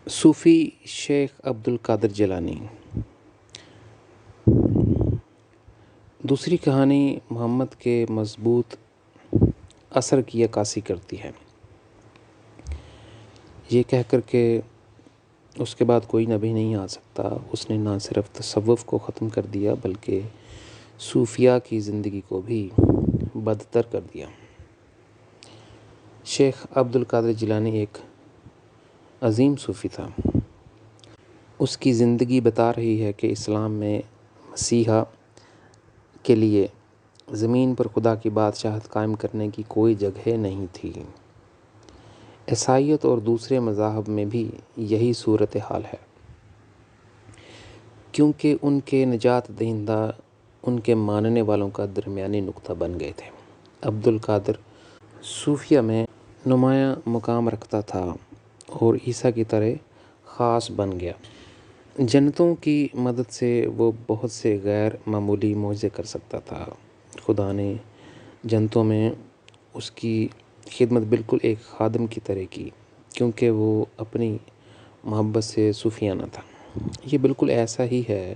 صوفی شیخ عبد القادر جیلانی۔ دوسری کہانی محمد کے مضبوط اثر کی عکاسی کرتی ہے، یہ کہہ کر کہ اس کے بعد کوئی نبی نہیں آ سکتا۔ اس نے نہ صرف تصوف کو ختم کر دیا بلکہ صوفیہ کی زندگی کو بھی بدتر کر دیا۔ شیخ عبد القادر جیلانی ایک عظیم صوفی تھا۔ اس کی زندگی بتا رہی ہے کہ اسلام میں مسیحا کے لیے زمین پر خدا کی بادشاہت قائم کرنے کی کوئی جگہ نہیں تھی۔ عیسائیت اور دوسرے مذاہب میں بھی یہی صورتحال ہے، کیونکہ ان کے نجات دہندہ ان کے ماننے والوں کا درمیانی نقطہ بن گئے تھے۔ عبد القادر صوفیہ میں نمایاں مقام رکھتا تھا اور عیسیٰ کی طرح خاص بن گیا۔ جنتوں کی مدد سے وہ بہت سے غیر معمولی معجزے کر سکتا تھا۔ خدا نے جنتوں میں اس کی خدمت بالکل ایک خادم کی طرح کی، کیونکہ وہ اپنی محبت سے صوفیانہ تھا۔ یہ بالکل ایسا ہی ہے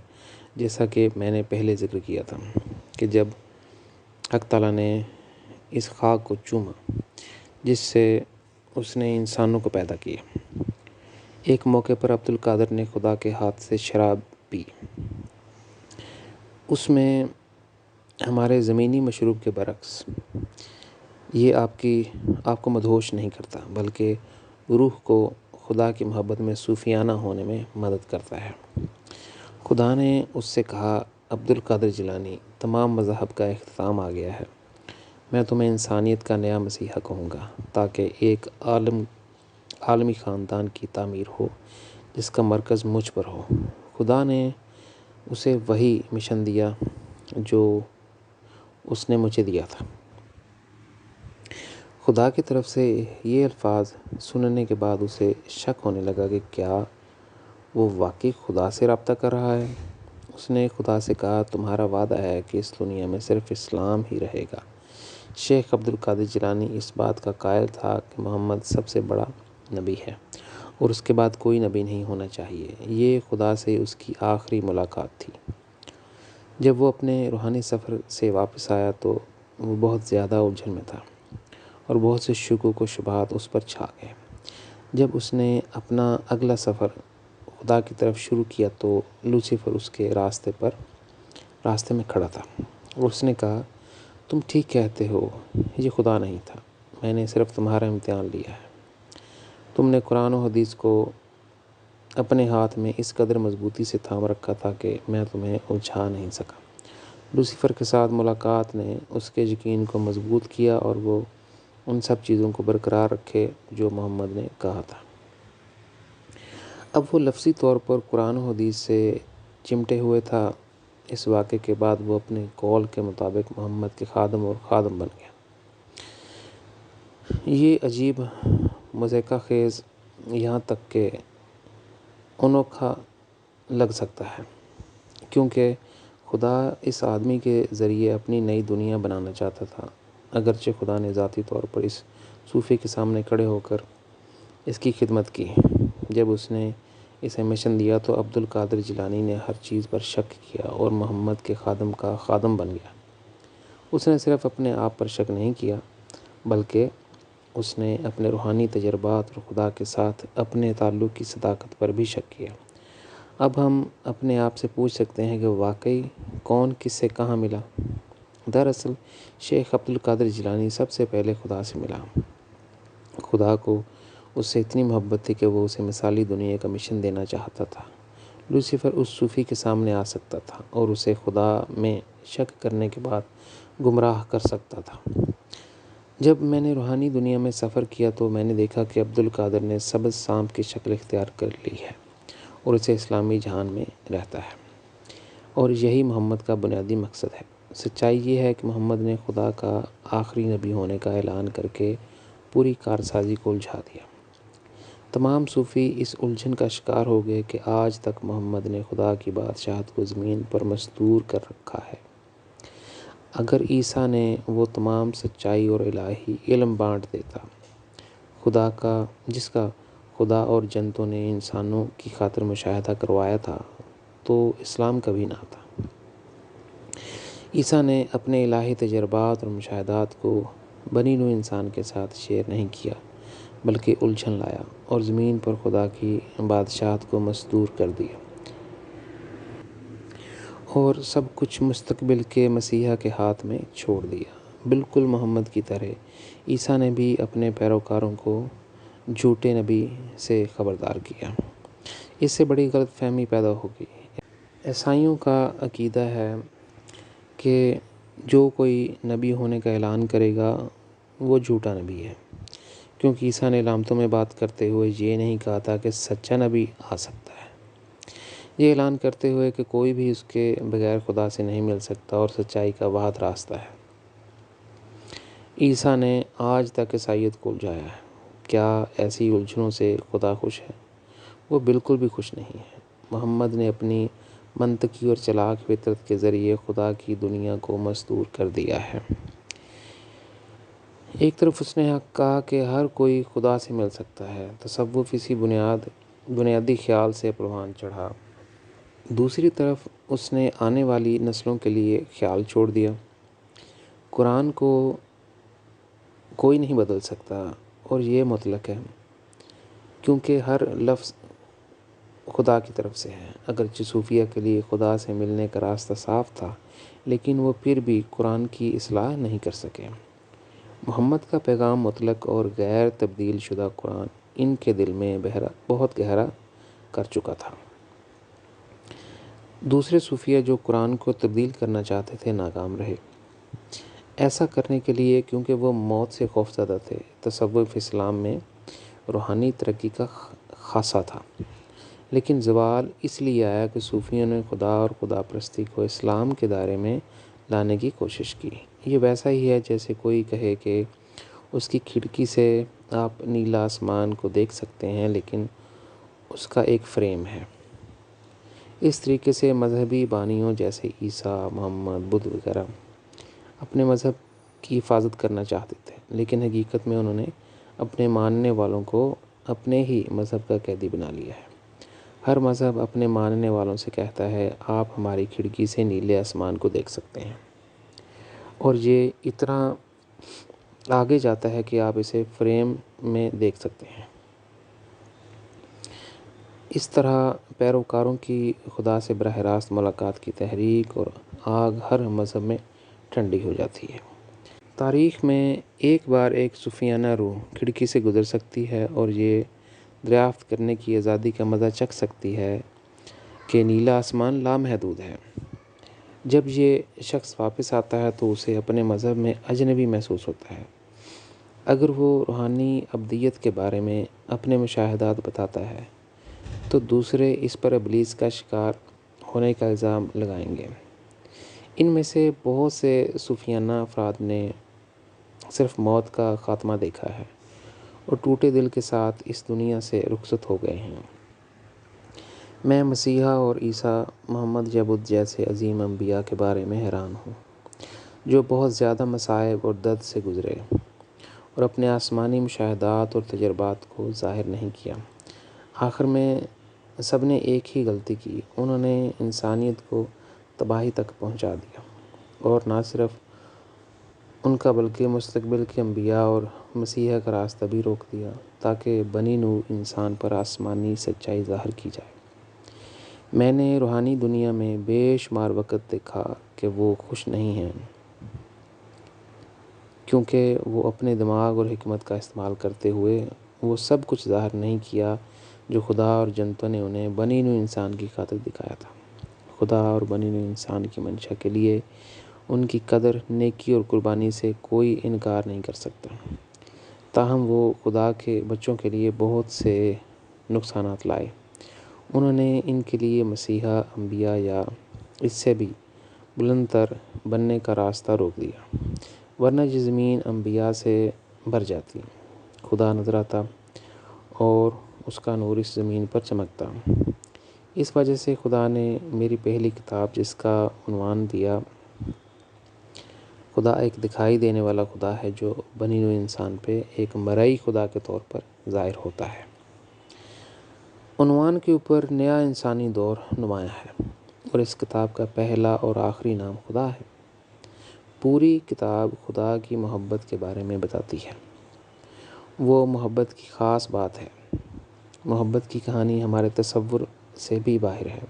جیسا کہ میں نے پہلے ذکر کیا تھا کہ جب حق تعالیٰ نے اس خاک کو چوما جس سے اس نے انسانوں کو پیدا کیا، ایک موقع پر عبد القادر نے خدا کے ہاتھ سے شراب پی۔ اس میں ہمارے زمینی مشروب کے برعکس یہ آپ کو مدہوش نہیں کرتا بلکہ روح کو خدا کی محبت میں صوفیانہ ہونے میں مدد کرتا ہے۔ خدا نے اس سے کہا، عبد القادر جیلانی، تمام مذاہب کا اختتام آ گیا ہے۔ میں تمہیں انسانیت کا نیا مسیحا کہوں گا تاکہ ایک عالمی خاندان کی تعمیر ہو جس کا مرکز مجھ پر ہو۔ خدا نے اسے وہی مشن دیا جو اس نے مجھے دیا تھا۔ خدا کی طرف سے یہ الفاظ سننے کے بعد اسے شک ہونے لگا کہ کیا وہ واقعی خدا سے رابطہ کر رہا ہے۔ اس نے خدا سے کہا، تمہارا وعدہ ہے کہ اس دنیا میں صرف اسلام ہی رہے گا۔ شیخ عبد القادر جیلانی اس بات کا قائل تھا کہ محمد سب سے بڑا نبی ہے اور اس کے بعد کوئی نبی نہیں ہونا چاہیے۔ یہ خدا سے اس کی آخری ملاقات تھی۔ جب وہ اپنے روحانی سفر سے واپس آیا تو وہ بہت زیادہ الجھن میں تھا اور بہت سے شکوک و شبہات اس پر چھا گئے۔ جب اس نے اپنا اگلا سفر خدا کی طرف شروع کیا تو لوسیفر اس کے راستے میں کھڑا تھا اور اس نے کہا، تم ٹھیک کہتے ہو، یہ خدا نہیں تھا، میں نے صرف تمہارا امتحان لیا ہے۔ تم نے قرآن و حدیث کو اپنے ہاتھ میں اس قدر مضبوطی سے تھام رکھا تھا کہ میں تمہیں الجھا نہیں سکا۔ لوسیفر کے ساتھ ملاقات نے اس کے یقین کو مضبوط کیا اور وہ ان سب چیزوں کو برقرار رکھے جو محمد نے کہا تھا۔ اب وہ لفظی طور پر قرآن و حدیث سے چمٹے ہوئے تھا۔ اس واقعے کے بعد وہ اپنے قول کے مطابق محمد کے خادم اور خادم بن گیا۔ یہ عجیب، مضحکہ خیز، یہاں تک کہ انوکھا لگ سکتا ہے، کیونکہ خدا اس آدمی کے ذریعے اپنی نئی دنیا بنانا چاہتا تھا۔ اگرچہ خدا نے ذاتی طور پر اس صوفی کے سامنے کھڑے ہو کر اس کی خدمت کی، جب اس نے اسے مشن دیا تو عبد القادر جیلانی نے ہر چیز پر شک کیا اور محمد کے خادم کا خادم بن گیا۔ اس نے صرف اپنے آپ پر شک نہیں کیا بلکہ اس نے اپنے روحانی تجربات اور خدا کے ساتھ اپنے تعلق کی صداقت پر بھی شک کیا۔ اب ہم اپنے آپ سے پوچھ سکتے ہیں کہ واقعی کون کس سے کہاں ملا؟ دراصل شیخ عبد القادر جیلانی سب سے پہلے خدا سے ملا۔ خدا کو اس سے اتنی محبت تھی کہ وہ اسے مثالی دنیا کا مشن دینا چاہتا تھا۔ لوسیفر اس صوفی کے سامنے آ سکتا تھا اور اسے خدا میں شک کرنے کے بعد گمراہ کر سکتا تھا۔ جب میں نے روحانی دنیا میں سفر کیا تو میں نے دیکھا کہ عبد القادر نے سبز سانپ کی شکل اختیار کر لی ہے اور اسے اسلامی جہان میں رہتا ہے، اور یہی محمد کا بنیادی مقصد ہے۔ سچائی یہ ہے کہ محمد نے خدا کا آخری نبی ہونے کا اعلان کر کے پوری کارسازی کو الجھا دیا۔ تمام صوفی اس الجھن کا شکار ہو گئے کہ آج تک محمد نے خدا کی بادشاہت کو زمین پر مستور کر رکھا ہے۔ اگر عیسیٰ نے وہ تمام سچائی اور الہی علم بانٹ دیتا جس کا خدا اور جنتوں نے انسانوں کی خاطر مشاہدہ کروایا تھا تو اسلام کبھی نہ آتا۔ عیسیٰ نے اپنے الہی تجربات اور مشاہدات کو بنی نوع انسان کے ساتھ شیئر نہیں کیا، بلکہ الجھن لایا اور زمین پر خدا کی بادشاہت کو مصدور کر دیا، اور سب کچھ مستقبل کے مسیحا کے ہاتھ میں چھوڑ دیا۔ بالکل محمد کی طرح عیسیٰ نے بھی اپنے پیروکاروں کو جھوٹے نبی سے خبردار کیا۔ اس سے بڑی غلط فہمی پیدا ہوگی۔ عیسائیوں کا عقیدہ ہے کہ جو کوئی نبی ہونے کا اعلان کرے گا وہ جھوٹا نبی ہے، کیونکہ عیسیٰ نے علامتوں میں بات کرتے ہوئے یہ نہیں کہا تھا کہ سچا نبی آ سکتا ہے، یہ اعلان کرتے ہوئے کہ کوئی بھی اس کے بغیر خدا سے نہیں مل سکتا اور سچائی کا واحد راستہ ہے۔ عیسیٰ نے آج تک عیسائیت کو الجھایا ہے۔ کیا ایسی الجھنوں سے خدا خوش ہے؟ وہ بالکل بھی خوش نہیں ہے۔ محمد نے اپنی منطقی اور چلاک فطرت کے ذریعے خدا کی دنیا کو مصدور کر دیا ہے۔ ایک طرف اس نے کہا کہ ہر کوئی خدا سے مل سکتا ہے، تصوف اسی بنیادی خیال سے پروان چڑھا۔ دوسری طرف اس نے آنے والی نسلوں کے لیے خیال چھوڑ دیا۔ قرآن کو کوئی نہیں بدل سکتا اور یہ مطلق ہے، کیونکہ ہر لفظ خدا کی طرف سے ہے۔ اگرچہ صوفیہ کے لیے خدا سے ملنے کا راستہ صاف تھا، لیکن وہ پھر بھی قرآن کی اصلاح نہیں کر سکے۔ محمد کا پیغام مطلق اور غیر تبدیل شدہ قرآن ان کے دل میں بہت گہرا کر چکا تھا۔ دوسرے صوفیہ جو قرآن کو تبدیل کرنا چاہتے تھے ناکام رہے، ایسا کرنے کے لیے کیونکہ وہ موت سے خوفزدہ تھے۔ تصوف اسلام میں روحانی ترقی کا خاصہ تھا، لیکن زوال اس لیے آیا کہ صوفیوں نے خدا اور خدا پرستی کو اسلام کے دائرے میں لانے کی کوشش کی۔ یہ ویسا ہی ہے جیسے کوئی کہے کہ اس کی کھڑکی سے آپ نیلا آسمان کو دیکھ سکتے ہیں، لیکن اس کا ایک فریم ہے۔ اس طریقے سے مذہبی بانیوں جیسے عیسیٰ، محمد، بدھ وغیرہ اپنے مذہب کی حفاظت کرنا چاہتے تھے، لیکن حقیقت میں انہوں نے اپنے ماننے والوں کو اپنے ہی مذہب کا قیدی بنا لیا ہے۔ ہر مذہب اپنے ماننے والوں سے کہتا ہے آپ ہماری کھڑکی سے نیلے آسمان کو دیکھ سکتے ہیں، اور یہ اتنا آگے جاتا ہے کہ آپ اسے فریم میں دیکھ سکتے ہیں۔ اس طرح پیروکاروں کی خدا سے براہ راست ملاقات کی تحریک اور آگ ہر مذہب میں ٹھنڈی ہو جاتی ہے۔ تاریخ میں ایک بار ایک صوفیانہ روح کھڑکی سے گزر سکتی ہے اور یہ دریافت کرنے کی آزادی کا مزہ چکھ سکتی ہے کہ نیلا آسمان لامحدود ہے۔ جب یہ شخص واپس آتا ہے تو اسے اپنے مذہب میں اجنبی محسوس ہوتا ہے۔ اگر وہ روحانی ابدیت کے بارے میں اپنے مشاہدات بتاتا ہے تو دوسرے اس پر ابلیس کا شکار ہونے کا الزام لگائیں گے۔ ان میں سے بہت سے صوفیانہ افراد نے صرف موت کا خاتمہ دیکھا ہے اور ٹوٹے دل کے ساتھ اس دنیا سے رخصت ہو گئے ہیں۔ میں مسیحا اور عیسیٰ، محمد یا بدھ جیسے عظیم انبیاء کے بارے میں حیران ہوں، جو بہت زیادہ مصائب اور درد سے گزرے اور اپنے آسمانی مشاہدات اور تجربات کو ظاہر نہیں کیا۔ آخر میں سب نے ایک ہی غلطی کی، انہوں نے انسانیت کو تباہی تک پہنچا دیا، اور نہ صرف ان کا بلکہ مستقبل کے انبیاء اور مسیحا کا راستہ بھی روک دیا، تاکہ بنی نوع انسان پر آسمانی سچائی ظاہر کی جائے۔ میں نے روحانی دنیا میں بے شمار وقت دیکھا کہ وہ خوش نہیں ہیں، کیونکہ وہ اپنے دماغ اور حکمت کا استعمال کرتے ہوئے وہ سب کچھ ظاہر نہیں کیا جو خدا اور جنتوں نے انہیں بنی نوع انسان کی خاطر دکھایا تھا۔ خدا اور بنی نوع انسان کی منشا کے لیے ان کی قدر، نیکی اور قربانی سے کوئی انکار نہیں کر سکتا۔ تاہم وہ خدا کے بچوں کے لیے بہت سے نقصانات لائے۔ انہوں نے ان کے لیے مسیحا، انبیاء یا اس سے بھی بلند تر بننے کا راستہ روک دیا، ورنہ یہ زمین انبیاء سے بھر جاتی، خدا نظر آتا اور اس کا نور اس زمین پر چمکتا۔ اس وجہ سے خدا نے میری پہلی کتاب، جس کا عنوان دیا خدا ایک دکھائی دینے والا خدا ہے جو بنی نوع انسان پہ ایک مرئی خدا کے طور پر ظاہر ہوتا ہے، عنوان کے اوپر نیا انسانی دور نمایاں ہے اور اس کتاب کا پہلا اور آخری نام خدا ہے۔ پوری کتاب خدا کی محبت کے بارے میں بتاتی ہے۔ وہ محبت کی خاص بات ہے۔ محبت کی کہانی ہمارے تصور سے بھی باہر ہے۔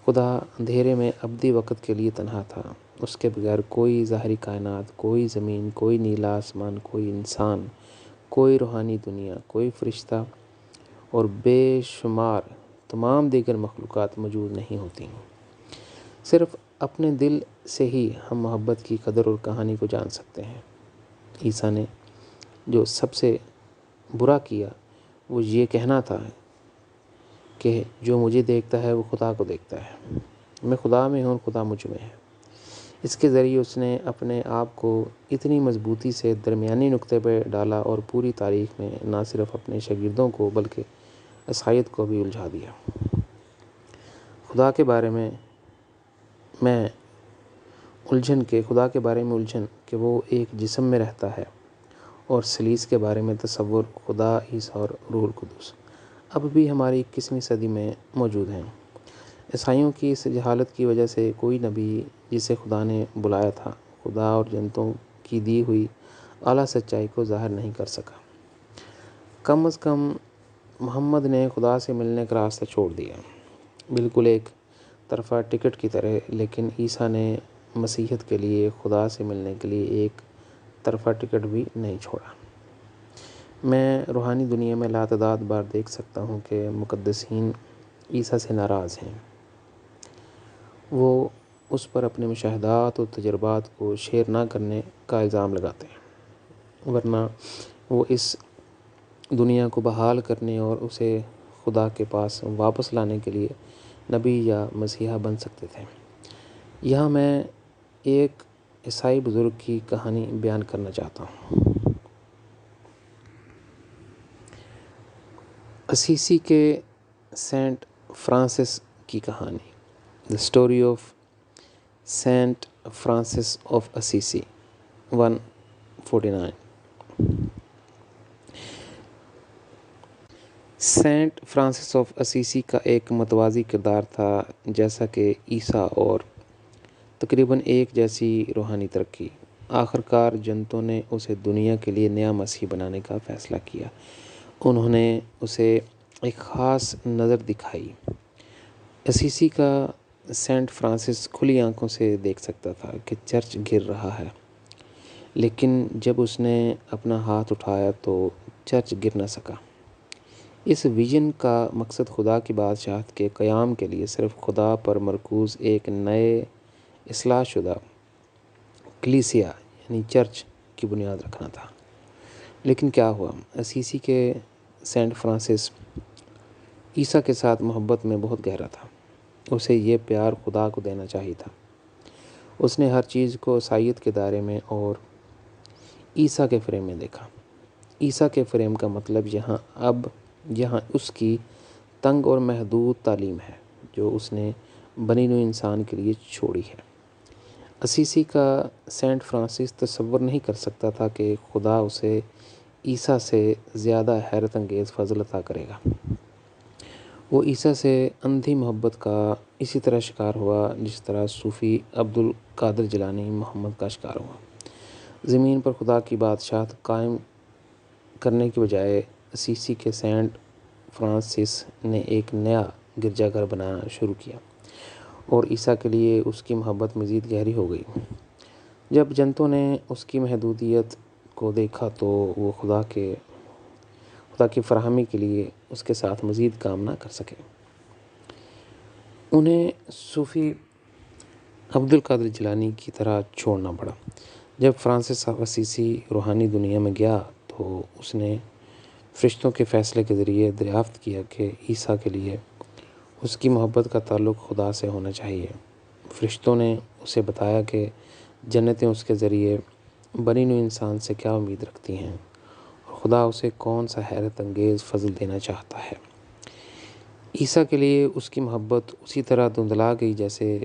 خدا اندھیرے میں ابدی وقت کے لیے تنہا تھا۔ اس کے بغیر کوئی ظاہری کائنات، کوئی زمین، کوئی نیلا آسمان، کوئی انسان، کوئی روحانی دنیا، کوئی فرشتہ اور بے شمار تمام دیگر مخلوقات موجود نہیں ہوتی۔ صرف اپنے دل سے ہی ہم محبت کی قدر اور کہانی کو جان سکتے ہیں۔ عیسیٰ نے جو سب سے برا کیا وہ یہ کہنا تھا کہ جو مجھے دیکھتا ہے وہ خدا کو دیکھتا ہے۔ میں خدا میں ہوں، خدا مجھ میں ہے۔ اس کے ذریعے اس نے اپنے آپ کو اتنی مضبوطی سے درمیانی نقطے پہ ڈالا اور پوری تاریخ میں نہ صرف اپنے شاگردوں کو بلکہ عیسائیت کو بھی الجھا دیا۔ خدا کے بارے میں الجھن کہ وہ ایک جسم میں رہتا ہے، اور ثلیث کے بارے میں تصور خدا، عیسیٰ اور روح القدس اب بھی ہماری 21ویں صدی میں موجود ہیں۔ عیسائیوں کی اس جہالت کی وجہ سے کوئی نبی جسے خدا نے بلایا تھا خدا اور جنتوں کی دی ہوئی اعلیٰ سچائی کو ظاہر نہیں کر سکا۔ کم از کم محمد نے خدا سے ملنے کا راستہ چھوڑ دیا، بالکل ایک طرفہ ٹکٹ کی طرح، لیکن عیسیٰ نے مسیحیت کے لیے خدا سے ملنے کے لیے ایک طرفہ ٹکٹ بھی نہیں چھوڑا۔ میں روحانی دنیا میں لاتعداد بار دیکھ سکتا ہوں کہ مقدسین عیسیٰ سے ناراض ہیں۔ وہ اس پر اپنے مشاہدات اور تجربات کو شیئر نہ کرنے کا الزام لگاتے ہیں، ورنہ وہ اس دنیا کو بحال کرنے اور اسے خدا کے پاس واپس لانے کے لیے نبی یا مسیحا بن سکتے تھے۔ یہاں میں ایک عیسائی بزرگ کی کہانی بیان کرنا چاہتا ہوں۔ اسیسی کے سینٹ فرانسس کی کہانی، The Story of Saint Francis of Assisi 149۔ Saint Francis of Assisi کا ایک متوازی کردار تھا، جیسا کہ عیسیٰ اور تقریباً ایک جیسی روحانی ترقی۔ آخرکار جنتوں نے اسے دنیا کے لیے نیا مسیح بنانے کا فیصلہ کیا۔ انہوں نے اسے ایک خاص نظر دکھائی۔ اسیسی کا سینٹ فرانسس کھلی آنکھوں سے دیکھ سکتا تھا کہ چرچ گر رہا ہے، لیکن جب اس نے اپنا ہاتھ اٹھایا تو چرچ گر نہ سکا۔ اس ویژن کا مقصد خدا کی بادشاہت کے قیام کے لیے صرف خدا پر مرکوز ایک نئے اصلاح شدہ کلیسیا یعنی چرچ کی بنیاد رکھنا تھا۔ لیکن کیا ہوا؟ اسیسی کے سینٹ فرانسس عیسیٰ کے ساتھ محبت میں بہت گہرا تھا۔ اسے یہ پیار خدا کو دینا چاہیے تھا۔ اس نے ہر چیز کو عیسائیت کے دائرے میں اور عیسیٰ کے فریم میں دیکھا۔ عیسیٰ کے فریم کا مطلب یہاں اس کی تنگ اور محدود تعلیم ہے جو اس نے بنی نوع انسان کے لیے چھوڑی ہے۔ اسیسی کا سینٹ فرانسس تصور نہیں کر سکتا تھا کہ خدا اسے عیسیٰ سے زیادہ حیرت انگیز فضل عطا کرے گا۔ وہ عیسیٰ سے اندھی محبت کا اسی طرح شکار ہوا جس طرح صوفی عبدالقادر جیلانی محمد کا شکار ہوا۔ زمین پر خدا کی بادشاہت قائم کرنے کے بجائے اسیسی کے سینٹ فرانسس نے ایک نیا گرجا گھر بنانا شروع کیا، اور عیسیٰ کے لیے اس کی محبت مزید گہری ہو گئی۔ جب جنتوں نے اس کی محدودیت کو دیکھا تو وہ خدا کی فراہمی کے لیے اس کے ساتھ مزید کام نہ کر سکے۔ انہیں صوفی عبدالقادر جیلانی کی طرح چھوڑنا پڑا۔ جب فرانسس آف اسیسی روحانی دنیا میں گیا تو اس نے فرشتوں کے فیصلے کے ذریعے دریافت کیا کہ عیسیٰ کے لیے اس کی محبت کا تعلق خدا سے ہونا چاہیے۔ فرشتوں نے اسے بتایا کہ جنتیں اس کے ذریعے بنی نوع انسان سے کیا امید رکھتی ہیں اور خدا اسے کون سا حیرت انگیز فضل دینا چاہتا ہے۔ عیسیٰ کے لیے اس کی محبت اسی طرح دھندلا گئی جیسے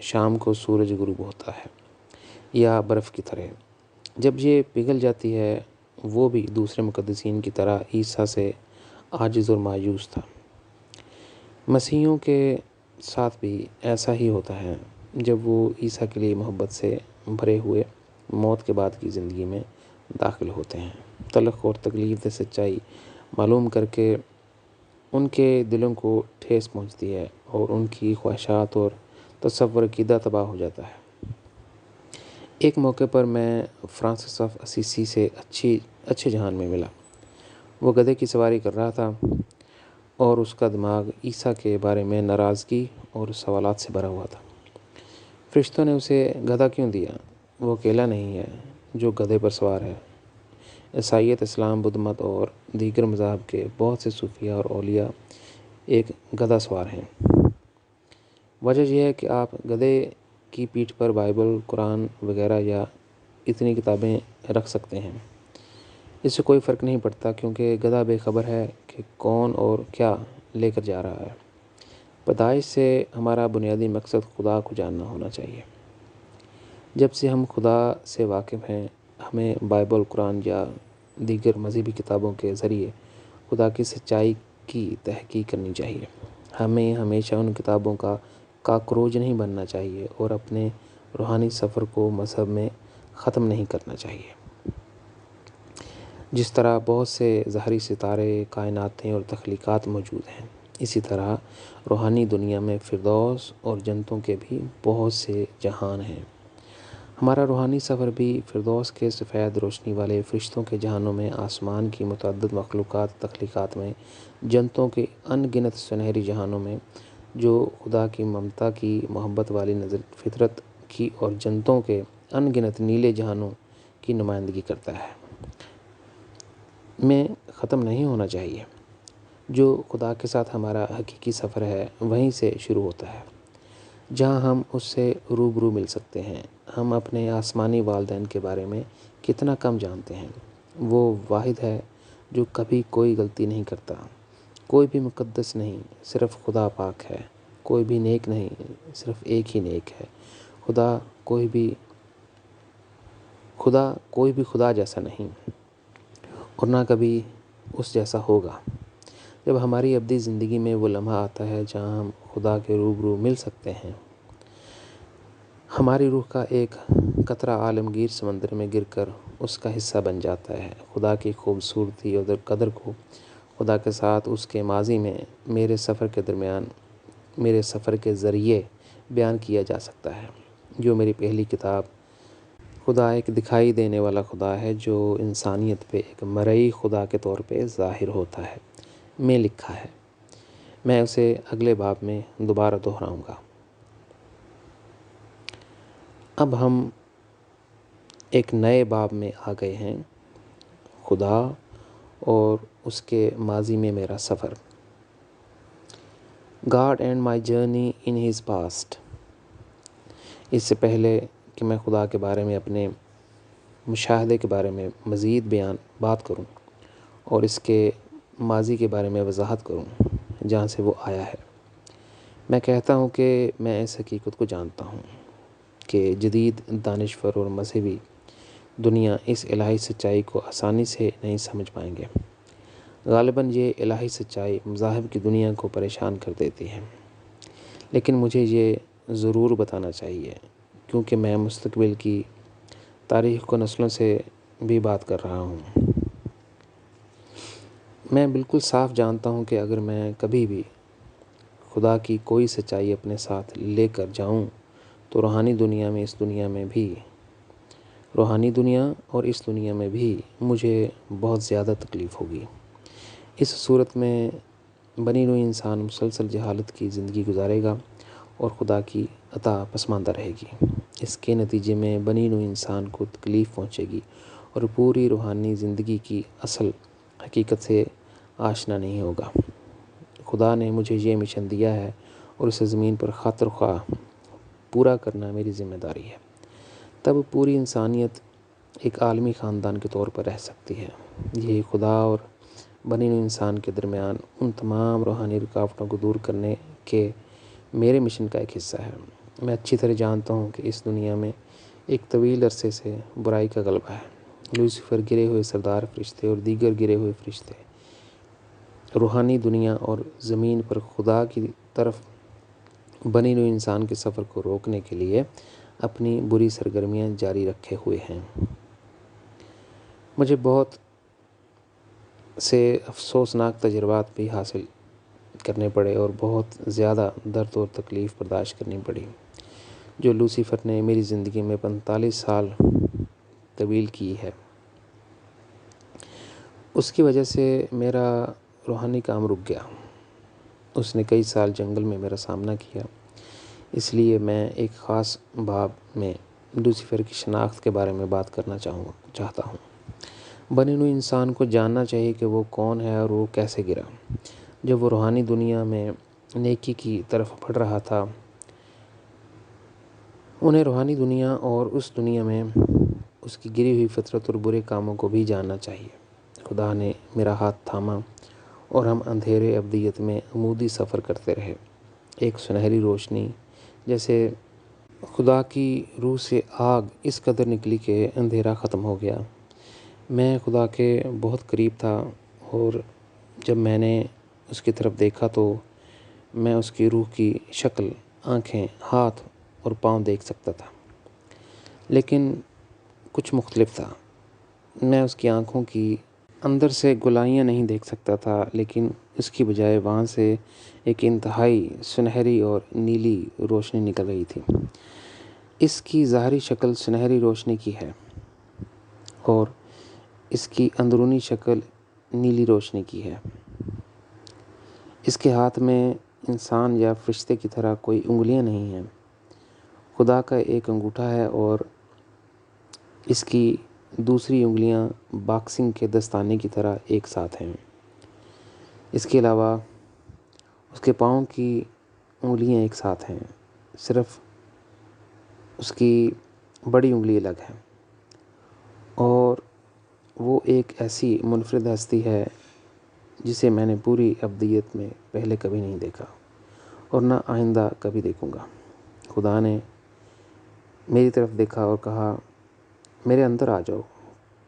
شام کو سورج غروب ہوتا ہے، یا برف کی طرح۔ جب یہ پگھل جاتی ہے، وہ بھی دوسرے مقدسین کی طرح عیسیٰ سے عاجز اور مایوس تھا۔ مسیحیوں کے ساتھ بھی ایسا ہی ہوتا ہے جب وہ عیسیٰ کے لیے محبت سے بھرے ہوئے موت کے بعد کی زندگی میں داخل ہوتے ہیں۔ تلخ اور تکلیف دہ سچائی معلوم کر کے ان کے دلوں کو ٹھیس پہنچتی ہے اور ان کی خواہشات اور تصور عقیدہ تباہ ہو جاتا ہے۔ ایک موقع پر میں فرانسس آف اسیسی سے اچھے جہان میں ملا۔ وہ گدھے کی سواری کر رہا تھا اور اس کا دماغ عیسیٰ کے بارے میں ناراضگی اور سوالات سے بھرا ہوا تھا۔ فرشتوں نے اسے گدھا کیوں دیا؟ وہ اکیلا نہیں ہے جو گدھے پر سوار ہے۔ عیسائیت، اسلام، بدھ مت اور دیگر مذاہب کے بہت سے صوفیاء اور اولیاء ایک گدھا سوار ہیں۔ وجہ یہ ہے کہ آپ گدھے کی پیٹھ پر بائبل، قرآن وغیرہ یا اتنی کتابیں رکھ سکتے ہیں۔ اس سے کوئی فرق نہیں پڑتا کیونکہ گدھا بے خبر ہے کہ کون اور کیا لے کر جا رہا ہے۔ پیدائش سے ہمارا بنیادی مقصد خدا کو جاننا ہونا چاہیے۔ جب سے ہم خدا سے واقف ہیں، ہمیں بائبل، قرآن یا دیگر مذہبی کتابوں کے ذریعے خدا کی سچائی کی تحقیق کرنی چاہیے۔ ہمیں ہمیشہ ان کتابوں کا کاکروچ نہیں بننا چاہیے اور اپنے روحانی سفر کو مذہب میں ختم نہیں کرنا چاہیے۔ جس طرح بہت سے ظاہری ستارے، کائناتیں اور تخلیقات موجود ہیں، اسی طرح روحانی دنیا میں فردوس اور جنتوں کے بھی بہت سے جہان ہیں۔ ہمارا روحانی سفر بھی فردوس کے سفید روشنی والے فرشتوں کے جہانوں میں، آسمان کی متعدد مخلوقات تخلیقات میں، جنتوں کے ان گنت سنہری جہانوں میں، جو خدا کی ممتا کی محبت والی نظر فطرت کی اور جنتوں کے ان گنت نیلے جہانوں کی نمائندگی کرتا ہے، میں ختم نہیں ہونا چاہیے۔ جو خدا کے ساتھ ہمارا حقیقی سفر ہے وہیں سے شروع ہوتا ہے، جہاں ہم اس سے روبرو مل سکتے ہیں۔ ہم اپنے آسمانی والدین کے بارے میں کتنا کم جانتے ہیں۔ وہ واحد ہے جو کبھی کوئی غلطی نہیں کرتا۔ کوئی بھی مقدس نہیں، صرف خدا پاک ہے۔ کوئی بھی نیک نہیں، صرف ایک ہی نیک ہے۔ کوئی بھی خدا جیسا نہیں اور نہ کبھی اس جیسا ہوگا۔ جب ہماری ابدی زندگی میں وہ لمحہ آتا ہے جہاں ہم خدا کے روبرو مل سکتے ہیں، ہماری روح کا ایک قطرہ عالمگیر سمندر میں گر کر اس کا حصہ بن جاتا ہے۔ خدا کی خوبصورتی اور قدر کو خدا کے ساتھ اس کے ماضی میں میرے سفر کے ذریعے بیان کیا جا سکتا ہے، جو میری پہلی کتاب خدا ایک دکھائی دینے والا خدا ہے جو انسانیت پہ ایک مرئی خدا کے طور پہ ظاہر ہوتا ہے، میں لکھا ہے۔ میں اسے اگلے باب میں دوبارہ دہراؤں گا۔ اب ہم ایک نئے باب میں آ گئے ہیں، خدا اور اس کے ماضی میں میرا سفر۔ God and my journey in his past۔ اس سے پہلے کہ میں خدا کے بارے میں، اپنے مشاہدے کے بارے میں مزید بات کروں اور اس کے ماضی کے بارے میں وضاحت کروں جہاں سے وہ آیا ہے، میں کہتا ہوں کہ میں اس حقیقت کو جانتا ہوں کہ جدید دانشور اور مذہبی دنیا اس الہی سچائی کو آسانی سے نہیں سمجھ پائیں گے۔ غالباً یہ الہی سچائی مذاہب کی دنیا کو پریشان کر دیتی ہے، لیکن مجھے یہ ضرور بتانا چاہیے کیونکہ میں مستقبل کی تاریخ کو نسلوں سے بھی بات کر رہا ہوں۔ میں بالکل صاف جانتا ہوں کہ اگر میں کبھی بھی خدا کی کوئی سچائی اپنے ساتھ لے کر جاؤں تو روحانی دنیا اور اس دنیا میں بھی مجھے بہت زیادہ تکلیف ہوگی۔ اس صورت میں بنی نوع انسان مسلسل جہالت کی زندگی گزارے گا اور خدا کی عطا پسماندہ رہے گی۔ اس کے نتیجے میں بنی نوع انسان کو تکلیف پہنچے گی اور پوری روحانی زندگی کی اصل حقیقت سے آشنا نہیں ہوگا۔ خدا نے مجھے یہ مشن دیا ہے اور اسے زمین پر خاطر خواہ پورا کرنا میری ذمہ داری ہے۔ تب پوری انسانیت ایک عالمی خاندان کے طور پر رہ سکتی ہے۔ یہی خدا اور بنی نوع انسان کے درمیان ان تمام روحانی رکاوٹوں کو دور کرنے کے میرے مشن کا ایک حصہ ہے۔ میں اچھی طرح جانتا ہوں کہ اس دنیا میں ایک طویل عرصے سے برائی کا غلبہ ہے۔ لوسیفر، گرے ہوئے سردار فرشتے اور دیگر گرے ہوئے فرشتے روحانی دنیا اور زمین پر خدا کی طرف بنی ہوئی انسان کے سفر کو روکنے کے لیے اپنی بری سرگرمیاں جاری رکھے ہوئے ہیں۔ مجھے بہت سے افسوسناک تجربات بھی حاصل کرنے پڑے اور بہت زیادہ درد اور تکلیف برداشت کرنی پڑی جو لوسیفر نے میری زندگی میں 45 سال طویل کی ہے۔ اس کی وجہ سے میرا روحانی کام رک گیا۔ اس نے کئی سال جنگل میں میرا سامنا کیا۔ اس لیے میں ایک خاص باب میں لوسیفر کی شناخت کے بارے میں بات کرنا چاہتا ہوں۔ بنے ہوئے انسان کو جاننا چاہیے کہ وہ کون ہے اور وہ کیسے گرا۔ جب وہ روحانی دنیا میں نیکی کی طرف بڑھ رہا تھا، انہیں روحانی دنیا اور اس دنیا میں اس کی گری ہوئی فطرت اور برے کاموں کو بھی جاننا چاہیے۔ خدا نے میرا ہاتھ تھاما اور ہم اندھیرے ابدیت میں عمودی سفر کرتے رہے۔ ایک سنہری روشنی جیسے خدا کی روح سے آگ اس قدر نکلی کہ اندھیرا ختم ہو گیا۔ میں خدا کے بہت قریب تھا اور جب میں نے اس کی طرف دیکھا تو میں اس کی روح کی شکل، آنکھیں، ہاتھ اور پاؤں دیکھ سکتا تھا، لیکن کچھ مختلف تھا۔ میں اس کی آنکھوں کی اندر سے گلائیاں نہیں دیکھ سکتا تھا، لیکن اس کی بجائے وہاں سے ایک انتہائی سنہری اور نیلی روشنی نکل رہی تھی۔ اس کی ظاہری شکل سنہری روشنی کی ہے اور اس کی اندرونی شکل نیلی روشنی کی ہے۔ اس کے ہاتھ میں انسان یا فرشتے کی طرح کوئی انگلیاں نہیں ہیں۔ خدا کا ایک انگوٹھا ہے اور اس کی دوسری انگلیاں باکسنگ کے دستانے کی طرح ایک ساتھ ہیں۔ اس کے علاوہ اس کے پاؤں کی انگلیاں ایک ساتھ ہیں، صرف اس کی بڑی انگلی الگ ہے، اور وہ ایک ایسی منفرد ہستی ہے جسے میں نے پوری ابدیت میں پہلے کبھی نہیں دیکھا اور نہ آئندہ کبھی دیکھوں گا۔ خدا نے میری طرف دیکھا اور کہا، میرے اندر آ جاؤ،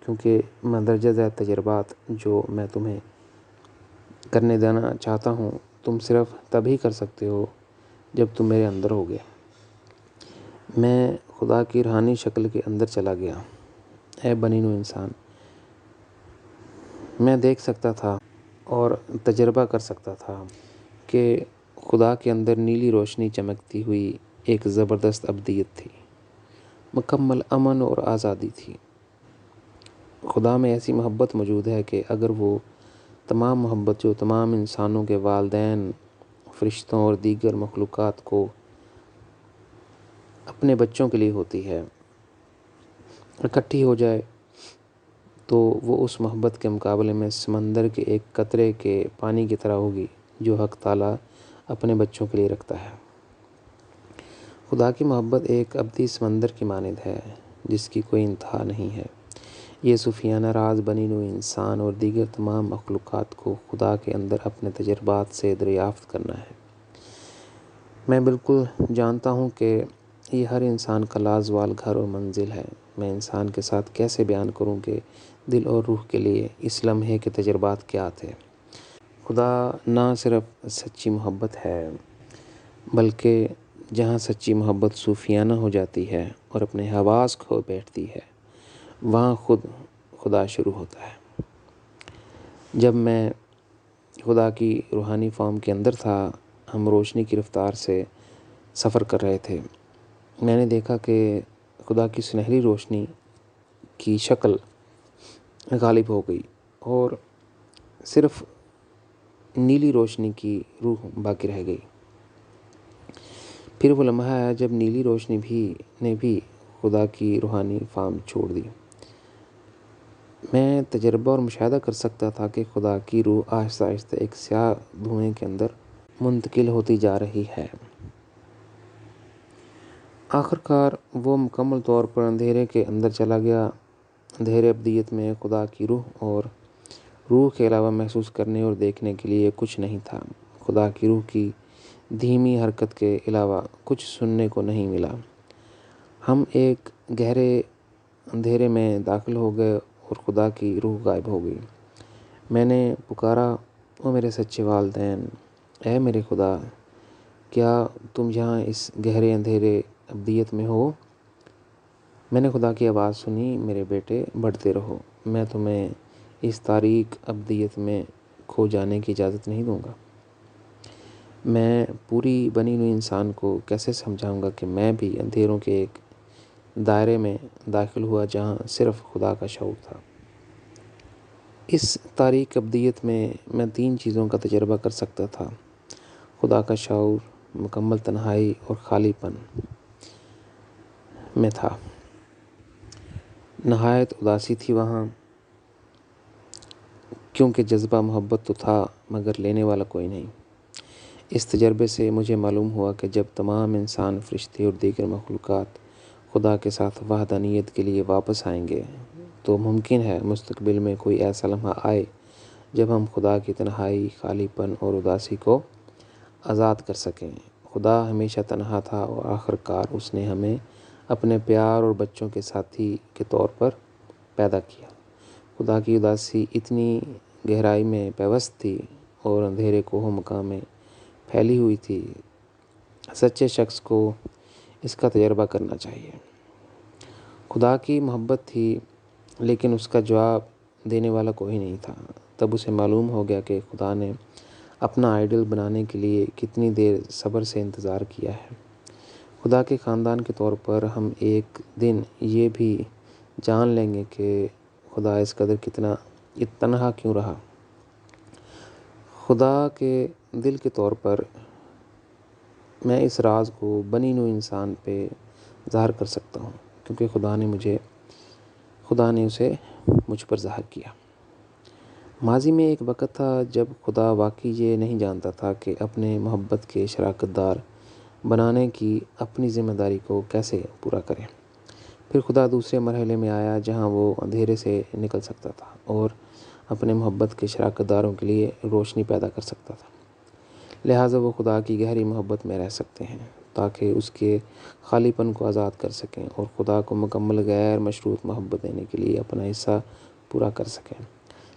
کیونکہ مندرجہ ذیل تجربات جو میں تمہیں کرنے دینا چاہتا ہوں تم صرف تبھی کر سکتے ہو جب تم میرے اندر ہوگے۔ میں خدا کی روحانی شکل کے اندر چلا گیا۔ اے بنی نوع انسان، میں دیکھ سکتا تھا اور تجربہ کر سکتا تھا کہ خدا کے اندر نیلی روشنی چمکتی ہوئی ایک زبردست ابدیت تھی، مکمل امن اور آزادی تھی۔ خدا میں ایسی محبت موجود ہے کہ اگر وہ تمام محبت جو تمام انسانوں کے والدین، فرشتوں اور دیگر مخلوقات کو اپنے بچوں کے لیے ہوتی ہے، اکٹھی ہو جائے تو وہ اس محبت کے مقابلے میں سمندر کے ایک قطرے کے پانی کی طرح ہوگی جو حق تعالیٰ اپنے بچوں کے لیے رکھتا ہے۔ خدا کی محبت ایک ابدی سمندر کی مانند ہے جس کی کوئی انتہا نہیں ہے۔ یہ صوفیانہ راز بنی نوع انسان اور دیگر تمام مخلوقات کو خدا کے اندر اپنے تجربات سے دریافت کرنا ہے۔ میں بالکل جانتا ہوں کہ یہ ہر انسان کا لازوال گھر اور منزل ہے۔ میں انسان کے ساتھ کیسے بیان کروں کہ دل اور روح کے لیے اس لمحے کے تجربات کیا تھے۔ خدا نہ صرف سچی محبت ہے، بلکہ جہاں سچی محبت صوفیانہ ہو جاتی ہے اور اپنے حواس کھو بیٹھتی ہے، وہاں خدا شروع ہوتا ہے۔ جب میں خدا کی روحانی فارم کے اندر تھا، ہم روشنی کی رفتار سے سفر کر رہے تھے۔ میں نے دیکھا کہ خدا کی سنہری روشنی کی شکل غالب ہو گئی اور صرف نیلی روشنی کی روح باقی رہ گئی۔ پھر وہ لمحہ آیا جب نیلی روشنی نے بھی خدا کی روحانی فارم چھوڑ دی۔ میں تجربہ اور مشاہدہ کر سکتا تھا کہ خدا کی روح آہستہ آہستہ ایک سیاہ دھوئیں کے اندر منتقل ہوتی جا رہی ہے۔ آخر کار وہ مکمل طور پر اندھیرے کے اندر چلا گیا۔ اندھیرے ابدیت میں خدا کی روح اور روح کے علاوہ محسوس کرنے اور دیکھنے کے لیے کچھ نہیں تھا۔ خدا کی روح کی دھیمی حرکت کے علاوہ کچھ سننے کو نہیں ملا۔ ہم ایک گہرے اندھیرے میں داخل ہو گئے اور خدا کی روح غائب ہو گئی۔ میں نے پکارا، او میرے سچے والدین، اے میرے خدا، کیا تم یہاں اس گہرے اندھیرے ابدیت میں ہو؟ میں نے خدا کی آواز سنی، میرے بیٹے بڑھتے رہو، میں تمہیں اس تاریک ابدیت میں کھو جانے کی اجازت نہیں دوں گا۔ میں پوری بنی ہوئی انسان کو کیسے سمجھاؤں گا کہ میں بھی اندھیروں کے ایک دائرے میں داخل ہوا جہاں صرف خدا کا شعور تھا۔ اس تاریک ابدیت میں 3 چیزوں کا تجربہ کر سکتا تھا: خدا کا شعور، مکمل تنہائی اور خالی پن میں تھا۔ نہایت اداسی تھی وہاں، کیونکہ جذبہ محبت تو تھا مگر لینے والا کوئی نہیں۔ اس تجربے سے مجھے معلوم ہوا کہ جب تمام انسان، فرشتے اور دیگر مخلوقات خدا کے ساتھ وحدانیت کے لیے واپس آئیں گے تو ممکن ہے مستقبل میں کوئی ایسا لمحہ آئے جب ہم خدا کی تنہائی، خالی پن اور اداسی کو آزاد کر سکیں۔ خدا ہمیشہ تنہا تھا اور آخر کار اس نے ہمیں اپنے پیار اور بچوں کے ساتھی کے طور پر پیدا کیا۔ خدا کی اداسی اتنی گہرائی میں پیوست تھی اور اندھیرے کوہ مقام میں پھیلی ہوئی تھی۔ سچے شخص کو اس کا تجربہ کرنا چاہیے۔ خدا کی محبت تھی لیکن اس کا جواب دینے والا کوئی نہیں تھا۔ تب اسے معلوم ہو گیا کہ خدا نے اپنا آئیڈل بنانے کے لیے کتنی دیر صبر سے انتظار کیا ہے۔ خدا کے خاندان کے طور پر ہم ایک دن یہ بھی جان لیں گے کہ خدا اس قدر تنہا کیوں رہا۔ خدا کے دل کے طور پر میں اس راز کو بنی نوع انسان پہ ظاہر کر سکتا ہوں کیونکہ خدا نے اسے مجھ پر ظاہر کیا۔ ماضی میں ایک وقت تھا جب خدا واقعی یہ نہیں جانتا تھا کہ اپنے محبت کے شراکت دار بنانے کی اپنی ذمہ داری کو کیسے پورا کرے۔ پھر خدا دوسرے مرحلے میں آیا جہاں وہ اندھیرے سے نکل سکتا تھا اور اپنے محبت کے شراکت داروں کے لیے روشنی پیدا کر سکتا تھا۔ لہٰذا وہ خدا کی گہری محبت میں رہ سکتے ہیں تاکہ اس کے خالی پن کو آزاد کر سکیں اور خدا کو مکمل غیر مشروط محبت دینے کے لیے اپنا حصہ پورا کر سکیں۔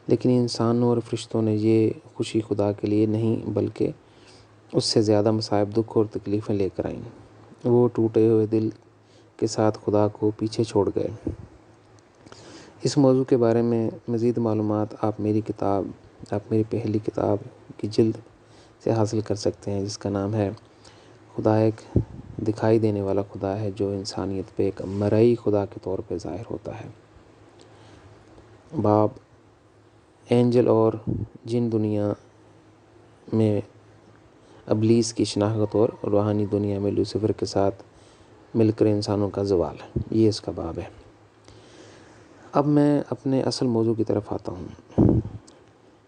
لیکن انسانوں اور فرشتوں نے یہ خوشی خدا کے لیے نہیں بلکہ اس سے زیادہ مصائب، دکھ اور تکلیفیں لے کر آئیں۔ وہ ٹوٹے ہوئے دل کے ساتھ خدا کو پیچھے چھوڑ گئے۔ اس موضوع کے بارے میں مزید معلومات آپ میری پہلی کتاب کی جلد سے حاصل کر سکتے ہیں جس کا نام ہے خدا ایک دکھائی دینے والا خدا ہے جو انسانیت پہ ایک مرئی خدا کے طور پہ ظاہر ہوتا ہے۔ باب اینجل اور جن دنیا میں ابلیس کی شناخت اور روحانی دنیا میں لوسیفر کے ساتھ مل کر انسانوں کا زوال، یہ اس کا باب ہے۔ اب میں اپنے اصل موضوع کی طرف آتا ہوں۔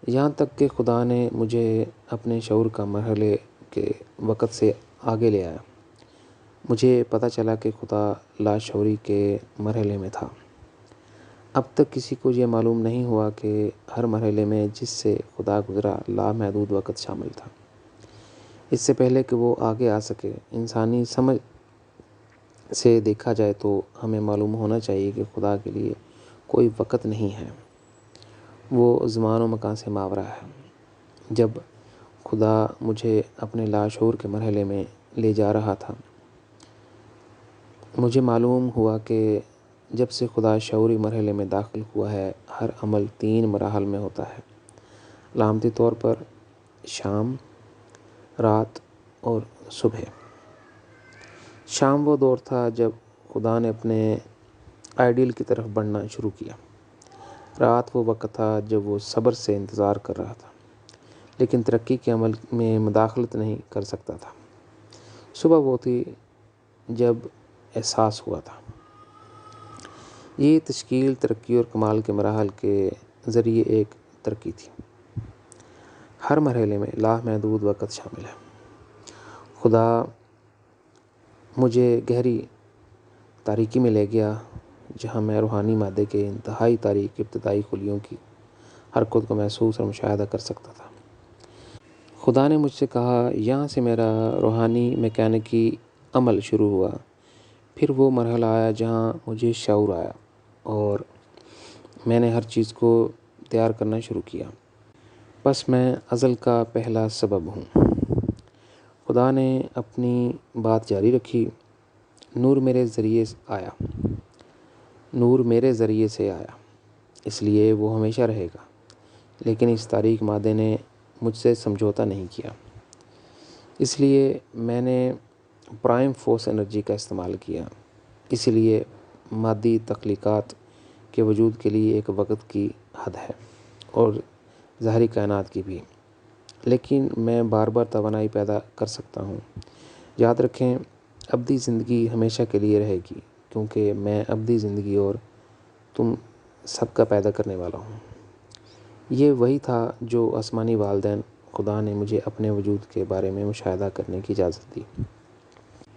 یہاں تک کہ خدا نے مجھے اپنے شعور کا مرحلے کے وقت سے آگے لے آیا۔ مجھے پتہ چلا کہ خدا لاشعوری کے مرحلے میں تھا۔ اب تک کسی کو یہ معلوم نہیں ہوا کہ ہر مرحلے میں جس سے خدا گزرا لامحدود وقت شامل تھا۔ اس سے پہلے کہ وہ آگے آ سکے، انسانی سمجھ سے دیکھا جائے تو ہمیں معلوم ہونا چاہیے کہ خدا کے لیے کوئی وقت نہیں ہے، وہ زمان و مکان سے ماورا ہے۔ جب خدا مجھے اپنے لاشعور کے مرحلے میں لے جا رہا تھا، مجھے معلوم ہوا کہ جب سے خدا شعوری مرحلے میں داخل ہوا ہے، ہر عمل 3 مراحل میں ہوتا ہے: علامتی طور پر شام، رات اور صبح۔ شام وہ دور تھا جب خدا نے اپنے آئیڈیل کی طرف بڑھنا شروع کیا۔ رات وہ وقت تھا جب وہ صبر سے انتظار کر رہا تھا لیکن ترقی کے عمل میں مداخلت نہیں کر سکتا تھا۔ صبح وہ تھی جب احساس ہوا تھا۔ یہ تشکیل، ترقی اور کمال کے مراحل کے ذریعے ایک ترقی تھی۔ ہر مرحلے میں لامحدود وقت شامل ہے۔ خدا مجھے گہری تاریکی میں لے گیا جہاں میں روحانی مادے کے انتہائی تاریک ابتدائی خلیوں کی حرکت کو محسوس اور مشاہدہ کر سکتا تھا۔ خدا نے مجھ سے کہا، یہاں سے میرا روحانی میکینکی عمل شروع ہوا۔ پھر وہ مرحلہ آیا جہاں مجھے شعور آیا اور میں نے ہر چیز کو تیار کرنا شروع کیا۔ بس میں ازل کا پہلا سبب ہوں۔ خدا نے اپنی بات جاری رکھی، نور میرے ذریعے سے آیا، اس لیے وہ ہمیشہ رہے گا۔ لیکن اس تاریک مادے نے مجھ سے سمجھوتا نہیں کیا، اس لیے میں نے پرائم فورس انرجی کا استعمال کیا۔ اس لیے مادی تخلیقات کے وجود کے لیے ایک وقت کی حد ہے، اور ظاہری کائنات کی بھی، لیکن میں بار بار توانائی پیدا کر سکتا ہوں۔ یاد رکھیں، ابدی زندگی ہمیشہ کے لیے رہے گی، کیونکہ میں ابدی زندگی اور تم سب کا پیدا کرنے والا ہوں۔ یہ وہی تھا جو آسمانی والدین خدا نے مجھے اپنے وجود کے بارے میں مشاہدہ کرنے کی اجازت دی۔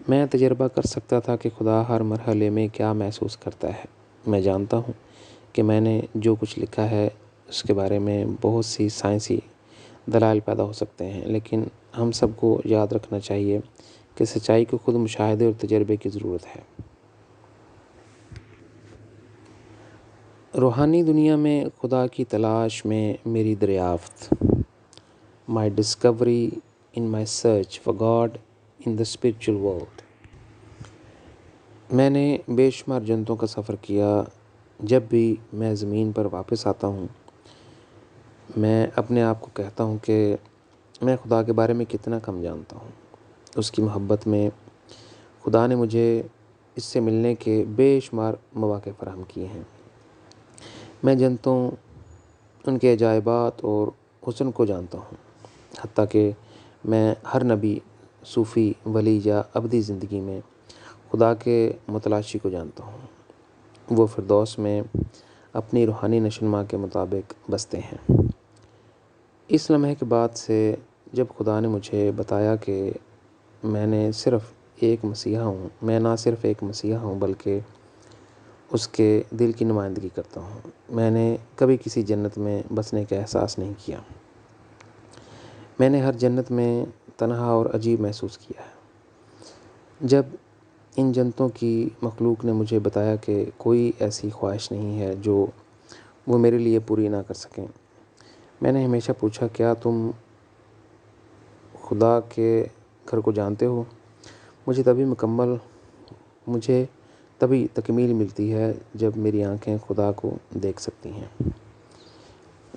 میں تجربہ کر سکتا تھا کہ خدا ہر مرحلے میں کیا محسوس کرتا ہے۔ میں جانتا ہوں کہ میں نے جو کچھ لکھا ہے اس کے بارے میں بہت سی سائنسی دلائل پیدا ہو سکتے ہیں، لیکن ہم سب کو یاد رکھنا چاہیے کہ سچائی کو خود مشاہدے اور تجربے کی ضرورت ہے۔ روحانی دنیا میں خدا کی تلاش میں میری دریافت، My discovery in my search for God in the spiritual world۔ میں نے بے شمار جنتوں کا سفر کیا۔ جب بھی میں زمین پر واپس آتا ہوں، میں اپنے آپ کو کہتا ہوں کہ میں خدا کے بارے میں کتنا کم جانتا ہوں۔ اس کی محبت میں خدا نے مجھے اس سے ملنے کے بے شمار مواقع فراہم کیے ہیں۔ میں جنتوں، ان کے عجائبات اور حسن کو جانتا ہوں، حتیٰ کہ میں ہر نبی، صوفی، ولی یا ابدی زندگی میں خدا کے متلاشی کو جانتا ہوں۔ وہ فردوس میں اپنی روحانی نشوونما کے مطابق بستے ہیں۔ اس لمحے کے بعد سے جب خدا نے مجھے بتایا کہ میں نہ صرف ایک مسیحا ہوں بلکہ اس کے دل کی نمائندگی کرتا ہوں، میں نے کبھی کسی جنت میں بسنے کا احساس نہیں کیا۔ میں نے ہر جنت میں تنہا اور عجیب محسوس کیا ہے۔ جب ان جنتوں کی مخلوق نے مجھے بتایا کہ کوئی ایسی خواہش نہیں ہے جو وہ میرے لیے پوری نہ کر سکیں، میں نے ہمیشہ پوچھا، کیا تم خدا کے گھر کو جانتے ہو؟ مجھے تبھی تکمیل ملتی ہے جب میری آنکھیں خدا کو دیکھ سکتی ہیں۔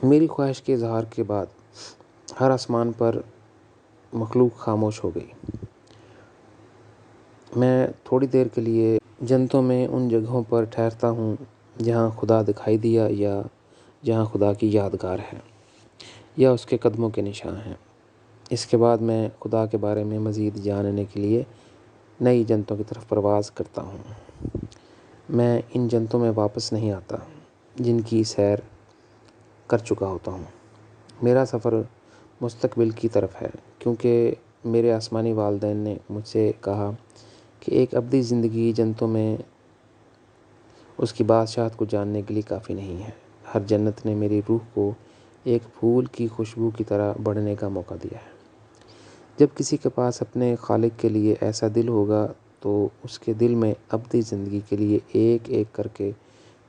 میری خواہش کے اظہار کے بعد ہر آسمان پر مخلوق خاموش ہو گئی۔ میں تھوڑی دیر کے لیے جنتوں میں ان جگہوں پر ٹھہرتا ہوں جہاں خدا دکھائی دیا یا جہاں خدا کی یادگار ہے یا اس کے قدموں کے نشان ہیں۔ اس کے بعد میں خدا کے بارے میں مزید جاننے کے لیے نئی جنتوں کی طرف پرواز کرتا ہوں۔ میں ان جنتوں میں واپس نہیں آتا جن کی سیر کر چکا ہوتا ہوں۔ میرا سفر مستقبل کی طرف ہے، کیونکہ میرے آسمانی والدین نے مجھ سے کہا کہ ایک ابدی زندگی جنتوں میں اس کی بادشاہت کو جاننے کے لیے کافی نہیں ہے۔ ہر جنت نے میری روح کو ایک پھول کی خوشبو کی طرح بڑھنے کا موقع دیا ہے۔ جب کسی کے پاس اپنے خالق کے لیے ایسا دل ہوگا تو اس کے دل میں ابدی زندگی کے لیے ایک ایک کر کے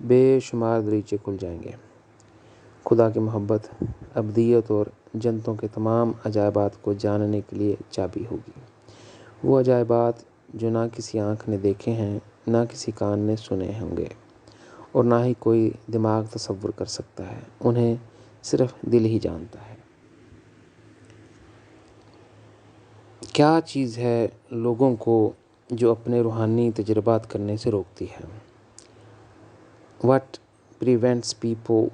بے شمار دریچے کھل جائیں گے۔ خدا کی محبت ابدیت اور جنتوں کے تمام عجائبات کو جاننے کے لیے چابی ہوگی۔ وہ عجائبات جو نہ کسی آنکھ نے دیکھے ہیں، نہ کسی کان نے سنے ہوں گے، اور نہ ہی کوئی دماغ تصور کر سکتا ہے، انہیں صرف دل ہی جانتا ہے۔ کیا چیز ہے لوگوں کو جو اپنے روحانی تجربات کرنے سے روکتی ہے؟ What prevents people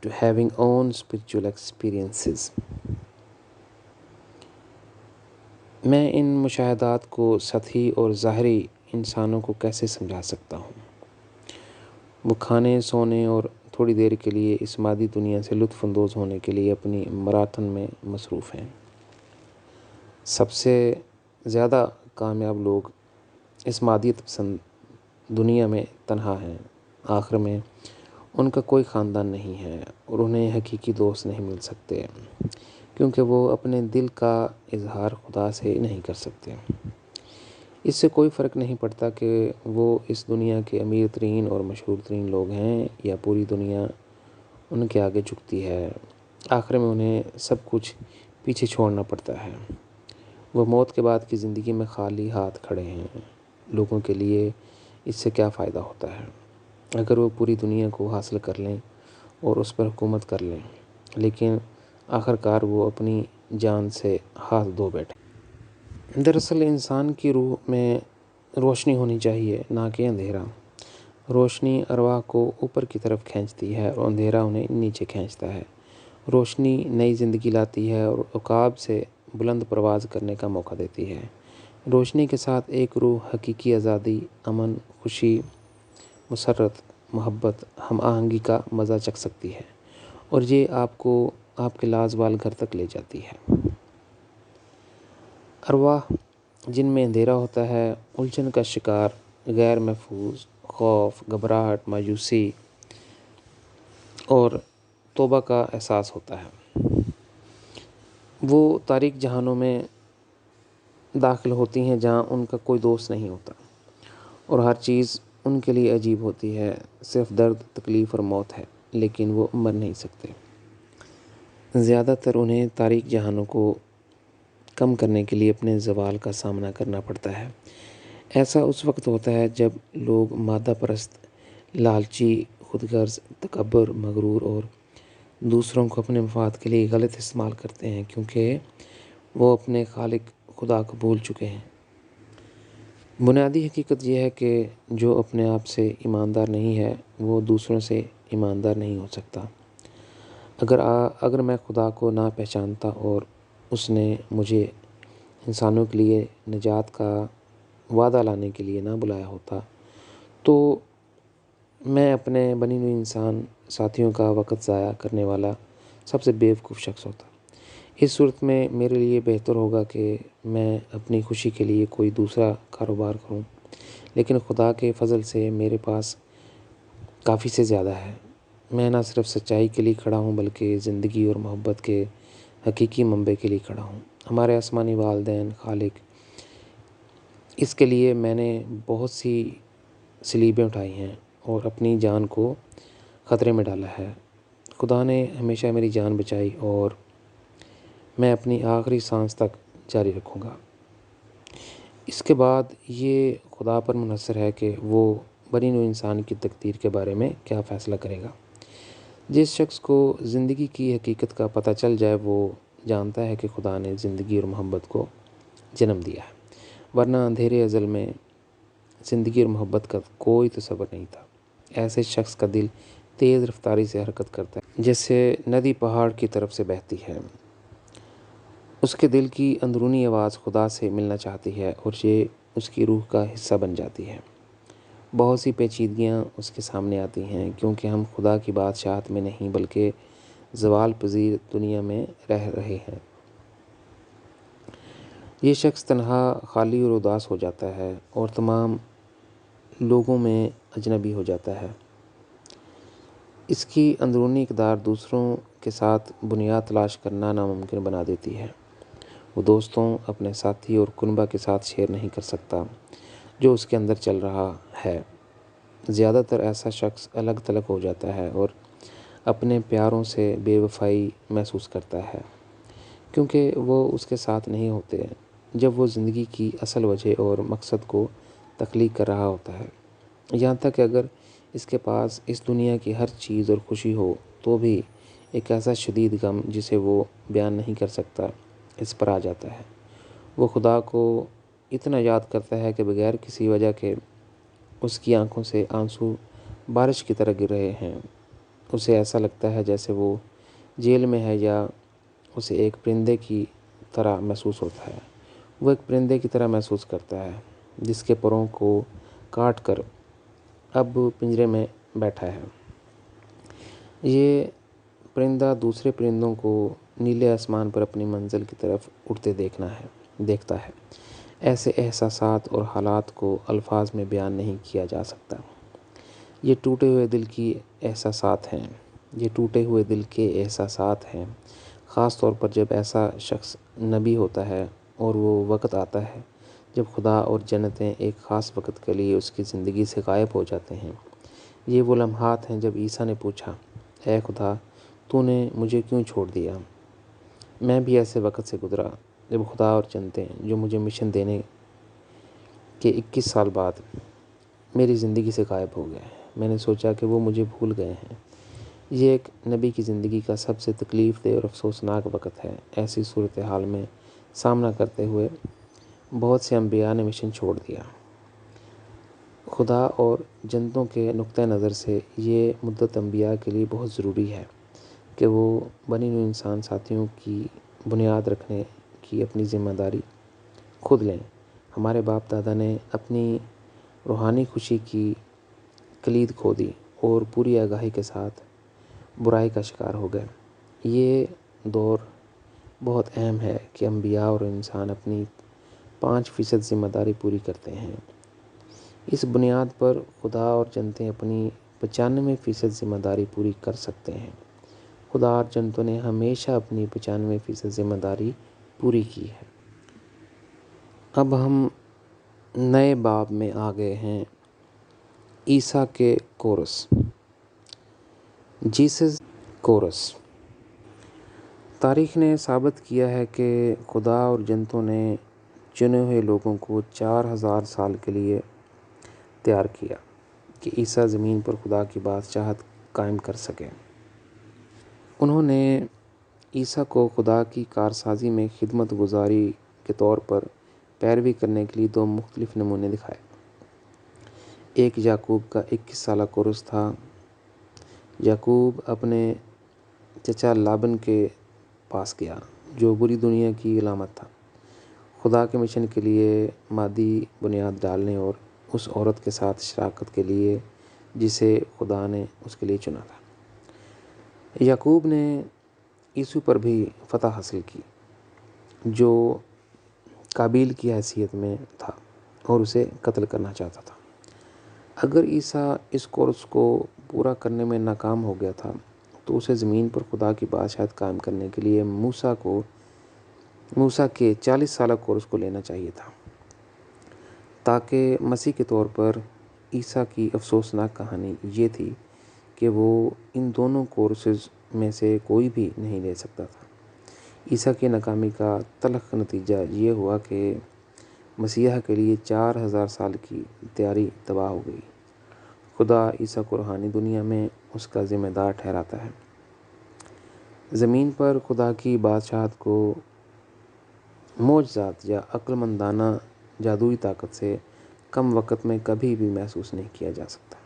to having own spiritual experiences؟ میں ان مشاہدات کو سطحی اور ظاہری انسانوں کو کیسے سمجھا سکتا ہوں؟ وہ کھانے، سونے اور تھوڑی دیر کے لیے اس مادی دنیا سے لطف اندوز ہونے کے لیے اپنی میراتھن میں مصروف ہیں۔ سب سے زیادہ کامیاب لوگ اس مادیت پسند دنیا میں تنہا ہیں۔ آخر میں ان کا کوئی خاندان نہیں ہے اور انہیں حقیقی دوست نہیں مل سکتے، کیونکہ وہ اپنے دل کا اظہار خدا سے نہیں کر سکتے۔ اس سے کوئی فرق نہیں پڑتا کہ وہ اس دنیا کے امیر ترین اور مشہور ترین لوگ ہیں یا پوری دنیا ان کے آگے جھکتی ہے۔ آخر میں انہیں سب کچھ پیچھے چھوڑنا پڑتا ہے۔ وہ موت کے بعد کی زندگی میں خالی ہاتھ کھڑے ہیں۔ لوگوں کے لیے اس سے کیا فائدہ ہوتا ہے اگر وہ پوری دنیا کو حاصل کر لیں اور اس پر حکومت کر لیں، لیکن آخرکار وہ اپنی جان سے ہاتھ دھو بیٹھے۔ دراصل انسان کی روح میں روشنی ہونی چاہیے، نہ کہ اندھیرا۔ روشنی ارواح کو اوپر کی طرف کھینچتی ہے اور اندھیرا انہیں نیچے کھینچتا ہے۔ روشنی نئی زندگی لاتی ہے اور عقاب سے بلند پرواز کرنے کا موقع دیتی ہے۔ روشنی کے ساتھ ایک روح حقیقی آزادی، امن، خوشی، مسرت، محبت، ہم آہنگی کا مزہ چکھ سکتی ہے، اور یہ آپ کو آپ کے لازوال گھر تک لے جاتی ہے۔ ارواح جن میں اندھیرا ہوتا ہے، الجھن کا شکار، غیر محفوظ، خوف، گھبراہٹ، مایوسی اور توبہ کا احساس ہوتا ہے۔ وہ تاریک جہانوں میں داخل ہوتی ہیں جہاں ان کا کوئی دوست نہیں ہوتا اور ہر چیز ان کے لیے عجیب ہوتی ہے۔ صرف درد، تکلیف اور موت ہے، لیکن وہ مر نہیں سکتے۔ زیادہ تر انہیں تاریک جہانوں کو کم کرنے کے لیے اپنے زوال کا سامنا کرنا پڑتا ہے۔ ایسا اس وقت ہوتا ہے جب لوگ مادہ پرست، لالچی، خود غرض، تکبر، مغرور اور دوسروں کو اپنے مفاد کے لیے غلط استعمال کرتے ہیں، کیونکہ وہ اپنے خالق خدا کو بھول چکے ہیں۔ بنیادی حقیقت یہ ہے کہ جو اپنے آپ سے ایماندار نہیں ہے، وہ دوسروں سے ایماندار نہیں ہو سکتا۔ اگر میں خدا کو نہ پہچانتا اور اس نے مجھے انسانوں کے لیے نجات کا وعدہ لانے کے لیے نہ بلایا ہوتا، تو میں اپنے بنی ہوئی انسان ساتھیوں کا وقت ضائع کرنے والا سب سے بیوقوف شخص ہوتا۔ اس صورت میں میرے لیے بہتر ہوگا کہ میں اپنی خوشی کے لیے کوئی دوسرا کاروبار کروں، لیکن خدا کے فضل سے میرے پاس کافی سے زیادہ ہے۔ میں نہ صرف سچائی کے لیے کھڑا ہوں، بلکہ زندگی اور محبت کے حقیقی منبع کے لیے کھڑا ہوں، ہمارے آسمانی والدین، خالق۔ اس کے لیے میں نے بہت سی صلیبیں اٹھائی ہیں اور اپنی جان کو خطرے میں ڈالا ہے۔ خدا نے ہمیشہ میری جان بچائی اور میں اپنی آخری سانس تک جاری رکھوں گا۔ اس کے بعد یہ خدا پر منحصر ہے کہ وہ بنی نوع انسان کی تقدیر کے بارے میں کیا فیصلہ کرے گا۔ جس شخص کو زندگی کی حقیقت کا پتہ چل جائے، وہ جانتا ہے کہ خدا نے زندگی اور محبت کو جنم دیا ہے، ورنہ اندھیرے ازل میں زندگی اور محبت کا کوئی تصور نہیں تھا۔ ایسے شخص کا دل تیز رفتاری سے حرکت کرتا ہے، جیسے ندی پہاڑ کی طرف سے بہتی ہے۔ اس کے دل کی اندرونی آواز خدا سے ملنا چاہتی ہے اور یہ اس کی روح کا حصہ بن جاتی ہے۔ بہت سی پیچیدگیاں اس کے سامنے آتی ہیں، کیونکہ ہم خدا کی بادشاہت میں نہیں بلکہ زوال پذیر دنیا میں رہ رہے ہیں۔ یہ شخص تنہا، خالی اور اداس ہو جاتا ہے اور تمام لوگوں میں اجنبی ہو جاتا ہے۔ اس کی اندرونی اقدار دوسروں کے ساتھ بنیاد تلاش کرنا ناممکن بنا دیتی ہے۔ وہ دوستوں، اپنے ساتھی اور کنبہ کے ساتھ شیئر نہیں کر سکتا جو اس کے اندر چل رہا ہے۔ زیادہ تر ایسا شخص الگ تھلگ ہو جاتا ہے اور اپنے پیاروں سے بے وفائی محسوس کرتا ہے، کیونکہ وہ اس کے ساتھ نہیں ہوتے جب وہ زندگی کی اصل وجہ اور مقصد کو تخلیق کر رہا ہوتا ہے۔ یہاں تک کہ اگر اس کے پاس اس دنیا کی ہر چیز اور خوشی ہو، تو بھی ایک ایسا شدید غم جسے وہ بیان نہیں کر سکتا اس پر آ جاتا ہے۔ وہ خدا کو اتنا یاد کرتا ہے کہ بغیر کسی وجہ کے اس کی آنکھوں سے آنسو بارش کی طرح گر رہے ہیں۔ اسے ایسا لگتا ہے جیسے وہ جیل میں ہے، یا اسے ایک پرندے کی طرح محسوس ہوتا ہے۔ وہ ایک پرندے کی طرح محسوس کرتا ہے جس کے پروں کو کاٹ کر اب پنجرے میں بیٹھا ہے۔ یہ پرندہ دوسرے پرندوں کو نیلے آسمان پر اپنی منزل کی طرف اڑتے دیکھتا ہے۔ ایسے احساسات اور حالات کو الفاظ میں بیان نہیں کیا جا سکتا۔ یہ ٹوٹے ہوئے دل کے احساسات ہیں، خاص طور پر جب ایسا شخص نبی ہوتا ہے، اور وہ وقت آتا ہے جب خدا اور جنتیں ایک خاص وقت کے لیے اس کی زندگی سے غائب ہو جاتے ہیں۔ یہ وہ لمحات ہیں جب عیسیٰ نے پوچھا، اے خدا، تو نے مجھے کیوں چھوڑ دیا؟ میں بھی ایسے وقت سے گزرا جب خدا اور جنتیں جو مجھے مشن دینے کے 21 سال بعد میری زندگی سے غائب ہو گئے۔ میں نے سوچا کہ وہ مجھے بھول گئے ہیں۔ یہ ایک نبی کی زندگی کا سب سے تکلیف دہ اور افسوسناک وقت ہے۔ ایسی صورتحال میں سامنا کرتے ہوئے بہت سے انبیاء نے مشن چھوڑ دیا۔ خدا اور جنتوں کے نقطہ نظر سے یہ مدت انبیاء کے لیے بہت ضروری ہے کہ وہ بنی نوع انسان ساتھیوں کی بنیاد رکھنے کی اپنی ذمہ داری خود لیں۔ ہمارے باپ دادا نے اپنی روحانی خوشی کی کلید کھو دی اور پوری آگاہی کے ساتھ برائی کا شکار ہو گئے۔ یہ دور بہت اہم ہے کہ انبیاء اور انسان اپنی 5% ذمہ داری پوری کرتے ہیں۔ اس بنیاد پر خدا اور جنتیں اپنی 95% ذمہ داری پوری کر سکتے ہیں۔ خدا اور جنتوں نے ہمیشہ اپنی 95% ذمہ داری پوری کی ہے۔ اب ہم نئے باب میں آ گئے ہیں، عیسیٰ کے کورس، جیسس کورس۔ تاریخ نے ثابت کیا ہے کہ خدا اور جنتوں نے چنے ہوئے لوگوں کو 4000 سال کے لیے تیار کیا کہ عیسیٰ زمین پر خدا کی بادشاہت قائم کر سکے۔ انہوں نے عیسیٰ کو خدا کی کارسازی میں خدمت گزاری کے طور پر پیروی کرنے کے لیے 2 مختلف نمونے دکھائے۔ ایک یعقوب کا 21 سالہ کورس تھا۔ یعقوب اپنے چچا لابن کے پاس گیا جو بری دنیا کی علامت تھا، خدا کے مشن کے لیے مادی بنیاد ڈالنے اور اس عورت کے ساتھ شراکت کے لیے جسے خدا نے اس کے لیے چنا تھا۔ یعقوب نے عیسو پر بھی فتح حاصل کی جو قابیل کی حیثیت میں تھا اور اسے قتل کرنا چاہتا تھا۔ اگر عیسیٰ اس کورس کو پورا کرنے میں ناکام ہو گیا تھا تو اسے زمین پر خدا کی بادشاہت قائم کرنے کے لیے موسیٰ کے 40 سالہ کورس کو لینا چاہیے تھا، تاکہ مسیح کے طور پر عیسیٰ کی افسوسناک کہانی یہ تھی کہ وہ ان دونوں کورسز میں سے کوئی بھی نہیں لے سکتا تھا۔ عیسیٰ کی ناکامی کا تلخ نتیجہ یہ ہوا کہ مسیح کے لیے 4000 سال کی تیاری تباہ ہو گئی۔ خدا عیسیٰ کو روحانی دنیا میں اس کا ذمہ دار ٹھہراتا ہے۔ زمین پر خدا کی بادشاہت کو معجزات یا عقل مندانہ جادوئی طاقت سے کم وقت میں کبھی بھی محسوس نہیں کیا جا سکتا۔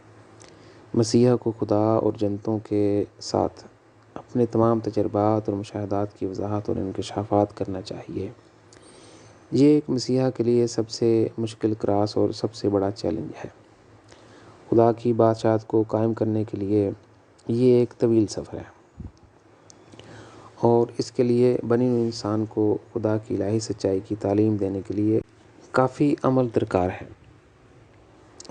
مسیح کو خدا اور جنتوں کے ساتھ اپنے تمام تجربات اور مشاہدات کی وضاحت اور انکشافات کرنا چاہیے۔ یہ ایک مسیحا کے لیے سب سے مشکل کراس اور سب سے بڑا چیلنج ہے۔ خدا کی بادشاہت کو قائم کرنے کے لیے یہ ایک طویل سفر ہے اور اس کے لیے بنی ہوئی انسان کو خدا کی الہی سچائی کی تعلیم دینے کے لیے کافی عمل درکار ہے۔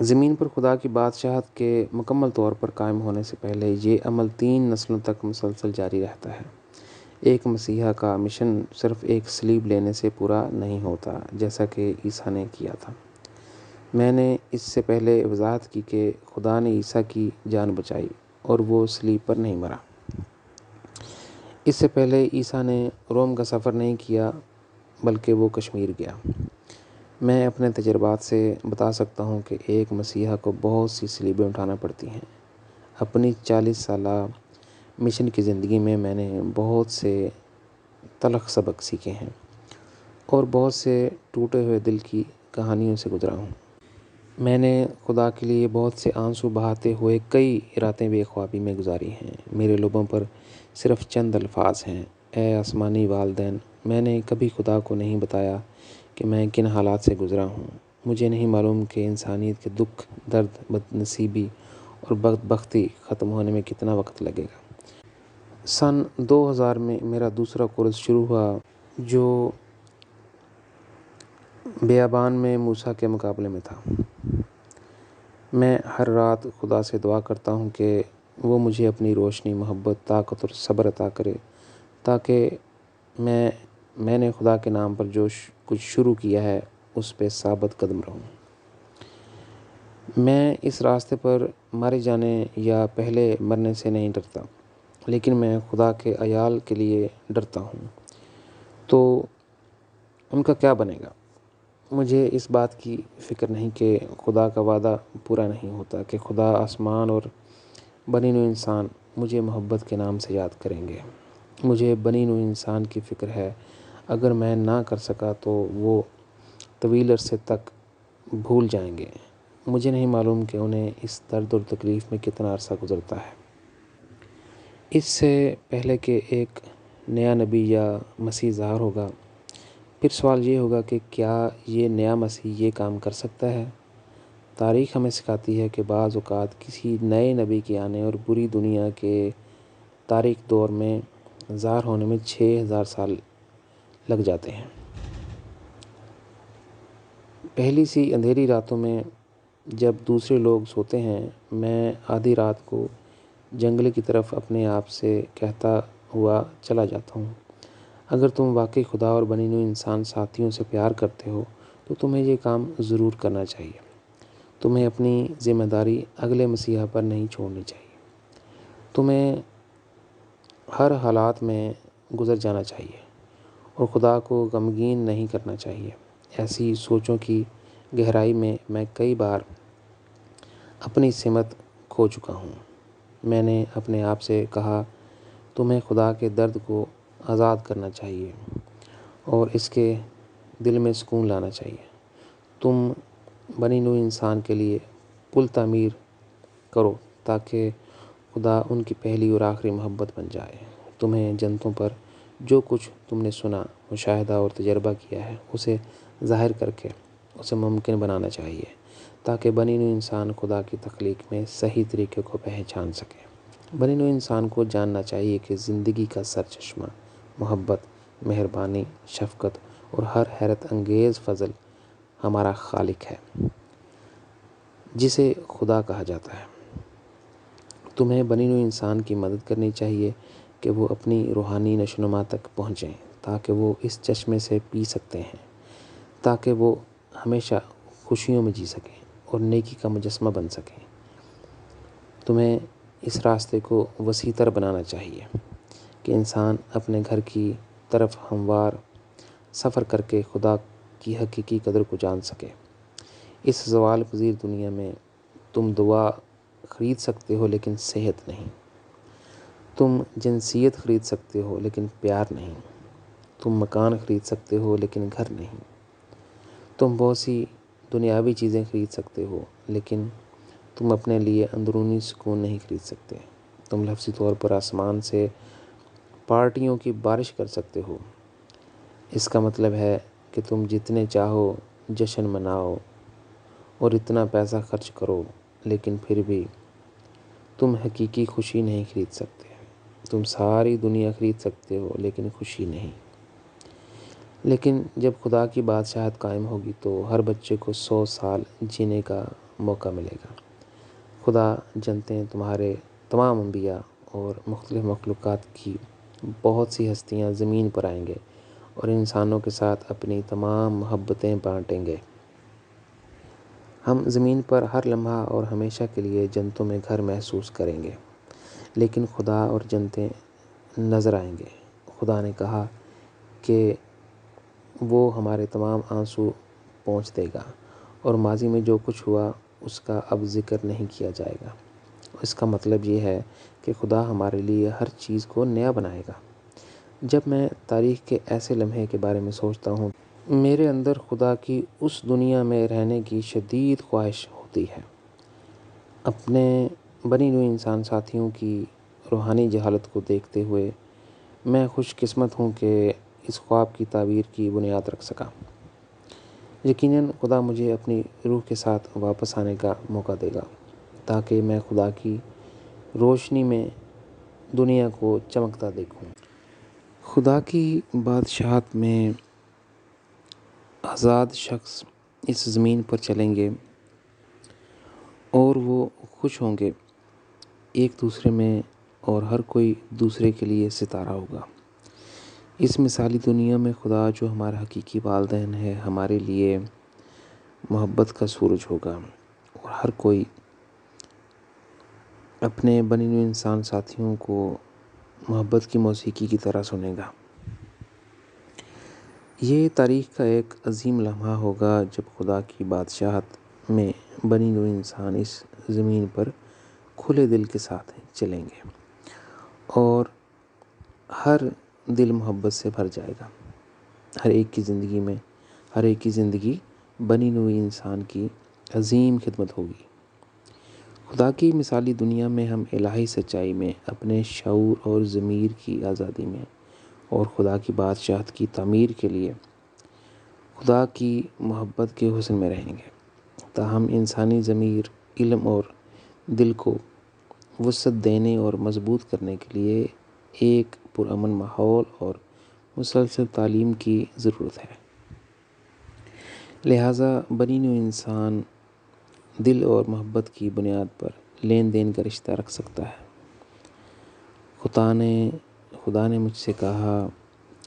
زمین پر خدا کی بادشاہت کے مکمل طور پر قائم ہونے سے پہلے یہ عمل 3 نسلوں تک مسلسل جاری رہتا ہے۔ ایک مسیحا کا مشن صرف ایک صلیب لینے سے پورا نہیں ہوتا جیسا کہ عیسیٰ نے کیا تھا۔ میں نے اس سے پہلے وضاحت کی کہ خدا نے عیسیٰ کی جان بچائی اور وہ صلیب پر نہیں مرا۔ اس سے پہلے عیسیٰ نے روم کا سفر نہیں کیا بلکہ وہ کشمیر گیا۔ میں اپنے تجربات سے بتا سکتا ہوں کہ ایک مسیحا کو بہت سی صلیبیں اٹھانا پڑتی ہیں۔ اپنی 40 سالہ مشن کی زندگی میں میں نے بہت سے تلخ سبق سیکھے ہیں اور بہت سے ٹوٹے ہوئے دل کی کہانیوں سے گزرا ہوں۔ میں نے خدا کے لیے بہت سے آنسو بہاتے ہوئے کئی راتیں بے خوابی میں گزاری ہیں۔ میرے لبوں پر صرف چند الفاظ ہیں، اے آسمانی والدین۔ میں نے کبھی خدا کو نہیں بتایا کہ میں کن حالات سے گزرا ہوں۔ مجھے نہیں معلوم کہ انسانیت کے دکھ، درد، بدنصیبی اور بدبختی ختم ہونے میں کتنا وقت لگے گا۔ سن 2000 میں میرا دوسرا کورس شروع ہوا جو بیابان میں موسیٰ کے مقابلے میں تھا۔ میں ہر رات خدا سے دعا کرتا ہوں کہ وہ مجھے اپنی روشنی، محبت، طاقت اور صبر عطا کرے تاکہ میں نے خدا کے نام پر جو کچھ شروع کیا ہے اس پہ ثابت قدم رہوں۔ میں اس راستے پر مارے جانے یا پہلے مرنے سے نہیں ڈرتا لیکن میں خدا کے عیال کے لیے ڈرتا ہوں تو ان کا کیا بنے گا؟ مجھے اس بات کی فکر نہیں کہ خدا کا وعدہ پورا نہیں ہوتا، کہ خدا آسمان اور بنی نوع انسان مجھے محبت کے نام سے یاد کریں گے۔ مجھے بنی نوع انسان کی فکر ہے، اگر میں نہ کر سکا تو وہ طویل عرصے تک بھول جائیں گے۔ مجھے نہیں معلوم کہ انہیں اس درد اور تکلیف میں کتنا عرصہ گزرتا ہے۔ اس سے پہلے کہ ایک نیا نبی یا مسیح ظاہر ہوگا، پھر سوال یہ ہوگا کہ کیا یہ نیا مسیح یہ کام کر سکتا ہے؟ تاریخ ہمیں سکھاتی ہے کہ بعض اوقات کسی نئے نبی کے آنے اور بری دنیا کے تاریک دور میں ظاہر ہونے میں 6000 سال لگ جاتے ہیں۔ پہلی سی اندھیری راتوں میں جب دوسرے لوگ سوتے ہیں، میں آدھی رات کو جنگل کی طرف اپنے آپ سے کہتا ہوا چلا جاتا ہوں، اگر تم واقعی خدا اور بنی نوع انسان ساتھیوں سے پیار کرتے ہو تو تمہیں یہ کام ضرور کرنا چاہیے۔ تمہیں اپنی ذمہ داری اگلے مسیحا پر نہیں چھوڑنی چاہیے۔ تمہیں ہر حالات میں گزر جانا چاہیے اور خدا کو غمگین نہیں کرنا چاہیے۔ ایسی سوچوں کی گہرائی میں میں کئی بار اپنی سمت کھو چکا ہوں۔ میں نے اپنے آپ سے کہا، تمہیں خدا کے درد کو آزاد کرنا چاہیے اور اس کے دل میں سکون لانا چاہیے۔ تم بنی نوع انسان کے لیے پل تعمیر کرو تاکہ خدا ان کی پہلی اور آخری محبت بن جائے۔ تمہیں جنتوں پر جو کچھ تم نے سنا، مشاہدہ اور تجربہ کیا ہے، اسے ظاہر کر کے اسے ممکن بنانا چاہیے تاکہ بنی نوع انسان خدا کی تخلیق میں صحیح طریقے کو پہچان سکے۔ بنی نوع انسان کو جاننا چاہیے کہ زندگی کا سرچشمہ محبت، مہربانی، شفقت اور ہر حیرت انگیز فضل ہمارا خالق ہے، جسے خدا کہا جاتا ہے۔ تمہیں بنی نوع انسان کی مدد کرنی چاہیے کہ وہ اپنی روحانی نشوونما تک پہنچیں تاکہ وہ اس چشمے سے پی سکتے ہیں، تاکہ وہ ہمیشہ خوشیوں میں جی سکیں اور نیکی کا مجسمہ بن سکیں۔ تمہیں اس راستے کو وسیع تر بنانا چاہیے کہ انسان اپنے گھر کی طرف ہموار سفر کر کے خدا کی حقیقی قدر کو جان سکے۔ اس زوال پذیر دنیا میں تم دعا خرید سکتے ہو لیکن صحت نہیں۔ تم جنسیت خرید سکتے ہو لیکن پیار نہیں۔ تم مکان خرید سکتے ہو لیکن گھر نہیں۔ تم بہت سی دنیاوی چیزیں خرید سکتے ہو لیکن تم اپنے لیے اندرونی سکون نہیں خرید سکتے۔ تم لفظی طور پر آسمان سے پارٹیوں کی بارش کر سکتے ہو، اس کا مطلب ہے کہ تم جتنے چاہو جشن مناؤ اور اتنا پیسہ خرچ کرو، لیکن پھر بھی تم حقیقی خوشی نہیں خرید سکتے۔ تم ساری دنیا خرید سکتے ہو لیکن خوشی نہیں۔ لیکن جب خدا کی بادشاہت قائم ہوگی تو ہر بچے کو 100 سال جینے کا موقع ملے گا۔ خدا جنتیں، تمہارے تمام انبیاء اور مختلف مخلوقات کی بہت سی ہستیاں زمین پر آئیں گے اور انسانوں کے ساتھ اپنی تمام محبتیں بانٹیں گے۔ ہم زمین پر ہر لمحہ اور ہمیشہ کے لیے جنتوں میں گھر محسوس کریں گے، لیکن خدا اور جنتیں نظر آئیں گے۔ خدا نے کہا کہ وہ ہمارے تمام آنسو پونچھ دے گا اور ماضی میں جو کچھ ہوا اس کا اب ذکر نہیں کیا جائے گا۔ اس کا مطلب یہ ہے کہ خدا ہمارے لیے ہر چیز کو نیا بنائے گا۔ جب میں تاریخ کے ایسے لمحے کے بارے میں سوچتا ہوں، میرے اندر خدا کی اس دنیا میں رہنے کی شدید خواہش ہوتی ہے۔ اپنے بنی نوع انسان ساتھیوں کی روحانی جہالت کو دیکھتے ہوئے میں خوش قسمت ہوں کہ اس خواب کی تعبیر کی بنیاد رکھ سکا۔ یقیناً خدا مجھے اپنی روح کے ساتھ واپس آنے کا موقع دے گا تاکہ میں خدا کی روشنی میں دنیا کو چمکتا دیکھوں۔ خدا کی بادشاہت میں آزاد شخص اس زمین پر چلیں گے اور وہ خوش ہوں گے ایک دوسرے میں اور ہر کوئی دوسرے کے لیے ستارہ ہوگا۔ اس مثالی دنیا میں خدا جو ہمارا حقیقی والدین ہے ہمارے لیے محبت کا سورج ہوگا اور ہر کوئی اپنے بنی نوع انسان ساتھیوں کو محبت کی موسیقی کی طرح سنے گا۔ یہ تاریخ کا ایک عظیم لمحہ ہوگا جب خدا کی بادشاہت میں بنی نوع انسان اس زمین پر کھلے دل کے ساتھ چلیں گے اور ہر دل محبت سے بھر جائے گا۔ ہر ایک کی زندگی بنی نوع انسان کی عظیم خدمت ہوگی۔ خدا کی مثالی دنیا میں ہم الہی سچائی میں، اپنے شعور اور ضمیر کی آزادی میں اور خدا کی بادشاہت کی تعمیر کے لیے خدا کی محبت کے حسن میں رہیں گے۔ تاہم انسانی ضمیر، علم اور دل کو وسعت دینے اور مضبوط کرنے کے لیے ایک پرامن ماحول اور مسلسل تعلیم کی ضرورت ہے۔ لہٰذا بنی نوع انسان دل اور محبت کی بنیاد پر لین دین کا رشتہ رکھ سکتا ہے۔ خدا نے مجھ سے کہا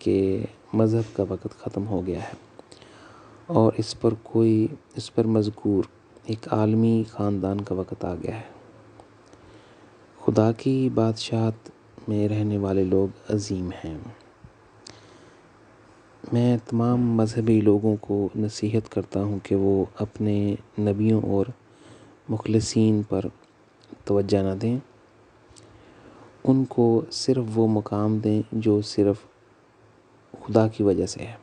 کہ مذہب کا وقت ختم ہو گیا ہے اور اس پر مذکور ایک عالمی خاندان کا وقت آ گیا ہے۔ خدا کی بادشاہت میں رہنے والے لوگ عظیم ہیں۔ میں تمام مذہبی لوگوں کو نصیحت کرتا ہوں کہ وہ اپنے نبیوں اور مخلصین پر توجہ نہ دیں۔ ان کو صرف وہ مقام دیں جو صرف خدا کی وجہ سے ہے۔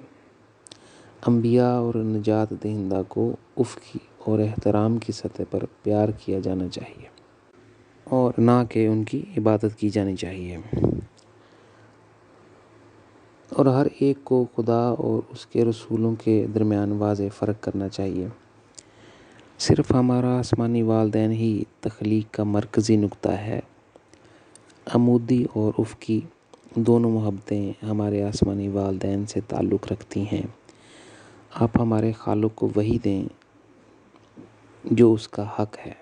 انبیاء اور نجات دہندہ کو افقی اور احترام کی سطح پر پیار کیا جانا چاہیے اور نہ کہ ان کی عبادت کی جانی چاہیے، اور ہر ایک کو خدا اور اس کے رسولوں کے درمیان واضح فرق کرنا چاہیے۔ صرف ہمارا آسمانی والدین ہی تخلیق کا مرکزی نقطہ ہے۔ عمودی اور افقی دونوں محبتیں ہمارے آسمانی والدین سے تعلق رکھتی ہیں۔ آپ ہمارے خالق کو وہی دیں جو اس کا حق ہے،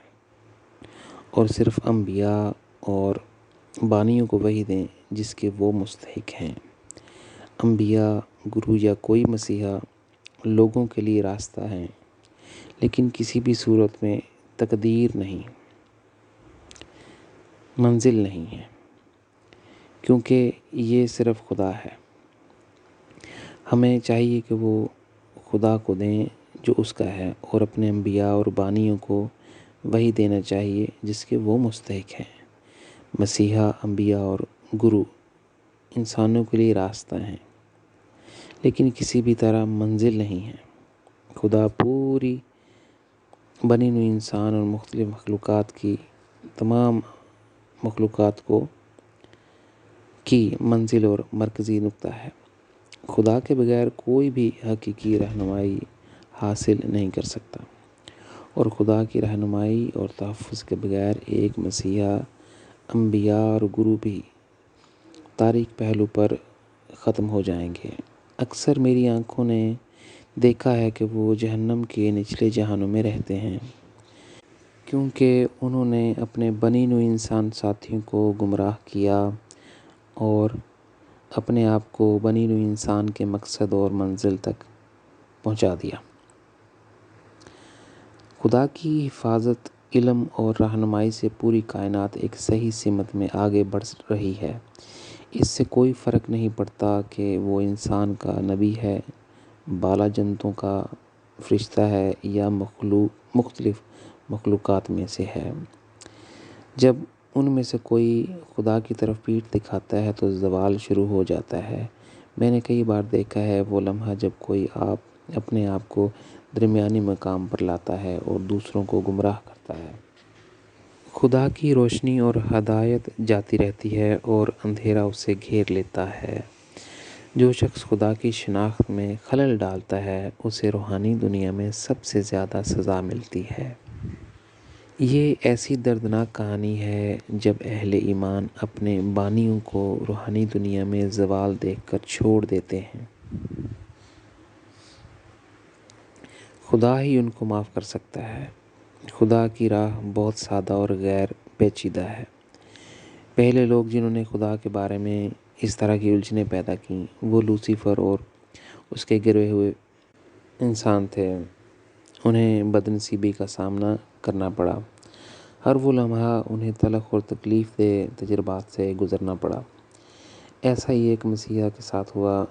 اور صرف انبیاء اور بانیوں کو وہی دیں جس کے وہ مستحق ہیں۔ انبیاء، گرو یا کوئی مسیحا لوگوں کے لیے راستہ ہیں، لیکن کسی بھی صورت میں تقدیر نہیں، منزل نہیں ہے، کیونکہ یہ صرف خدا ہے۔ ہمیں چاہیے کہ وہ خدا کو دیں جو اس کا ہے، اور اپنے انبیاء اور بانیوں کو وہی دینا چاہیے جس کے وہ مستحق ہیں۔ مسیحا، انبیاء اور گرو انسانوں کے لیے راستہ ہیں، لیکن کسی بھی طرح منزل نہیں ہے۔ خدا پوری بنی نوع انسان اور مختلف مخلوقات کی تمام مخلوقات کی منزل اور مرکزی نقطہ ہے۔ خدا کے بغیر کوئی بھی حقیقی رہنمائی حاصل نہیں کر سکتا، اور خدا کی رہنمائی اور تحفظ کے بغیر ایک مسیحا، انبیاء اور گرو بھی تاریک پہلو پر ختم ہو جائیں گے۔ اکثر میری آنکھوں نے دیکھا ہے کہ وہ جہنم کے نچلے جہانوں میں رہتے ہیں، کیونکہ انہوں نے اپنے بنی نوع انسان ساتھیوں کو گمراہ کیا اور اپنے آپ کو بنی نوع انسان کے مقصد اور منزل تک پہنچا دیا۔ خدا کی حفاظت، علم اور رہنمائی سے پوری کائنات ایک صحیح سمت میں آگے بڑھ رہی ہے۔ اس سے کوئی فرق نہیں پڑتا کہ وہ انسان کا نبی ہے، بالا جنتوں کا فرشتہ ہے یا مختلف مخلوقات میں سے ہے۔ جب ان میں سے کوئی خدا کی طرف پیٹھ دکھاتا ہے تو زوال شروع ہو جاتا ہے۔ میں نے کئی بار دیکھا ہے وہ لمحہ جب کوئی اپنے آپ کو درمیانی مقام پر لاتا ہے اور دوسروں کو گمراہ کرتا ہے۔ خدا کی روشنی اور ہدایت جاتی رہتی ہے اور اندھیرا اسے گھیر لیتا ہے۔ جو شخص خدا کی شناخت میں خلل ڈالتا ہے اسے روحانی دنیا میں سب سے زیادہ سزا ملتی ہے۔ یہ ایسی دردناک کہانی ہے جب اہل ایمان اپنے بانیوں کو روحانی دنیا میں زوال دیکھ کر چھوڑ دیتے ہیں۔ خدا ہی ان کو معاف کر سکتا ہے۔ خدا کی راہ بہت سادہ اور غیر پیچیدہ ہے۔ پہلے لوگ جنہوں نے خدا کے بارے میں اس طرح کی الجھنیں پیدا کیں وہ لوسیفر اور اس کے گروے ہوئے انسان تھے۔ انہیں بدنصیبی کا سامنا کرنا پڑا۔ ہر وہ لمحہ انہیں تلخ اور تکلیف دہ تجربات سے گزرنا پڑا۔ ایسا ہی ایک مسیحا کے ساتھ ہوا،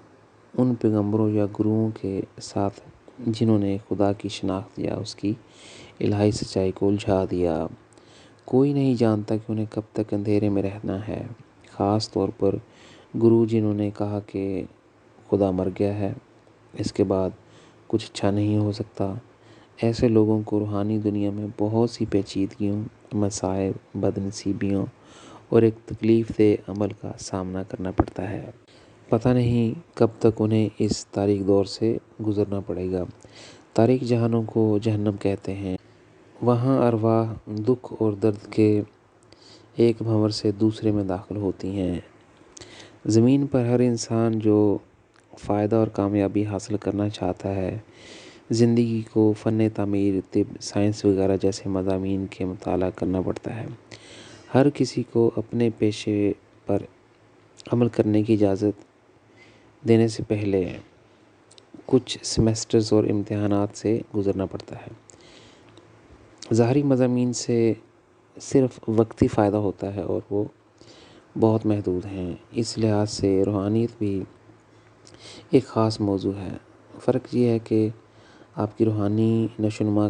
ان پیغمبروں یا گروؤں کے ساتھ جنہوں نے خدا کی شناخت یا اس کی الہی سچائی کو الجھا دیا۔ کوئی نہیں جانتا کہ انہیں کب تک اندھیرے میں رہنا ہے، خاص طور پر گرو جنہوں نے کہا کہ خدا مر گیا ہے، اس کے بعد کچھ اچھا نہیں ہو سکتا۔ ایسے لوگوں کو روحانی دنیا میں بہت سی پیچیدگیوں، مصائب، بد نصیبیوں اور ایک تکلیف دہ عمل کا سامنا کرنا پڑتا ہے۔ پتہ نہیں کب تک انہیں اس تاریک دور سے گزرنا پڑے گا۔ تاریک جہانوں کو جہنم کہتے ہیں۔ وہاں ارواح دکھ اور درد کے ایک بھنور سے دوسرے میں داخل ہوتی ہیں۔ زمین پر ہر انسان جو فائدہ اور کامیابی حاصل کرنا چاہتا ہے، زندگی کو فن تعمیر، طب، سائنس وغیرہ جیسے مضامین کے مطالعہ کرنا پڑتا ہے۔ ہر کسی کو اپنے پیشے پر عمل کرنے کی اجازت دینے سے پہلے کچھ سیمیسٹرز اور امتحانات سے گزرنا پڑتا ہے۔ ظاہری مضامین سے صرف وقتی فائدہ ہوتا ہے اور وہ بہت محدود ہیں۔ اس لحاظ سے روحانیت بھی ایک خاص موضوع ہے۔ فرق یہ ہے کہ آپ کی روحانی نشوونما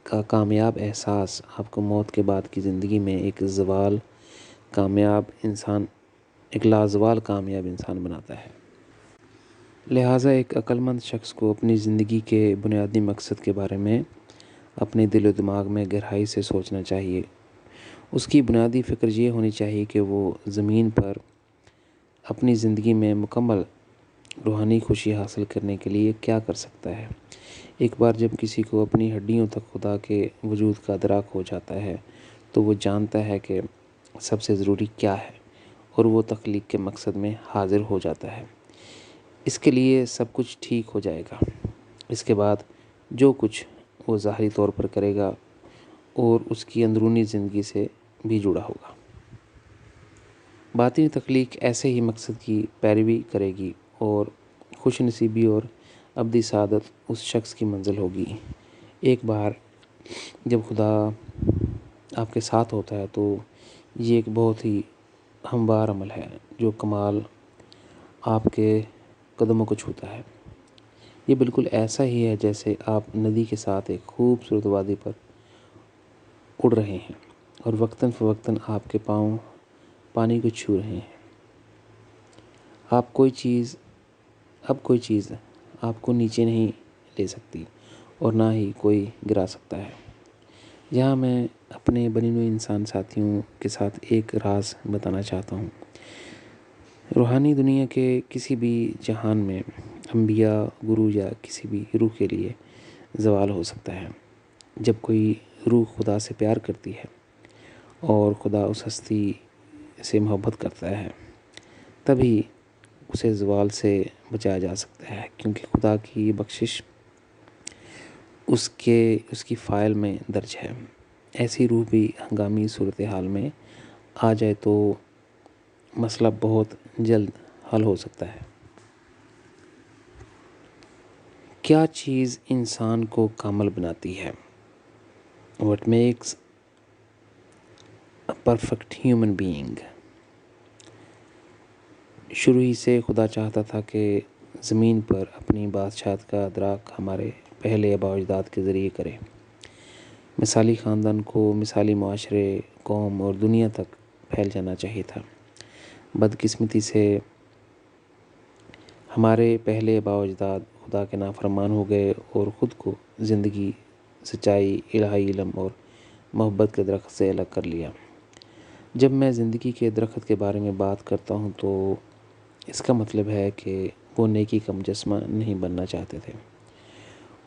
کا کامیاب احساس آپ کو موت کے بعد کی زندگی میں ایک لازوال کامیاب انسان بناتا ہے۔ لہٰذا ایک عقل مند شخص کو اپنی زندگی کے بنیادی مقصد کے بارے میں اپنے دل و دماغ میں گہرائی سے سوچنا چاہیے۔ اس کی بنیادی فکر یہ ہونی چاہیے کہ وہ زمین پر اپنی زندگی میں مکمل روحانی خوشی حاصل کرنے کے لیے کیا کر سکتا ہے۔ ایک بار جب کسی کو اپنی ہڈیوں تک خدا کے وجود کا ادراک ہو جاتا ہے تو وہ جانتا ہے کہ سب سے ضروری کیا ہے اور وہ تخلیق کے مقصد میں حاضر ہو جاتا ہے۔ اس کے لیے سب کچھ ٹھیک ہو جائے گا۔ اس کے بعد جو کچھ وہ ظاہری طور پر کرے گا اور اس کی اندرونی زندگی سے بھی جڑا ہوگا۔ باطنی تخلیق ایسے ہی مقصد کی پیروی کرے گی اور خوش نصیبی اور ابدی سعادت اس شخص کی منزل ہوگی۔ ایک بار جب خدا آپ کے ساتھ ہوتا ہے تو یہ ایک بہت ہی ہموار عمل ہے جو کمال آپ کے قدموں کو چھوتا ہے۔ یہ بالکل ایسا ہی ہے جیسے آپ ندی کے ساتھ ایک خوبصورت وادی پر اڑ رہے ہیں اور وقتاً فوقتاً آپ کے پاؤں پانی کو چھو رہے ہیں۔ اب کوئی چیز آپ کو نیچے نہیں لے سکتی اور نہ ہی کوئی گرا سکتا ہے۔ یہاں میں اپنے بنی نوع انسان ساتھیوں کے ساتھ ایک راز بتانا چاہتا ہوں۔ روحانی دنیا کے کسی بھی جہان میں انبیاء، گرو یا کسی بھی روح کے لیے زوال ہو سکتا ہے۔ جب کوئی روح خدا سے پیار کرتی ہے اور خدا اس ہستی سے محبت کرتا ہے تبھی اسے زوال سے بچایا جا سکتا ہے، کیونکہ خدا کی بخشش اس کی فائل میں درج ہے۔ ایسی روح بھی ہنگامی صورتحال میں آ جائے تو مسئلہ بہت جلد حل ہو سکتا ہے۔ کیا چیز انسان کو کامل بناتی ہے؟ What makes a perfect human being؟ شروع ہی سے خدا چاہتا تھا کہ زمین پر اپنی بادشاہت کا ادراک ہمارے پہلے آباء و اجداد کے ذریعے کرے۔ مثالی خاندان کو مثالی معاشرے، قوم اور دنیا تک پھیل جانا چاہیے تھا۔ بدقسمتی سے ہمارے پہلے آباء و اجداد خدا کے نافرمان ہو گئے اور خود کو زندگی، سچائی، الہی علم اور محبت کے درخت سے الگ کر لیا۔ جب میں زندگی کے درخت کے بارے میں بات کرتا ہوں تو اس کا مطلب ہے کہ وہ نیکی کا مجسمہ نہیں بننا چاہتے تھے۔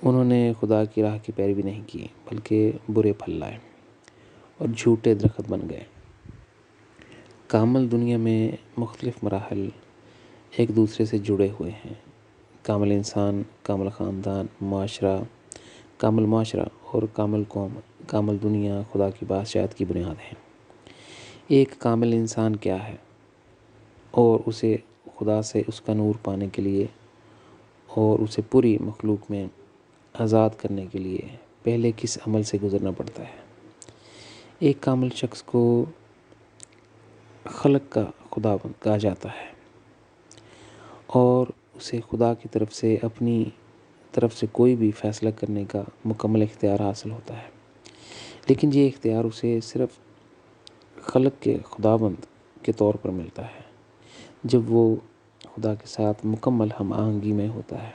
انہوں نے خدا کی راہ کی پیروی نہیں کی بلکہ برے پھل لائے اور جھوٹے درخت بن گئے۔ کامل دنیا میں مختلف مراحل ایک دوسرے سے جڑے ہوئے ہیں۔ کامل انسان، کامل خاندان، کامل معاشرہ اور کامل قوم، کامل دنیا خدا کی بادشاہت کی بنیاد ہیں۔ ایک کامل انسان کیا ہے اور اسے خدا سے اس کا نور پانے کے لیے اور اسے پوری مخلوق میں آزاد کرنے کے لیے پہلے کس عمل سے گزرنا پڑتا ہے۔ ایک کامل شخص کو خلق کا خداوند کہا جاتا ہے۔ اور اسے خدا کی طرف سے اپنی طرف سے کوئی بھی فیصلہ کرنے کا مکمل اختیار حاصل ہوتا ہے، لیکن یہ اختیار اسے صرف خلق کے خداوند کے طور پر ملتا ہے جب وہ خدا کے ساتھ مکمل ہم آہنگی میں ہوتا ہے۔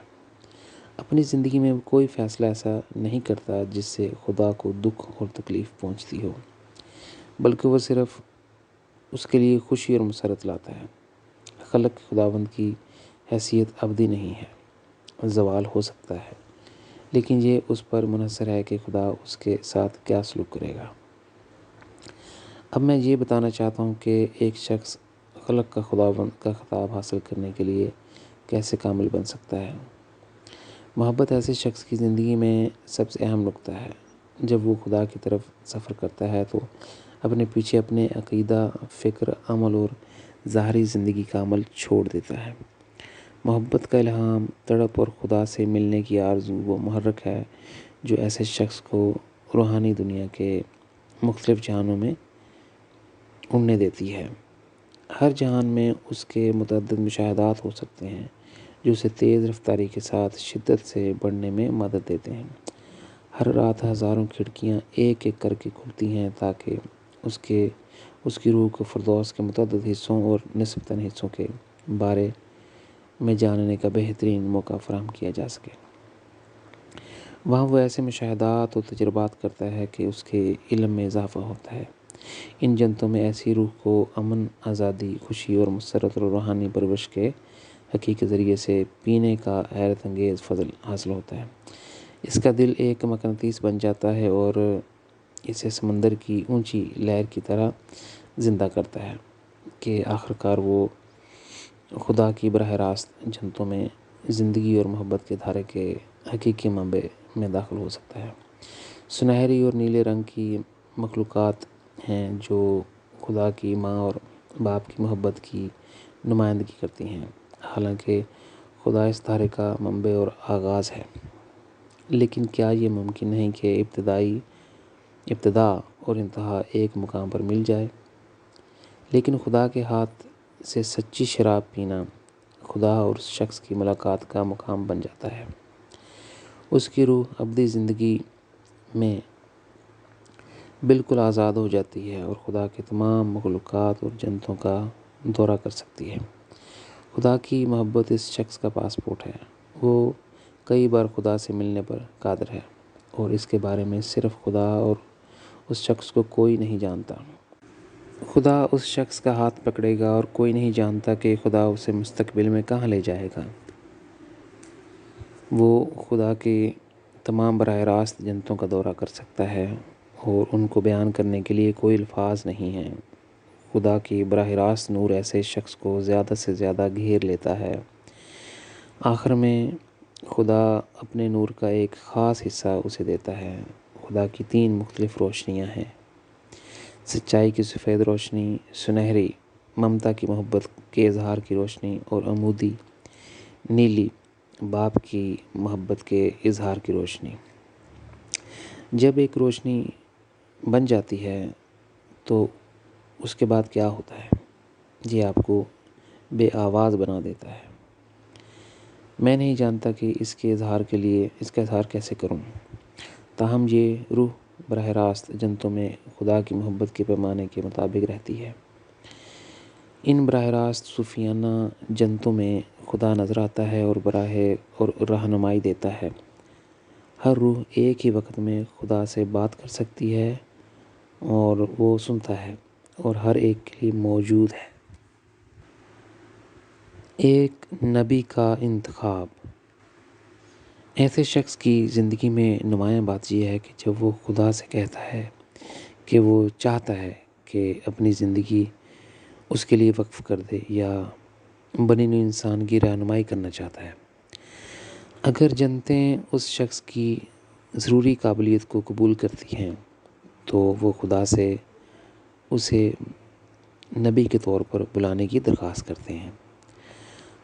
اپنی زندگی میں کوئی فیصلہ ایسا نہیں کرتا جس سے خدا کو دکھ اور تکلیف پہنچتی ہو، بلکہ وہ صرف اس کے لیے خوشی اور مسرت لاتا ہے۔ خلق کے خداوند کی حیثیت ابدی نہیں ہے، زوال ہو سکتا ہے، لیکن یہ اس پر منحصر ہے کہ خدا اس کے ساتھ کیا سلوک کرے گا۔ اب میں یہ بتانا چاہتا ہوں کہ ایک شخص خلق کا خداوند کا خطاب حاصل کرنے کے لیے کیسے کامل بن سکتا ہے۔ محبت ایسے شخص کی زندگی میں سب سے اہم نقطہ ہے۔ جب وہ خدا کی طرف سفر کرتا ہے تو اپنے پیچھے اپنے عقیدہ، فکر، عمل اور ظاہری زندگی کا عمل چھوڑ دیتا ہے۔ محبت کا الہام، تڑپ اور خدا سے ملنے کی آرزو وہ محرک ہے جو ایسے شخص کو روحانی دنیا کے مختلف جہانوں میں اڑنے دیتی ہے۔ ہر جہان میں اس کے متعدد مشاہدات ہو سکتے ہیں جو اسے تیز رفتاری کے ساتھ شدت سے بڑھنے میں مدد دیتے ہیں۔ ہر رات ہزاروں کھڑکیاں ایک ایک کر کے کھلتی ہیں تاکہ اس کی روح کو فردوس کے متعدد حصوں اور نسبتاً حصوں کے بارے میں جاننے کا بہترین موقع فراہم کیا جا سکے۔ وہاں وہ ایسے مشاہدات اور تجربات کرتا ہے کہ اس کے علم میں اضافہ ہوتا ہے۔ ان جنتوں میں ایسی روح کو امن، آزادی، خوشی اور مسرت اور روحانی پرورش کے حقیقی ذریعے سے پینے کا حیرت انگیز فضل حاصل ہوتا ہے۔ اس کا دل ایک مقناطیس بن جاتا ہے اور اسے سمندر کی اونچی لہر کی طرح زندہ کرتا ہے کہ آخرکار وہ خدا کی براہ راست جنتوں میں زندگی اور محبت کے دھارے کے حقیقی منبع میں داخل ہو سکتا ہے۔ سنہری اور نیلے رنگ کی مخلوقات ہیں جو خدا کی ماں اور باپ کی محبت کی نمائندگی کرتی ہیں، حالانکہ خدا اس دھارے کا منبع اور آغاز ہے۔ لیکن کیا یہ ممکن نہیں کہ ابتدا اور انتہا ایک مقام پر مل جائے؟ لیکن خدا کے ہاتھ سے سچی شراب پینا خدا اور اس شخص کی ملاقات کا مقام بن جاتا ہے۔ اس کی روح ابدی زندگی میں بالکل آزاد ہو جاتی ہے اور خدا کے تمام مخلوقات اور جنتوں کا دورہ کر سکتی ہے۔ خدا کی محبت اس شخص کا پاسپورٹ ہے۔ وہ کئی بار خدا سے ملنے پر قادر ہے اور اس کے بارے میں صرف خدا اور اس شخص کو کوئی نہیں جانتا۔ خدا اس شخص کا ہاتھ پکڑے گا اور کوئی نہیں جانتا کہ خدا اسے مستقبل میں کہاں لے جائے گا۔ وہ خدا کے تمام براہ راست جنتوں کا دورہ کر سکتا ہے اور ان کو بیان کرنے کے لیے کوئی الفاظ نہیں ہیں۔ خدا کی براہ راست نور ایسے شخص کو زیادہ سے زیادہ گھیر لیتا ہے۔ آخر میں خدا اپنے نور کا ایک خاص حصہ اسے دیتا ہے۔ خدا کی 3 مختلف روشنیاں ہیں: سچائی کی سفید روشنی، سنہری ممتا کی محبت کے اظہار کی روشنی اور عمودی نیلی باپ کی محبت کے اظہار کی روشنی۔ جب ایک روشنی بن جاتی ہے تو اس کے بعد کیا ہوتا ہے؟ یہ آپ کو بے آواز بنا دیتا ہے۔ میں نہیں جانتا کہ اس کا اظہار کیسے کروں، تاہم یہ روح براہ راست جنتوں میں خدا کی محبت کے پیمانے کے مطابق رہتی ہے۔ ان براہ راست صوفیانہ جنتوں میں خدا نظر آتا ہے اور رہنمائی دیتا ہے۔ ہر روح ایک ہی وقت میں خدا سے بات کر سکتی ہے اور وہ سنتا ہے اور ہر ایک کے لیے موجود ہے۔ ایک نبی کا انتخاب۔ ایسے شخص کی زندگی میں نمایاں بات یہ ہے کہ جب وہ خدا سے کہتا ہے کہ وہ چاہتا ہے کہ اپنی زندگی اس کے لیے وقف کر دے یا بنی نوع انسان کی رہنمائی کرنا چاہتا ہے۔ اگر جنتیں اس شخص کی ضروری قابلیت کو قبول کرتی ہیں تو وہ خدا سے اسے نبی کے طور پر بلانے کی درخواست کرتے ہیں۔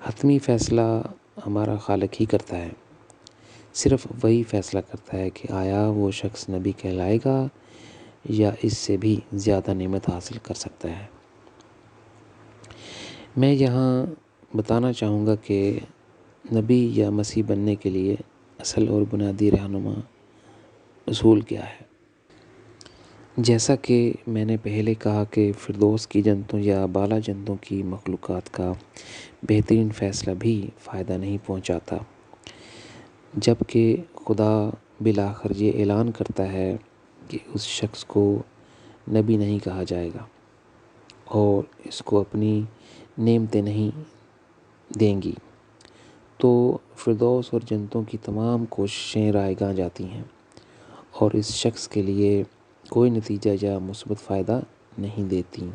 حتمی فیصلہ ہمارا خالق ہی کرتا ہے۔ صرف وہی فیصلہ کرتا ہے کہ آیا وہ شخص نبی کہلائے گا یا اس سے بھی زیادہ نعمت حاصل کر سکتا ہے۔ میں یہاں بتانا چاہوں گا کہ نبی یا مسیح بننے کے لیے اصل اور بنیادی رہنما اصول کیا ہے۔ جیسا کہ میں نے پہلے کہا کہ فردوس کی جنتوں یا بالا جنتوں کی مخلوقات کا بہترین فیصلہ بھی فائدہ نہیں پہنچاتا، جبکہ خدا بالآخر یہ اعلان کرتا ہے کہ اس شخص کو نبی نہیں کہا جائے گا اور اس کو اپنی نعمتیں نہیں دیں گی، تو فردوس اور جنتوں کی تمام کوششیں رائیگاں جاتی ہیں اور اس شخص کے لیے کوئی نتیجہ یا مثبت فائدہ نہیں دیتی۔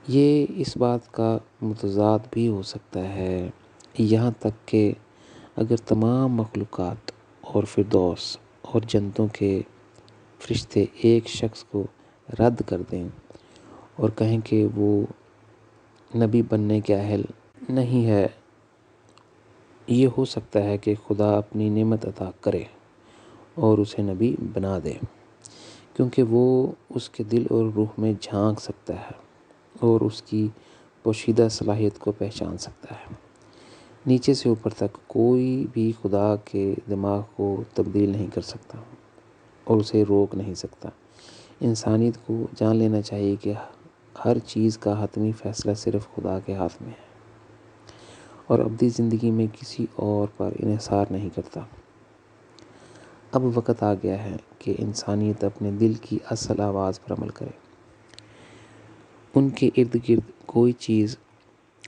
یہ اس بات کا متضاد بھی ہو سکتا ہے، یہاں تک کہ اگر تمام مخلوقات اور فردوس اور جنتوں کے فرشتے ایک شخص کو رد کر دیں اور کہیں کہ وہ نبی بننے کے اہل نہیں ہے، یہ ہو سکتا ہے کہ خدا اپنی نعمت عطا کرے اور اسے نبی بنا دے، کیونکہ وہ اس کے دل اور روح میں جھانک سکتا ہے اور اس کی پوشیدہ صلاحیت کو پہچان سکتا ہے۔ نیچے سے اوپر تک کوئی بھی خدا کے دماغ کو تبدیل نہیں کر سکتا اور اسے روک نہیں سکتا۔ انسانیت کو جان لینا چاہیے کہ ہر چیز کا حتمی فیصلہ صرف خدا کے ہاتھ میں ہے اور ابدی زندگی میں کسی اور پر انحصار نہیں کرتا۔ اب وقت آ گیا ہے کہ انسانیت اپنے دل کی اصل آواز پر عمل کرے۔ ان کے ارد گرد کوئی چیز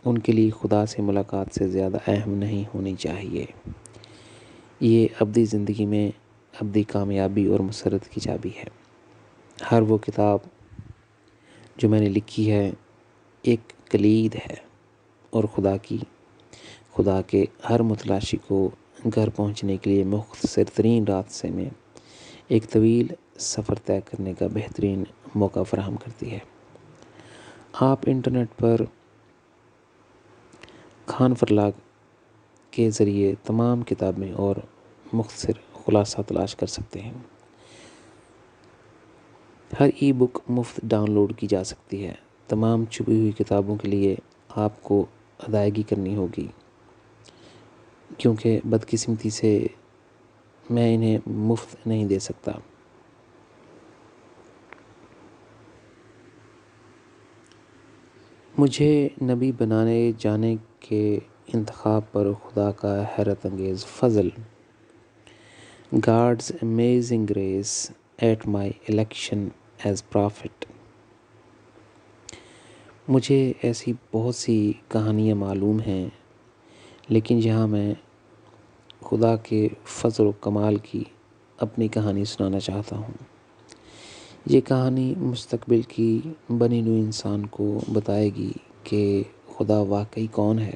ان کے لیے خدا سے ملاقات سے زیادہ اہم نہیں ہونی چاہیے۔ یہ ابدی زندگی میں ابدی کامیابی اور مسرت کی چابی ہے۔ ہر وہ کتاب جو میں نے لکھی ہے ایک کلید ہے اور خدا کے ہر متلاشی کو گھر پہنچنے کے لیے مختصر ترین راستے میں ایک طویل سفر طے کرنے کا بہترین موقع فراہم کرتی ہے۔ آپ انٹرنیٹ پر خان فرلاگ کے ذریعے تمام کتابیں اور مختصر خلاصہ تلاش کر سکتے ہیں۔ ہر ای بک مفت ڈاؤن لوڈ کی جا سکتی ہے۔ تمام چھپی ہوئی کتابوں کے لیے آپ کو ادائیگی کرنی ہوگی، کیونکہ بدقسمتی سے میں انہیں مفت نہیں دے سکتا۔ مجھے نبی بنائے جانے کے انتخاب پر خدا کا حیرت انگیز فضل، God's amazing grace at my election as prophet۔ مجھے ایسی بہت سی کہانیاں معلوم ہیں، لیکن یہاں میں خدا کے فضل و کمال کی اپنی کہانی سنانا چاہتا ہوں۔ یہ کہانی مستقبل کی بنی نوع انسان کو بتائے گی کہ خدا واقعی کون ہے۔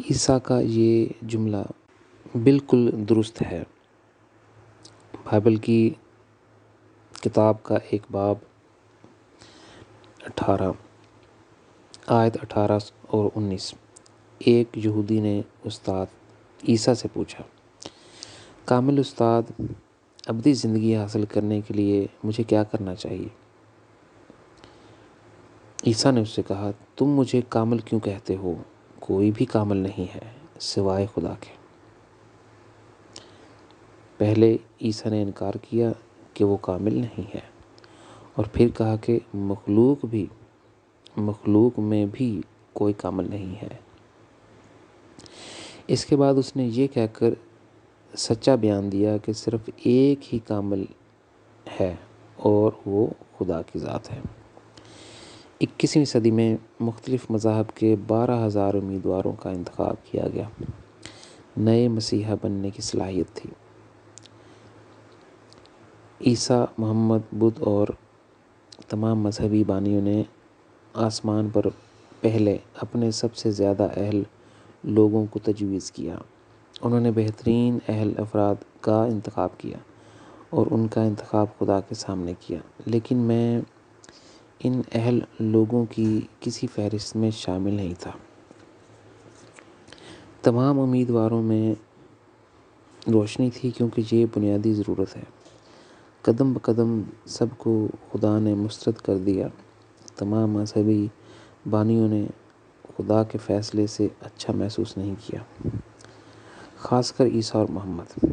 عیسیٰ کا یہ جملہ بالکل درست ہے۔ بائبل کی کتاب کا ایک باب 18 آیت 18 اور 19، ایک یہودی نے استاد عیسیٰ سے پوچھا، کامل استاد، ابدی زندگی حاصل کرنے کے لیے مجھے کیا کرنا چاہیے؟ عیسیٰ نے اس سے کہا، تم مجھے کامل کیوں کہتے ہو؟ کوئی بھی کامل نہیں ہے سوائے خدا کے۔ پہلے عیسیٰ نے انکار کیا کہ وہ کامل نہیں ہے اور پھر کہا کہ مخلوق میں بھی کوئی کامل نہیں ہے۔ اس کے بعد اس نے یہ کہہ کر سچا بیان دیا کہ صرف ایک ہی کامل ہے اور وہ خدا کی ذات ہے۔ 21ویں صدی میں مختلف مذاہب کے 12,000 امیدواروں کا انتخاب کیا گیا۔ نئے مسیحا بننے کی صلاحیت تھی۔ عیسیٰ، محمد، بدھ اور تمام مذہبی بانیوں نے آسمان پر پہلے اپنے سب سے زیادہ اہل لوگوں کو تجویز کیا۔ انہوں نے بہترین اہل افراد کا انتخاب کیا اور ان کا انتخاب خدا کے سامنے کیا، لیکن میں ان اہل لوگوں کی کسی فہرست میں شامل نہیں تھا۔ تمام امیدواروں میں روشنی تھی کیونکہ یہ بنیادی ضرورت ہے۔ قدم بقدم سب کو خدا نے مسترد کر دیا۔ تمام مذہبی بانیوں نے خدا کے فیصلے سے اچھا محسوس نہیں کیا، خاص کر عیسیٰ اور محمد۔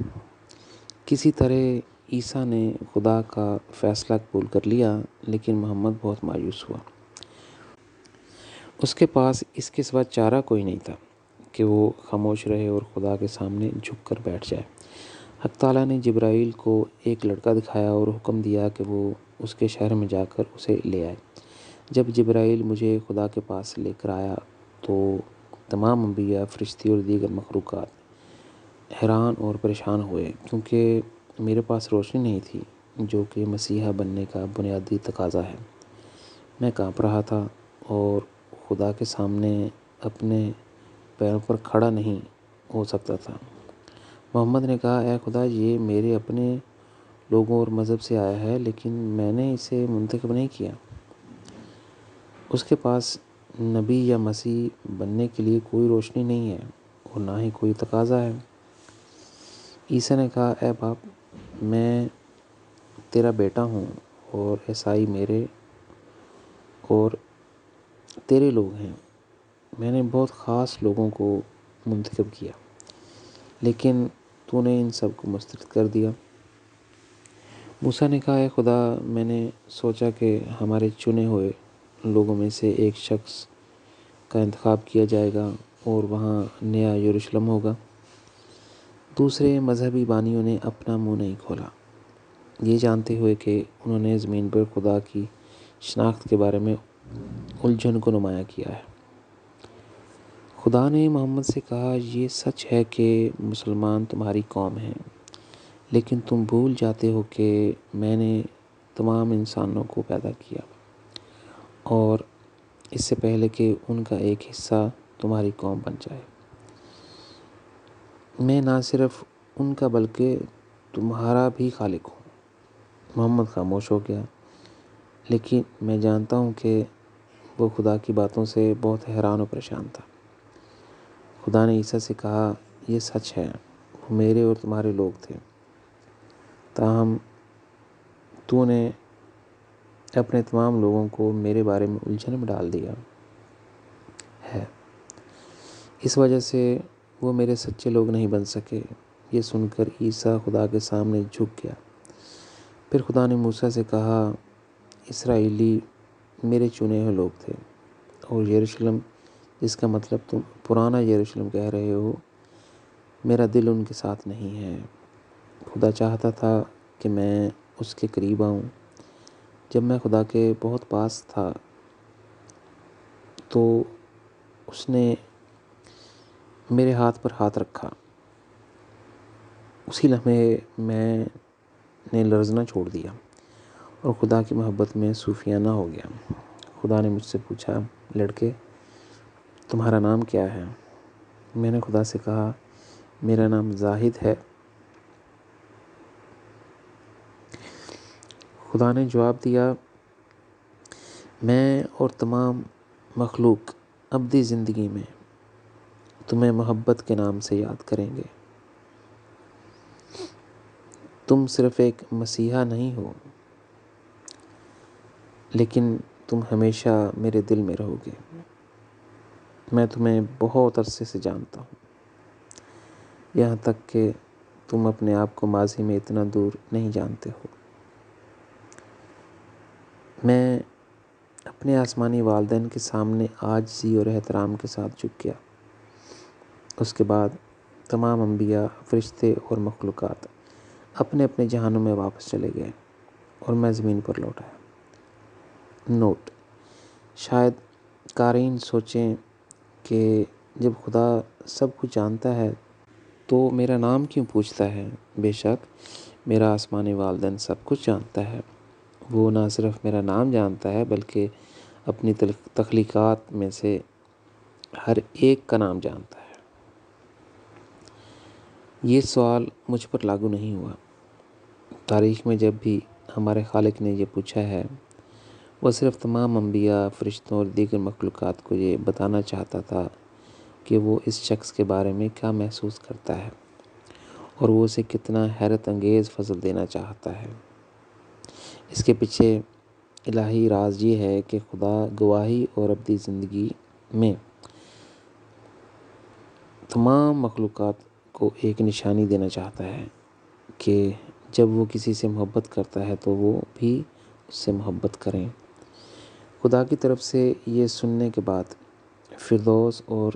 کسی طرح عیسیٰ نے خدا کا فیصلہ قبول کر لیا، لیکن محمد بہت مایوس ہوا۔ اس کے پاس اس کے سوا چارہ کوئی نہیں تھا کہ وہ خاموش رہے اور خدا کے سامنے جھک کر بیٹھ جائے۔ حق تعالیٰ نے جبرائیل کو ایک لڑکا دکھایا اور حکم دیا کہ وہ اس کے شہر میں جا کر اسے لے آئے۔ جب جبرائیل مجھے خدا کے پاس لے کر آیا تو تمام انبیاء، فرشتے اور دیگر مخلوقات حیران اور پریشان ہوئے، کیونکہ میرے پاس روشنی نہیں تھی جو کہ مسیحا بننے کا بنیادی تقاضا ہے۔ میں کانپ رہا تھا اور خدا کے سامنے اپنے پیروں پر کھڑا نہیں ہو سکتا تھا۔ محمد نے کہا، اے خدا، یہ میرے اپنے لوگوں اور مذہب سے آیا ہے، لیکن میں نے اسے منتخب نہیں کیا۔ اس کے پاس نبی یا مسیح بننے کے لیے کوئی روشنی نہیں ہے اور نہ ہی کوئی تقاضا ہے۔ عیسیٰ نے کہا، اے باپ، میں تیرا بیٹا ہوں اور عیسائی میرے اور تیرے لوگ ہیں۔ میں نے بہت خاص لوگوں کو منتخب کیا، لیکن تو نے ان سب کو مسترد کر دیا۔ موسیٰ نے کہا، اے خدا، میں نے سوچا کہ ہمارے چنے ہوئے لوگوں میں سے ایک شخص کا انتخاب کیا جائے گا اور وہاں نیا یروشلم ہوگا۔ دوسرے مذہبی بانیوں نے اپنا منہ نہیں کھولا، یہ جانتے ہوئے کہ انہوں نے زمین پر خدا کی شناخت کے بارے میں الجھن کو نمایاں کیا ہے۔ خدا نے محمد سے کہا، یہ سچ ہے کہ مسلمان تمہاری قوم ہیں، لیکن تم بھول جاتے ہو کہ میں نے تمام انسانوں کو پیدا کیا، اور اس سے پہلے کہ ان کا ایک حصہ تمہاری قوم بن جائے، میں نہ صرف ان کا بلکہ تمہارا بھی خالق ہوں۔ محمد خاموش ہو گیا، لیکن میں جانتا ہوں کہ وہ خدا کی باتوں سے بہت حیران و پریشان تھا۔ خدا نے عیسیٰ سے کہا، یہ سچ ہے، وہ میرے اور تمہارے لوگ تھے، تاہم تو نے اپنے تمام لوگوں کو میرے بارے میں الجھن میں ڈال دیا ہے، اس وجہ سے وہ میرے سچے لوگ نہیں بن سکے۔ یہ سن کر عیسیٰ خدا کے سامنے جھک گیا۔ پھر خدا نے موسیٰ سے کہا، اسرائیلی میرے چنے ہوئے لوگ تھے، اور یروشلم، جس کا مطلب تم پرانا یروشلم کہہ رہے ہو، میرا دل ان کے ساتھ نہیں ہے۔ خدا چاہتا تھا کہ میں اس کے قریب آؤں۔ جب میں خدا کے بہت پاس تھا تو اس نے میرے ہاتھ پر ہاتھ رکھا۔ اسی لمحے میں نے لرزنا چھوڑ دیا اور خدا کی محبت میں صوفیانہ ہو گیا۔ خدا نے مجھ سے پوچھا، لڑکے، تمہارا نام کیا ہے؟ میں نے خدا سے کہا، میرا نام زاہد ہے۔ خدا نے جواب دیا، میں اور تمام مخلوق ابدی زندگی میں تمہیں محبت کے نام سے یاد کریں گے۔ تم صرف ایک مسیحا نہیں ہو، لیکن تم ہمیشہ میرے دل میں رہو گے۔ میں تمہیں بہت عرصے سے جانتا ہوں، یہاں تک کہ تم اپنے آپ کو ماضی میں اتنا دور نہیں جانتے ہو۔ میں اپنے آسمانی والدین کے سامنے عاجزی اور احترام کے ساتھ جھک گیا۔ اس کے بعد تمام انبیاء، فرشتے اور مخلوقات اپنے اپنے جہانوں میں واپس چلے گئے اور میں زمین پر لوٹ آیا۔ نوٹ: شاید قارئین سوچیں کہ جب خدا سب کچھ جانتا ہے تو میرا نام کیوں پوچھتا ہے؟ بے شک میرا آسمانی والدین سب کچھ جانتا ہے۔ وہ نہ صرف میرا نام جانتا ہے بلکہ اپنی تخلیقات میں سے ہر ایک کا نام جانتا ہے۔ یہ سوال مجھ پر لاگو نہیں ہوا۔ تاریخ میں جب بھی ہمارے خالق نے یہ پوچھا ہے، وہ صرف تمام انبیاء، فرشتوں اور دیگر مخلوقات کو یہ بتانا چاہتا تھا کہ وہ اس شخص کے بارے میں کیا محسوس کرتا ہے اور وہ اسے کتنا حیرت انگیز فضل دینا چاہتا ہے۔ اس کے پیچھے الہی راز یہ ہے کہ خدا گواہی اور ابدی زندگی میں تمام مخلوقات کو ایک نشانی دینا چاہتا ہے کہ جب وہ کسی سے محبت کرتا ہے تو وہ بھی اس سے محبت کریں۔ خدا کی طرف سے یہ سننے کے بعد فردوس اور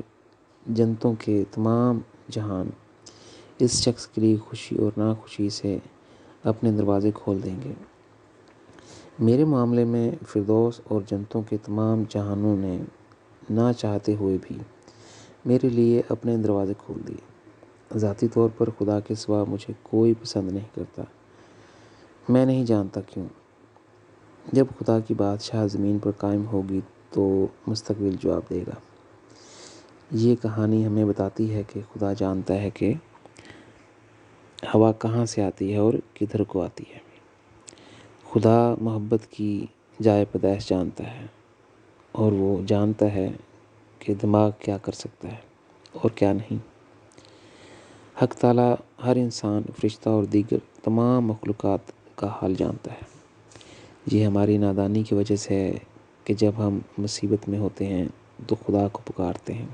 جنتوں کے تمام جہان اس شخص کے لیے خوشی اور ناخوشی سے اپنے دروازے کھول دیں گے۔ میرے معاملے میں فردوس اور جنتوں کے تمام جہانوں نے نہ چاہتے ہوئے بھی میرے لیے اپنے دروازے کھول دیے۔ ذاتی طور پر خدا کے سوا مجھے کوئی پسند نہیں کرتا۔ میں نہیں جانتا کیوں۔ جب خدا کی بادشاہ زمین پر قائم ہوگی تو مستقبل جواب دے گا۔ یہ کہانی ہمیں بتاتی ہے کہ خدا جانتا ہے کہ ہوا کہاں سے آتی ہے اور کدھر کو آتی ہے۔ خدا محبت کی جائے پیدائش جانتا ہے اور وہ جانتا ہے کہ دماغ کیا کر سکتا ہے اور کیا نہیں۔ حق تعالیٰ ہر انسان، فرشتہ اور دیگر تمام مخلوقات کا حال جانتا ہے۔ یہ ہماری نادانی کی وجہ سے ہے کہ جب ہم مصیبت میں ہوتے ہیں تو خدا کو پکارتے ہیں۔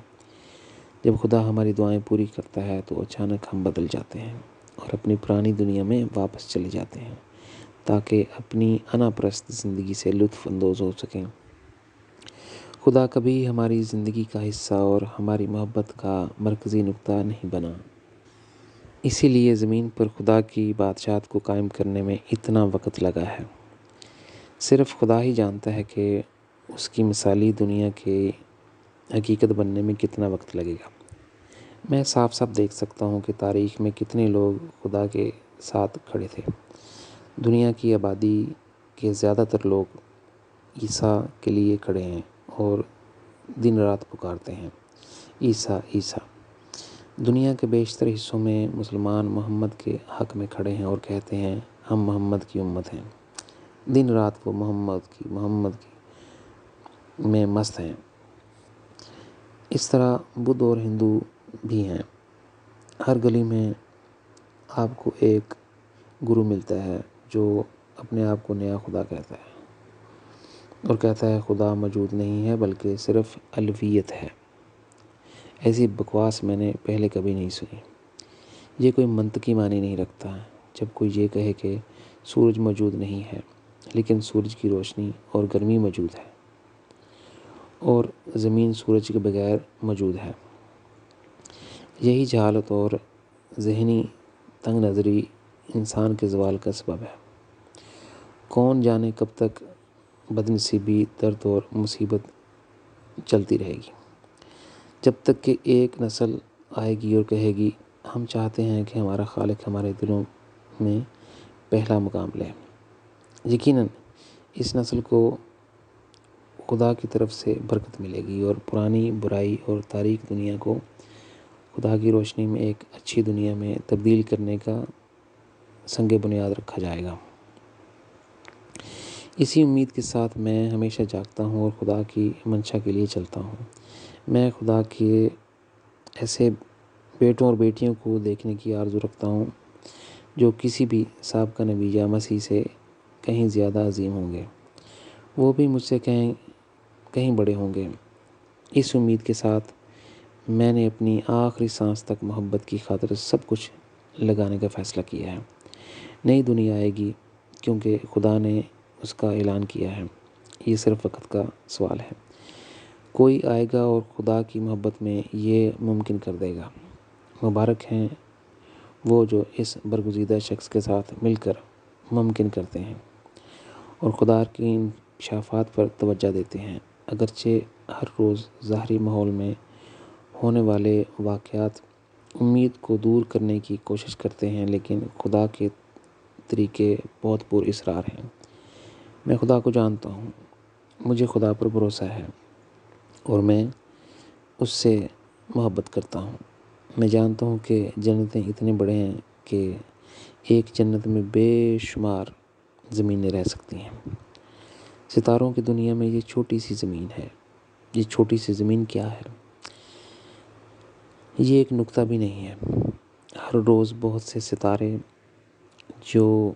جب خدا ہماری دعائیں پوری کرتا ہے تو اچانک ہم بدل جاتے ہیں اور اپنی پرانی دنیا میں واپس چلے جاتے ہیں تاکہ اپنی انا پرست زندگی سے لطف اندوز ہو سکیں۔ خدا کبھی ہماری زندگی کا حصہ اور ہماری محبت کا مرکزی نقطہ نہیں بنا۔ اسی لیے زمین پر خدا کی بادشاہت کو قائم کرنے میں اتنا وقت لگا ہے۔ صرف خدا ہی جانتا ہے کہ اس کی مثالی دنیا کے حقیقت بننے میں کتنا وقت لگے گا۔ میں صاف صاف دیکھ سکتا ہوں کہ تاریخ میں کتنے لوگ خدا کے ساتھ کھڑے تھے۔ دنیا کی آبادی کے زیادہ تر لوگ عیسیٰ کے لیے کھڑے ہیں اور دن رات پکارتے ہیں، عیسیٰ عیسیٰ۔ دنیا کے بیشتر حصوں میں مسلمان محمد کے حق میں کھڑے ہیں اور کہتے ہیں ہم محمد کی امت ہیں۔ دن رات وہ محمد کی میں مست ہیں۔ اس طرح بدھ اور ہندو بھی ہیں۔ ہر گلی میں آپ کو ایک گرو ملتا ہے جو اپنے آپ کو نیا خدا کہتا ہے اور کہتا ہے خدا موجود نہیں ہے بلکہ صرف الوہیت ہے۔ ایسی بکواس میں نے پہلے کبھی نہیں سنی۔ یہ کوئی منطقی معنی نہیں رکھتا۔ جب کوئی یہ کہے کہ سورج موجود نہیں ہے لیکن سورج کی روشنی اور گرمی موجود ہے اور زمین سورج کے بغیر موجود ہے، یہی جہالت اور ذہنی تنگ نظری انسان کے زوال کا سبب ہے۔ کون جانے کب تک بدنصیبی، درد اور مصیبت چلتی رہے گی، جب تک کہ ایک نسل آئے گی اور کہے گی ہم چاہتے ہیں کہ ہمارا خالق ہمارے دلوں میں پہلا مقام لے۔ یقیناً اس نسل کو خدا کی طرف سے برکت ملے گی اور پرانی برائی اور تاریک دنیا کو خدا کی روشنی میں ایک اچھی دنیا میں تبدیل کرنے کا سنگ بنیاد رکھا جائے گا۔ اسی امید کے ساتھ میں ہمیشہ جاگتا ہوں اور خدا کی منشا کے لیے چلتا ہوں۔ میں خدا کے ایسے بیٹوں اور بیٹیوں کو دیکھنے کی آرزو رکھتا ہوں جو کسی بھی سابقہ نبی یا مسیح سے کہیں زیادہ عظیم ہوں گے۔ وہ بھی مجھ سے کہیں بڑے ہوں گے۔ اس امید کے ساتھ میں نے اپنی آخری سانس تک محبت کی خاطر سب کچھ لگانے کا فیصلہ کیا ہے۔ نئی دنیا آئے گی کیونکہ خدا نے اس کا اعلان کیا ہے۔ یہ صرف وقت کا سوال ہے۔ کوئی آئے گا اور خدا کی محبت میں یہ ممکن کر دے گا۔ مبارک ہیں وہ جو اس برگزیدہ شخص کے ساتھ مل کر ممکن کرتے ہیں اور خدا کی انکشافات پر توجہ دیتے ہیں۔ اگرچہ ہر روز ظاہری ماحول میں ہونے والے واقعات امید کو دور کرنے کی کوشش کرتے ہیں، لیکن خدا کے طریقے بہت پر اسرار ہیں۔ میں خدا کو جانتا ہوں، مجھے خدا پر بھروسہ ہے اور میں اس سے محبت کرتا ہوں۔ میں جانتا ہوں کہ جنتیں اتنے بڑے ہیں کہ ایک جنت میں بے شمار زمینیں رہ سکتی ہیں۔ ستاروں کی دنیا میں یہ چھوٹی سی زمین ہے۔ یہ چھوٹی سی زمین کیا ہے؟ یہ ایک نقطہ بھی نہیں ہے۔ ہر روز بہت سے ستارے جو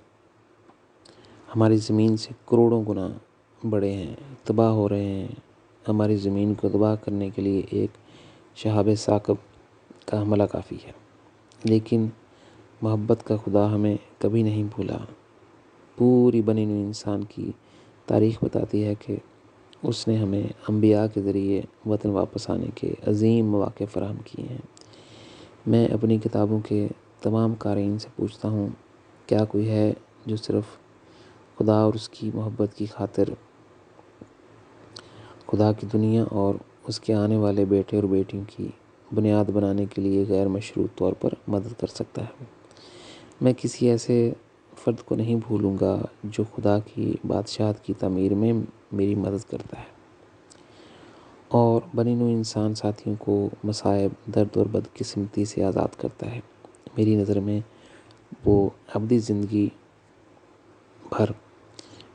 ہماری زمین سے کروڑوں گنا بڑے ہیں تباہ ہو رہے ہیں۔ ہماری زمین کو تباہ کرنے کے لیے ایک شہاب ثاقب کا حملہ کافی ہے، لیکن محبت کا خدا ہمیں کبھی نہیں بھولا۔ پوری بنی نوع انسان کی تاریخ بتاتی ہے کہ اس نے ہمیں انبیاء کے ذریعے وطن واپس آنے کے عظیم مواقع فراہم کیے ہیں۔ میں اپنی کتابوں کے تمام قارئین سے پوچھتا ہوں، کیا کوئی ہے جو صرف خدا اور اس کی محبت کی خاطر خدا کی دنیا اور اس کے آنے والے بیٹے اور بیٹیوں کی بنیاد بنانے کے لیے غیر مشروط طور پر مدد کر سکتا ہے؟ میں کسی ایسے فرد کو نہیں بھولوں گا جو خدا کی بادشاہت کی تعمیر میں میری مدد کرتا ہے اور بنی نوع انسان ساتھیوں کو مصائب، درد اور بدقسمتی سے آزاد کرتا ہے۔ میری نظر میں وہ ابدی زندگی بھر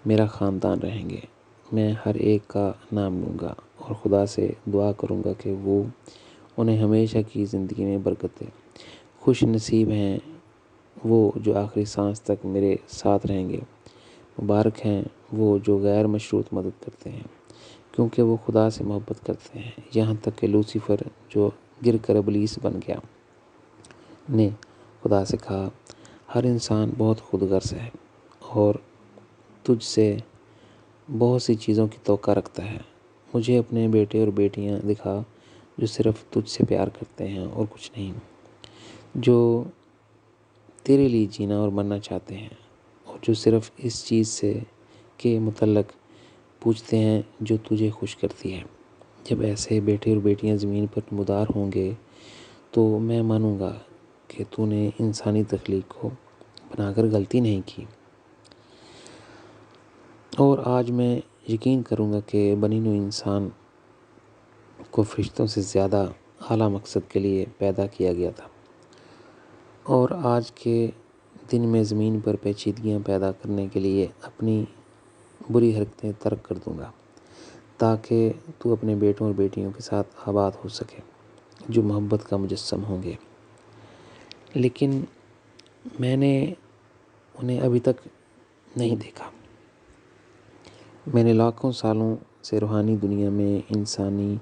میرا خاندان رہیں گے۔ میں ہر ایک کا نام لوں گا اور خدا سے دعا کروں گا کہ وہ انہیں ہمیشہ کی زندگی میں برکت دے۔ خوش نصیب ہیں وہ جو آخری سانس تک میرے ساتھ رہیں گے۔ مبارک ہیں وہ جو غیر مشروط مدد کرتے ہیں، کیونکہ وہ خدا سے محبت کرتے ہیں۔ یہاں تک کہ لوسیفر جو گر کر ابلیس بن گیا نے خدا سے کہا، ہر انسان بہت خود غرض ہے اور تجھ سے بہت سی چیزوں کی توقع رکھتا ہے۔ مجھے اپنے بیٹے اور بیٹیاں دکھا جو صرف تجھ سے پیار کرتے ہیں اور کچھ نہیں، جو تیرے لیے جینا اور مرنا چاہتے ہیں اور جو صرف اس چیز سے کے متعلق پوچھتے ہیں جو تجھے خوش کرتی ہے۔ جب ایسے بیٹے اور بیٹیاں زمین پر نمودار ہوں گے تو میں مانوں گا کہ تو نے انسانی تخلیق کو بنا کر غلطی نہیں کی، اور آج میں یقین کروں گا کہ بنی نوع انسان کو فرشتوں سے زیادہ اعلیٰ مقصد کے لیے پیدا کیا گیا تھا، اور آج کے دن میں زمین پر پیچیدگیاں پیدا کرنے کے لیے اپنی بری حرکتیں ترک کر دوں گا تاکہ تو اپنے بیٹوں اور بیٹیوں کے ساتھ آباد ہو سکے جو محبت کا مجسم ہوں گے۔ لیکن میں نے انہیں ابھی تک نہیں دیکھا۔ میں نے لاکھوں سالوں سے روحانی دنیا میں انسانی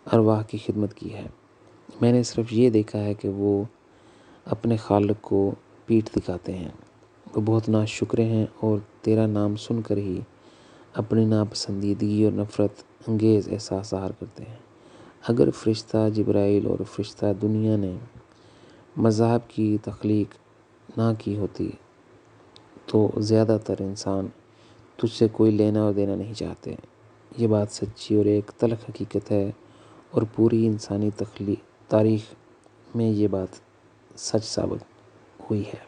ارواح کی خدمت کی ہے۔ میں نے صرف یہ دیکھا ہے کہ وہ اپنے خالق کو پیٹھ دکھاتے ہیں، وہ بہت ناشکرے ہیں اور تیرا نام سن کر ہی اپنی ناپسندیدگی اور نفرت انگیز احساس ظاہر کرتے ہیں۔ اگر فرشتہ جبرائیل اور فرشتہ دنیا نے مذاہب کی تخلیق نہ کی ہوتی تو زیادہ تر انسان تجھ سے کوئی لینا اور دینا نہیں چاہتے۔ یہ بات سچی اور ایک تلخ حقیقت ہے، اور پوری انسانی تاریخ میں یہ بات سچ ثابت ہوئی ہے۔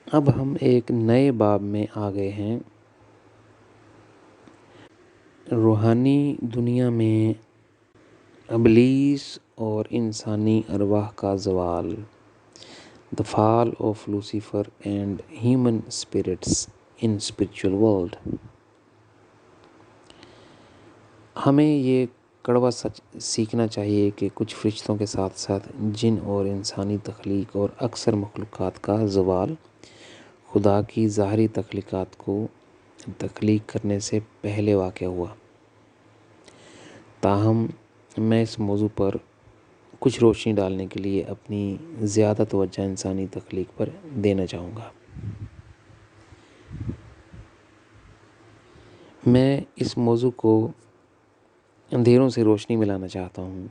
اب ہم ایک نئے باب میں آ گئے ہیں، روحانی دنیا میں ابلیس اور انسانی ارواح کا زوال، The fall of Lucifer and human spirits in spiritual world۔ ہمیں یہ کڑوا سچ سیکھنا چاہیے کہ کچھ فرشتوں کے ساتھ ساتھ جن اور انسانی تخلیق اور اکثر مخلوقات کا زوال خدا کی ظاہری تخلیقات کو تخلیق کرنے سے پہلے واقع ہوا۔ تاہم میں اس موضوع پر کچھ روشنی ڈالنے کے لیے اپنی زیادہ توجہ انسانی تخلیق پر دینا چاہوں گا۔ میں اس موضوع کو اندھیروں سے روشنی ملانا چاہتا ہوں۔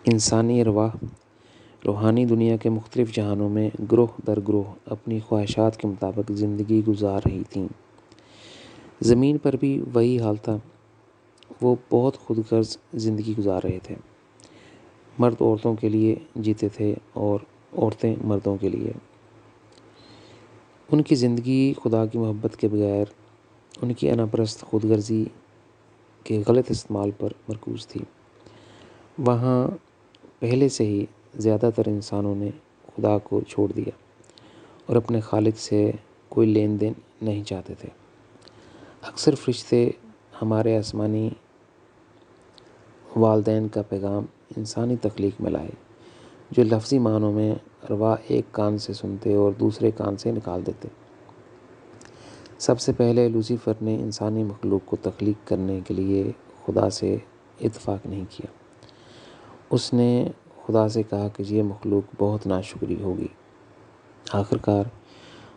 انسانی ارواح روحانی دنیا کے مختلف جہانوں میں گروہ در گروہ اپنی خواہشات کے مطابق زندگی گزار رہی تھیں۔ زمین پر بھی وہی حال تھا، وہ بہت خود غرض زندگی گزار رہے تھے۔ مرد عورتوں کے لیے جیتے تھے اور عورتیں مردوں کے لیے۔ ان کی زندگی خدا کی محبت کے بغیر ان کی انا پرست خود غرضی کے غلط استعمال پر مرکوز تھی۔ وہاں پہلے سے ہی زیادہ تر انسانوں نے خدا کو چھوڑ دیا اور اپنے خالق سے کوئی لین دین نہیں چاہتے تھے۔ اکثر فرشتے ہمارے آسمانی والدین کا پیغام انسانی تخلیق میں لائے، جو لفظی معنوں میں ارواح ایک کان سے سنتے اور دوسرے کان سے نکال دیتے۔ سب سے پہلے لوسیفر نے انسانی مخلوق کو تخلیق کرنے کے لیے خدا سے اتفاق نہیں کیا۔ اس نے خدا سے کہا کہ یہ مخلوق بہت ناشکری ہوگی۔ آخر کار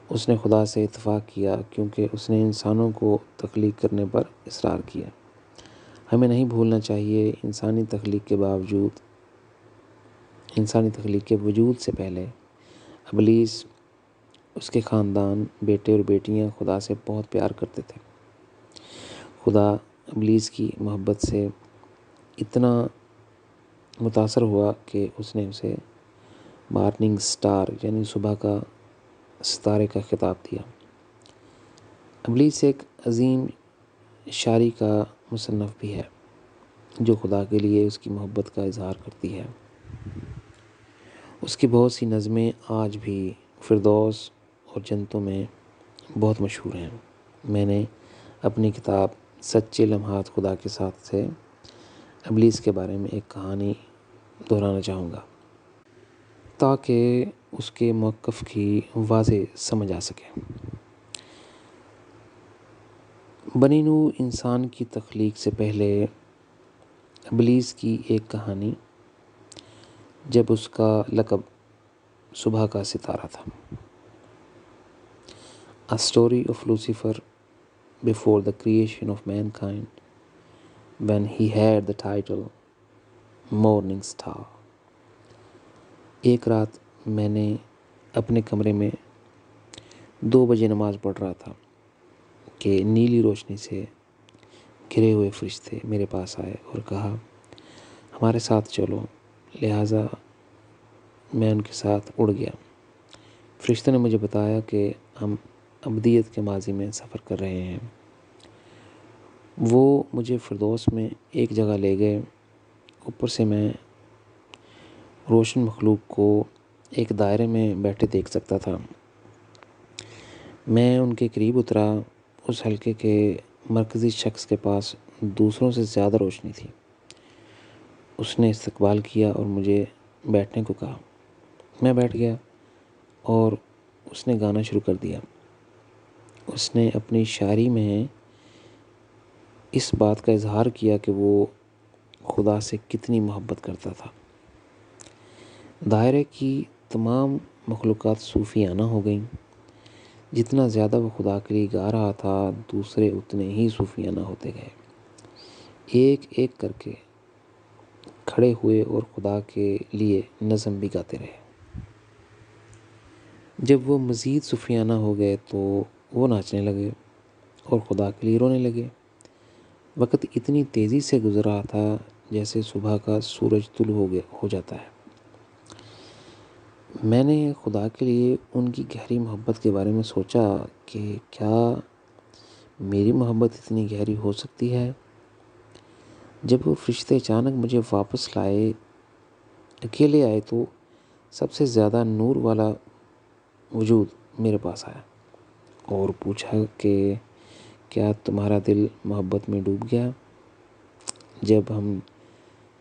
اس نے خدا سے اتفاق کیا کیونکہ اس نے انسانوں کو تخلیق کرنے پر اصرار کیا۔ ہمیں نہیں بھولنا چاہیے انسانی تخلیق کے وجود سے پہلے ابلیس، اس کے خاندان، بیٹے اور بیٹیاں خدا سے بہت پیار کرتے تھے۔ خدا ابلیس کی محبت سے اتنا متاثر ہوا کہ اس نے اسے مارننگ سٹار یعنی صبح کا ستارے کا خطاب دیا۔ ابلیس ایک عظیم شاعری کا مصنف بھی ہے جو خدا کے لیے اس کی محبت کا اظہار کرتی ہے۔ اس کی بہت سی نظمیں آج بھی فردوس اور جنتوں میں بہت مشہور ہیں۔ میں نے اپنی کتاب سچے لمحات خدا کے ساتھ سے ابلیس کے بارے میں ایک کہانی دہرانا چاہوں گا تاکہ اس کے موقف کی واضح سمجھ آ سکے۔ بنی نوع انسان کی تخلیق سے پہلے ابلیس کی ایک کہانی، جب اس کا لقب صبح کا ستارہ تھا۔ A story of Lucifer before the creation of mankind when he had the title Morning Star۔ ایک رات میں نے اپنے کمرے میں 2 بجے نماز پڑھ رہا تھا کہ نیلی روشنی سے گھرے ہوئے فرشتے میرے پاس آئے اور کہا ہمارے ساتھ چلو، لہٰذا میں ان کے ساتھ اڑ گیا۔ فرشتوں نے مجھے بتایا کہ ہم ابدیت کے ماضی میں سفر کر رہے ہیں۔ وہ مجھے فردوس میں ایک جگہ لے گئے۔ اوپر سے میں روشن مخلوق کو ایک دائرے میں بیٹھے دیکھ سکتا تھا۔ میں ان کے قریب اترا۔ اس حلقے کے مرکزی شخص کے پاس دوسروں سے زیادہ روشنی تھی۔ اس نے استقبال کیا اور مجھے بیٹھنے کو کہا۔ میں بیٹھ گیا اور اس نے گانا شروع کر دیا۔ اس نے اپنی شاعری میں اس بات کا اظہار کیا کہ وہ خدا سے کتنی محبت کرتا تھا۔ دائرے کی تمام مخلوقات صوفیانہ ہو گئیں۔ جتنا زیادہ وہ خدا کے لیے گا رہا تھا، دوسرے اتنے ہی صوفیانہ ہوتے گئے۔ ایک ایک کر کے کھڑے ہوئے اور خدا کے لیے نظم بھی گاتے رہے۔ جب وہ مزید صوفیانہ ہو گئے تو وہ ناچنے لگے اور خدا کے لیے رونے لگے۔ وقت اتنی تیزی سے گزر رہا تھا جیسے صبح کا سورج طلوع ہو جاتا ہے۔ میں نے خدا کے لیے ان کی گہری محبت کے بارے میں سوچا کہ کیا میری محبت اتنی گہری ہو سکتی ہے؟ جب وہ فرشتے اچانک مجھے واپس لائے، اکیلے آئے، تو سب سے زیادہ نور والا وجود میرے پاس آیا اور پوچھا کہ کیا تمہارا دل محبت میں ڈوب گیا؟ جب ہم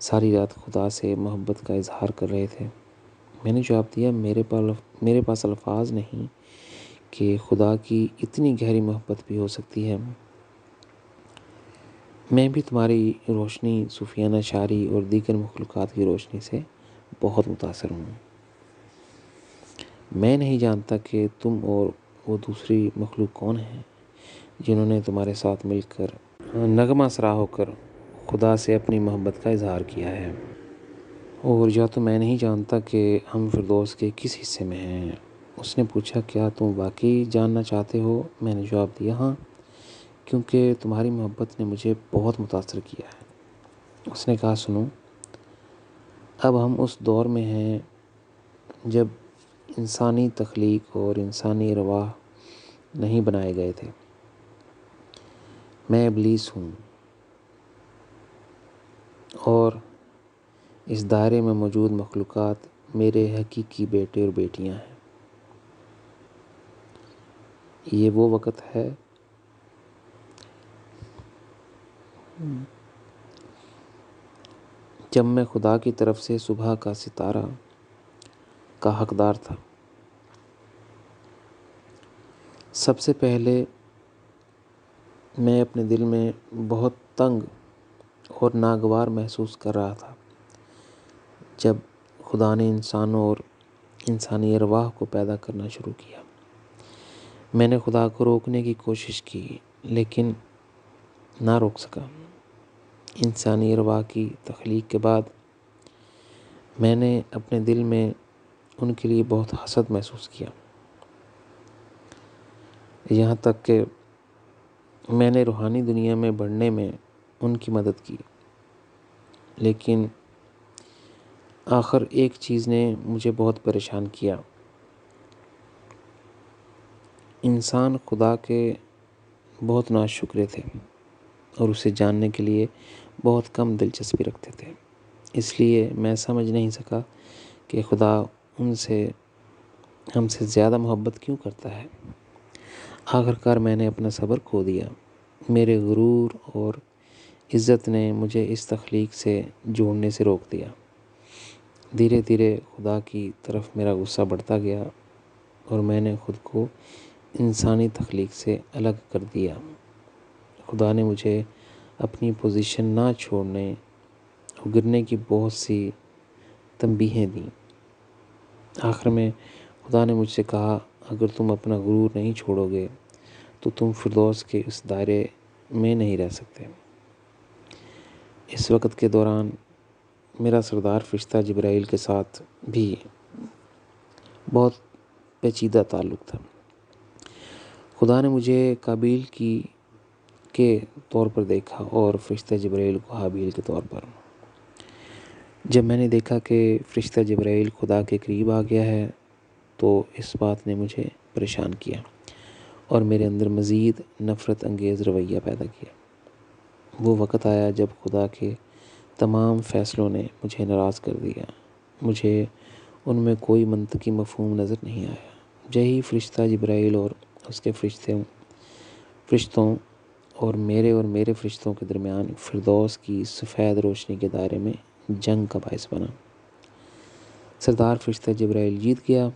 ساری رات خدا سے محبت کا اظہار کر رہے تھے۔ میں نے جواب دیا، میرے پاس الفاظ نہیں کہ خدا کی اتنی گہری محبت بھی ہو سکتی ہے۔ میں بھی تمہاری روشنی، صوفیانہ شاعری اور دیگر مخلوقات کی روشنی سے بہت متاثر ہوں۔ میں نہیں جانتا کہ تم اور وہ دوسری مخلوق کون ہیں جنہوں نے تمہارے ساتھ مل کر نغمہ سرا ہو کر خدا سے اپنی محبت کا اظہار کیا ہے، اور یا تو میں نہیں جانتا کہ ہم فردوس کے کس حصے میں ہیں۔ اس نے پوچھا، کیا تم واقعی جاننا چاہتے ہو؟ میں نے جواب دیا، ہاں، کیونکہ تمہاری محبت نے مجھے بہت متاثر کیا ہے۔ اس نے کہا، سنو، اب ہم اس دور میں ہیں جب انسانی تخلیق اور انسانی ارواح نہیں بنائے گئے تھے۔ میں ابلیس ہوں اور اس دائرے میں موجود مخلوقات میرے حقیقی بیٹے اور بیٹیاں ہیں۔ یہ وہ وقت ہے جب میں خدا کی طرف سے صبح کا ستارہ کا حقدار تھا۔ سب سے پہلے میں اپنے دل میں بہت تنگ اور ناگوار محسوس کر رہا تھا جب خدا نے انسانوں اور انسانی ارواح کو پیدا کرنا شروع کیا۔ میں نے خدا کو روکنے کی کوشش کی لیکن نہ روک سکا۔ انسانی ارواح کی تخلیق کے بعد میں نے اپنے دل میں ان کے لیے بہت حسد محسوس کیا، یہاں تک کہ میں نے روحانی دنیا میں بڑھنے میں ان کی مدد کی۔ لیکن آخر ایک چیز نے مجھے بہت پریشان کیا۔ انسان خدا کے بہت ناشکرے تھے اور اسے جاننے کے لیے بہت کم دلچسپی رکھتے تھے۔ اس لیے میں سمجھ نہیں سکا کہ خدا ہم سے زیادہ محبت کیوں کرتا ہے۔ آخرکار میں نے اپنا صبر کھو دیا۔ میرے غرور اور عزت نے مجھے اس تخلیق سے جوڑنے سے روک دیا۔ دھیرے دھیرے خدا کی طرف میرا غصہ بڑھتا گیا اور میں نے خود کو انسانی تخلیق سے الگ کر دیا۔ خدا نے مجھے اپنی پوزیشن نہ چھوڑنے اور گرنے کی بہت سی تنبیہیں دیں۔ آخر میں خدا نے مجھ سے کہا، اگر تم اپنا غرور نہیں چھوڑو گے تو تم فردوس کے اس دائرے میں نہیں رہ سکتے۔ اس وقت کے دوران میرا سردار فرشتہ جبرائیل کے ساتھ بھی بہت پیچیدہ تعلق تھا۔ خدا نے مجھے قابیل کے طور پر دیکھا اور فرشتہ جبرائیل کو حابیل کے طور پر۔ جب میں نے دیکھا کہ فرشتہ جبرائیل خدا کے قریب آ گیا ہے تو اس بات نے مجھے پریشان کیا اور میرے اندر مزید نفرت انگیز رویہ پیدا کیا۔ وہ وقت آیا جب خدا کے تمام فیصلوں نے مجھے ناراض کر دیا۔ مجھے ان میں کوئی منطقی مفہوم نظر نہیں آیا۔ یہی فرشتہ جبرائیل اور اس کے فرشتوں اور میرے فرشتوں کے درمیان فردوس کی سفید روشنی کے دائرے میں جنگ کا باعث بنا۔ سردار فرشتہ جبرائیل جیت گیا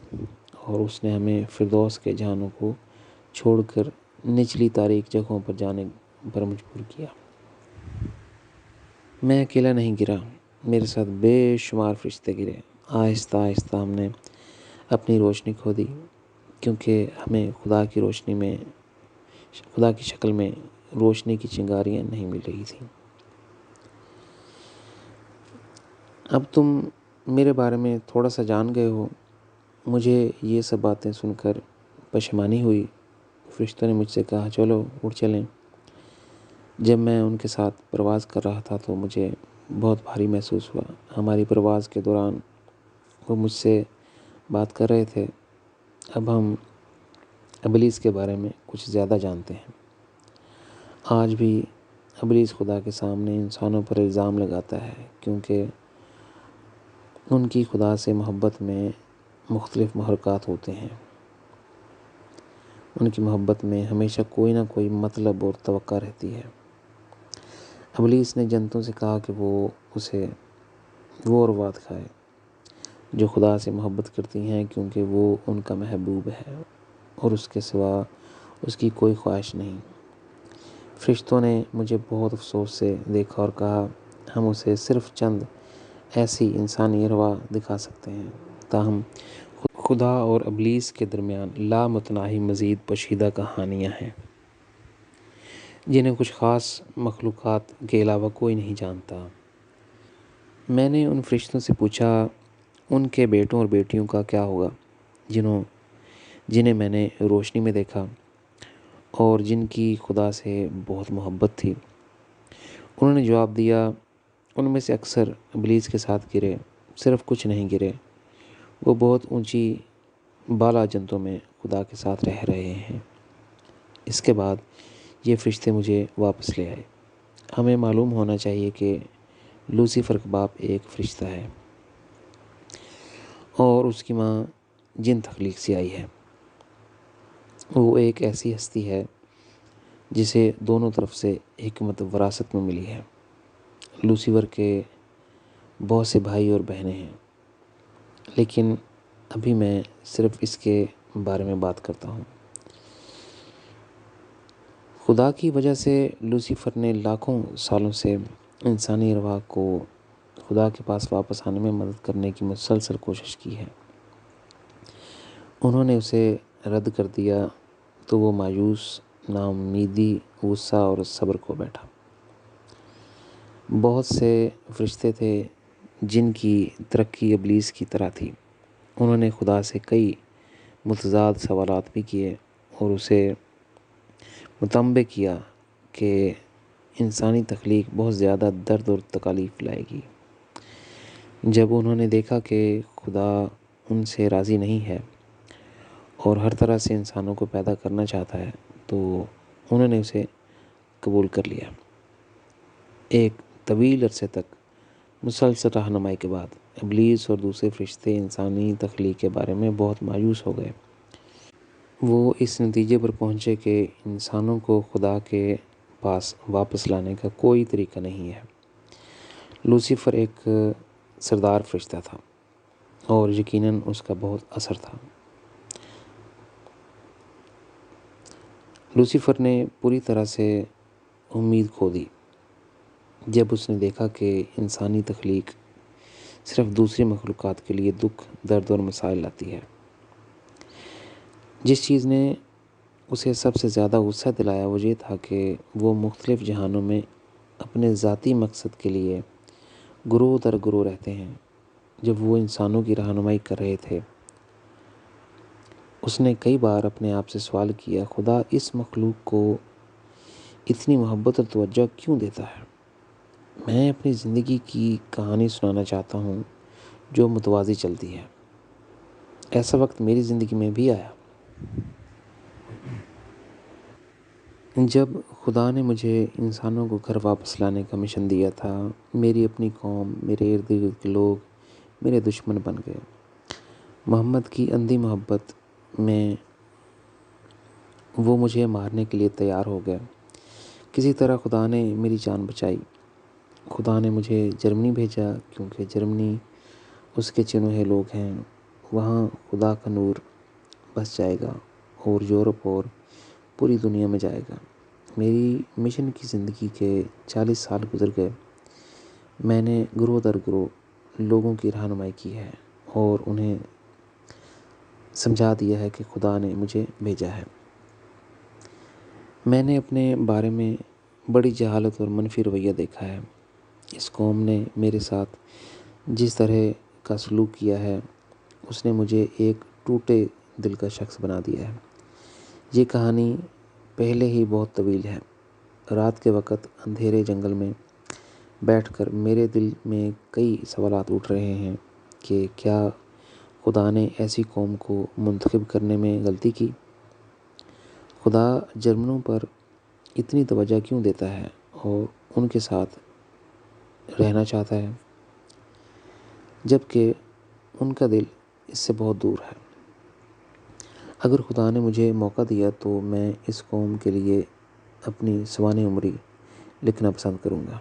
اور اس نے ہمیں فردوس کے جہانوں کو چھوڑ کر نچلی تاریک جگہوں پر جانے پر مجبور کیا۔ میں اکیلا نہیں گرا، میرے ساتھ بے شمار فرشتے گرے۔ آہستہ آہستہ ہم نے اپنی روشنی کھو دی کیونکہ ہمیں خدا کی شکل میں روشنی کی چنگاریاں نہیں مل رہی تھیں۔ اب تم میرے بارے میں تھوڑا سا جان گئے ہو۔ مجھے یہ سب باتیں سن کر پشیمانی ہوئی۔ فرشتوں نے مجھ سے کہا، چلو اٹھ چلیں۔ جب میں ان کے ساتھ پرواز کر رہا تھا تو مجھے بہت بھاری محسوس ہوا۔ ہماری پرواز کے دوران وہ مجھ سے بات کر رہے تھے، اب ہم ابلیس کے بارے میں کچھ زیادہ جانتے ہیں۔ آج بھی ابلیس خدا کے سامنے انسانوں پر الزام لگاتا ہے کیونکہ ان کی خدا سے محبت میں مختلف محرکات ہوتے ہیں۔ ان کی محبت میں ہمیشہ کوئی نہ کوئی مطلب اور توقع رہتی ہے۔ ابلیس نے جنتوں سے کہا کہ وہ اور بات کھائے جو خدا سے محبت کرتی ہیں کیونکہ وہ ان کا محبوب ہے اور اس کے سوا اس کی کوئی خواہش نہیں۔ فرشتوں نے مجھے بہت افسوس سے دیکھا اور کہا، ہم اسے صرف چند ایسی انسانی ارواح دکھا سکتے ہیں، تاہم خدا اور ابلیس کے درمیان لامتناہی مزید پوشیدہ کہانیاں ہیں جنہیں کچھ خاص مخلوقات کے علاوہ کوئی نہیں جانتا۔ میں نے ان فرشتوں سے پوچھا، ان کے بیٹوں اور بیٹیوں کا کیا ہوگا جنہیں میں نے روشنی میں دیکھا اور جن کی خدا سے بہت محبت تھی؟ انہوں نے جواب دیا، ان میں سے اکثر ابلیس کے ساتھ گرے، صرف کچھ نہیں گرے۔ وہ بہت اونچی بالا جنتوں میں خدا کے ساتھ رہ رہے ہیں۔ اس کے بعد یہ فرشتے مجھے واپس لے آئے۔ ہمیں معلوم ہونا چاہیے کہ لوسیفر کا باپ ایک فرشتہ ہے اور اس کی ماں جن تخلیق سے آئی ہے۔ وہ ایک ایسی ہستی ہے جسے دونوں طرف سے حکمت وراثت میں ملی ہے۔ لوسیفر کے بہت سے بھائی اور بہنیں ہیں، لیکن ابھی میں صرف اس کے بارے میں بات کرتا ہوں۔ خدا کی وجہ سے لوسیفر نے لاکھوں سالوں سے انسانی ارواح کو خدا کے پاس واپس آنے میں مدد کرنے کی مسلسل کوشش کی ہے۔ انہوں نے اسے رد کر دیا تو وہ مایوس، نا امیدی، غصہ اور صبر کھو بیٹھا۔ بہت سے فرشتے تھے جن کی ترقی ابلیس کی طرح تھی۔ انہوں نے خدا سے کئی متضاد سوالات بھی کیے اور اسے متنبع کیا کہ انسانی تخلیق بہت زیادہ درد اور تکالیف لائے گی۔ جب انہوں نے دیکھا کہ خدا ان سے راضی نہیں ہے اور ہر طرح سے انسانوں کو پیدا کرنا چاہتا ہے تو انہوں نے اسے قبول کر لیا۔ ایک طویل عرصے تک مسلسل رہنمائی کے بعد ابلیس اور دوسرے فرشتے انسانی تخلیق کے بارے میں بہت مایوس ہو گئے۔ وہ اس نتیجے پر پہنچے کہ انسانوں کو خدا کے پاس واپس لانے کا کوئی طریقہ نہیں ہے۔ لوسیفر ایک سردار فرشتہ تھا اور یقیناً اس کا بہت اثر تھا۔ لوسیفر نے پوری طرح سے امید کھو دی جب اس نے دیکھا کہ انسانی تخلیق صرف دوسری مخلوقات کے لیے دکھ، درد اور مسائل لاتی ہے۔ جس چیز نے اسے سب سے زیادہ غصہ دلایا وہ یہ تھا کہ وہ مختلف جہانوں میں اپنے ذاتی مقصد کے لیے گروہ در گروہ رہتے ہیں۔ جب وہ انسانوں کی رہنمائی کر رہے تھے اس نے کئی بار اپنے آپ سے سوال کیا، خدا اس مخلوق کو اتنی محبت اور توجہ کیوں دیتا ہے؟ میں اپنی زندگی کی کہانی سنانا چاہتا ہوں جو متوازی چلتی ہے۔ ایسا وقت میری زندگی میں بھی آیا جب خدا نے مجھے انسانوں کو گھر واپس لانے کا مشن دیا تھا۔ میری اپنی قوم، میرے ارد گرد کے لوگ میرے دشمن بن گئے۔ محمد کی اندھی محبت میں وہ مجھے مارنے کے لیے تیار ہو گیا۔ کسی طرح خدا نے میری جان بچائی۔ خدا نے مجھے جرمنی بھیجا کیونکہ جرمنی اس کے چنے ہوئے لوگ ہیں۔ وہاں خدا کا نور بس جائے گا اور یورپ اور پوری دنیا میں جائے گا۔ میری مشن کی زندگی کے 40 سال گزر گئے۔ میں نے گروہ در گروہ لوگوں کی رہنمائی کی ہے اور انہیں سمجھا دیا ہے کہ خدا نے مجھے بھیجا ہے۔ میں نے اپنے بارے میں بڑی جہالت اور منفی رویہ دیکھا ہے۔ اس قوم نے میرے ساتھ جس طرح کا سلوک کیا ہے اس نے مجھے ایک ٹوٹے دل کا شخص بنا دیا ہے۔ یہ کہانی پہلے ہی بہت طویل ہے۔ رات کے وقت اندھیرے جنگل میں بیٹھ کر میرے دل میں کئی سوالات اٹھ رہے ہیں کہ کیا خدا نے ایسی قوم کو منتخب کرنے میں غلطی کی؟ خدا جرمنوں پر اتنی توجہ کیوں دیتا ہے اور ان کے ساتھ رہنا چاہتا ہے جبکہ ان کا دل اس سے بہت دور ہے؟ اگر خدا نے مجھے موقع دیا تو میں اس قوم کے لیے اپنی سوانح عمری لکھنا پسند کروں گا۔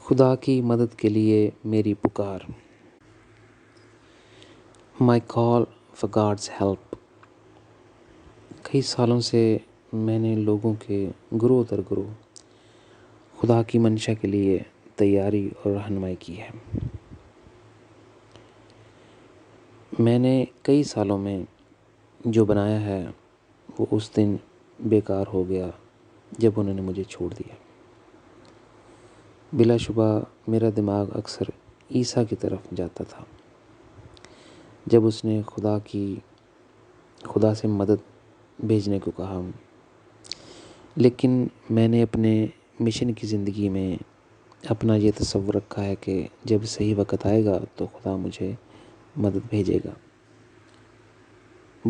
خدا کی مدد کے لیے میری پکار۔ My call for God's help۔ کئی سالوں سے میں نے لوگوں کے گروہ در گروہ خدا کی منشا کے لیے تیاری اور رہنمائی کی ہے۔ میں نے کئی سالوں میں جو بنایا ہے وہ اس دن بیکار ہو گیا جب انہوں نے مجھے چھوڑ دیا۔ بلا شبہ میرا دماغ اکثر عیسیٰ کی طرف جاتا تھا جب اس نے خدا سے مدد بھیجنے کو کہا، لیکن میں نے اپنے مشن کی زندگی میں اپنا یہ تصور رکھا ہے کہ جب صحیح وقت آئے گا تو خدا مجھے مدد بھیجے گا۔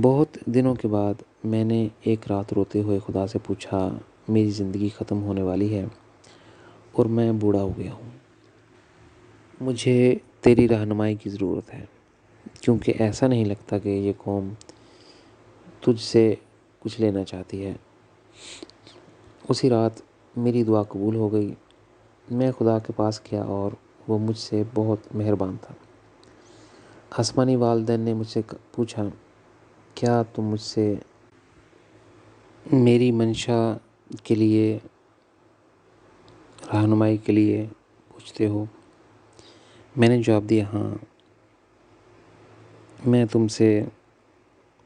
بہت دنوں کے بعد میں نے ایک رات روتے ہوئے خدا سے پوچھا، میری زندگی ختم ہونے والی ہے اور میں بوڑھا ہو گیا ہوں۔ مجھے تیری رہنمائی کی ضرورت ہے کیونکہ ایسا نہیں لگتا کہ یہ قوم تجھ سے کچھ لینا چاہتی ہے۔ اسی رات میری دعا قبول ہو گئی۔ میں خدا کے پاس گیا اور وہ مجھ سے بہت مہربان تھا۔ آسمانی والدین نے مجھ سے پوچھا، کیا تم مجھ سے میری منشا کے لیے رہنمائی کے لیے پوچھتے ہو؟ میں نے جواب دیا، ہاں، میں تم سے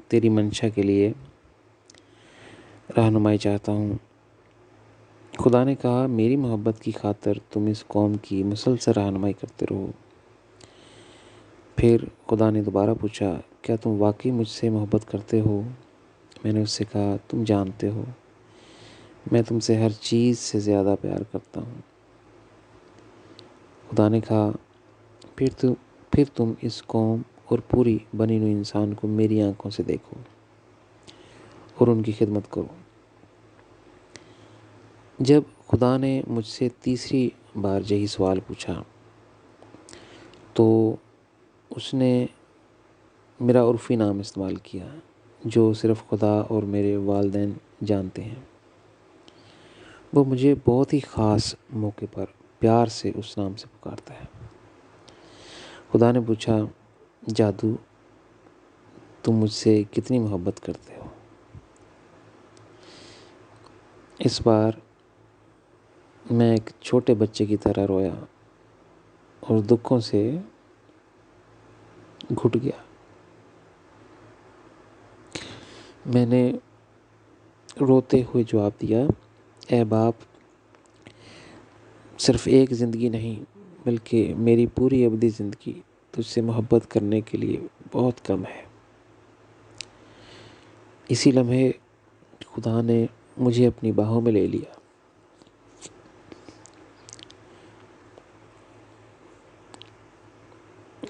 تیری منشا کے لیے رہنمائی چاہتا ہوں۔ خدا نے کہا، میری محبت کی خاطر تم اس قوم کی مسلسل رہنمائی کرتے رہو۔ پھر خدا نے دوبارہ پوچھا، کیا تم واقعی مجھ سے محبت کرتے ہو؟ میں نے اس سے کہا، تم جانتے ہو میں تم سے ہر چیز سے زیادہ پیار کرتا ہوں۔ خدا نے کہا، پھر تم اس قوم اور پوری بنی نوع انسان کو میری آنکھوں سے دیکھو اور ان کی خدمت کرو۔ جب خدا نے مجھ سے تیسری بار یہی سوال پوچھا تو اس نے میرا عرفی نام استعمال کیا جو صرف خدا اور میرے والدین جانتے ہیں۔ وہ مجھے بہت ہی خاص موقع پر پیار سے اس نام سے پکارتا ہے۔ خدا نے پوچھا، جادو، تم مجھ سے کتنی محبت کرتے ہو؟ اس بار میں ایک چھوٹے بچے کی طرح رویا اور دکھوں سے گھٹ گیا۔ میں نے روتے ہوئے جواب دیا، اے باپ، صرف ایک زندگی نہیں بلکہ میری پوری ابدی زندگی تجھ سے محبت کرنے کے لیے بہت کم ہے۔ اسی لمحے خدا نے مجھے اپنی باہوں میں لے لیا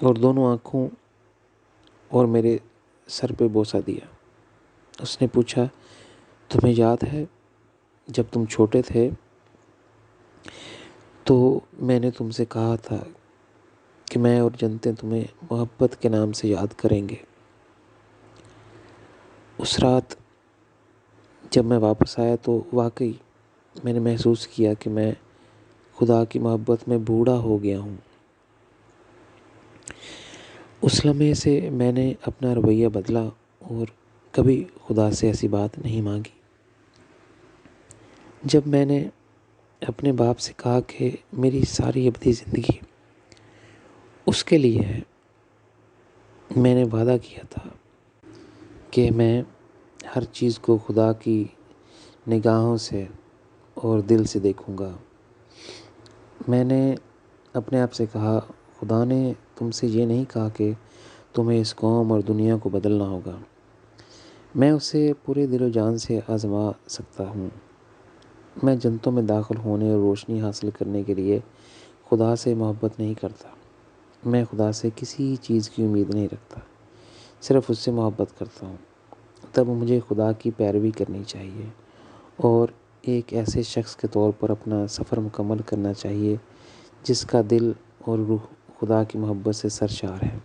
اور دونوں آنکھوں اور میرے سر پہ بوسہ دیا۔ اس نے پوچھا، تمہیں یاد ہے جب تم چھوٹے تھے تو میں نے تم سے کہا تھا کہ میں اور جنتیں تمہیں محبت کے نام سے یاد کریں گے؟ اس رات جب میں واپس آیا تو واقعی میں نے محسوس کیا کہ میں خدا کی محبت میں بوڑھا ہو گیا ہوں۔ اس لمحے سے میں نے اپنا رویہ بدلا اور کبھی خدا سے ایسی بات نہیں مانگی۔ جب میں نے اپنے باپ سے کہا کہ میری ساری ابدی زندگی اس کے لیے ہے، میں نے وعدہ کیا تھا کہ میں ہر چیز کو خدا کی نگاہوں سے اور دل سے دیکھوں گا۔ میں نے اپنے آپ سے کہا، خدا نے تم سے یہ نہیں کہا کہ تمہیں اس قوم اور دنیا کو بدلنا ہوگا۔ میں اسے پورے دل و جان سے آزما سکتا ہوں۔ میں جنتوں میں داخل ہونے اور روشنی حاصل کرنے کے لیے خدا سے محبت نہیں کرتا۔ میں خدا سے کسی چیز کی امید نہیں رکھتا، صرف اس سے محبت کرتا ہوں۔ تب مجھے خدا کی پیروی کرنی چاہیے اور ایک ایسے شخص کے طور پر اپنا سفر مکمل کرنا چاہیے جس کا دل اور روح خدا کی محبت سے سرشار ہے۔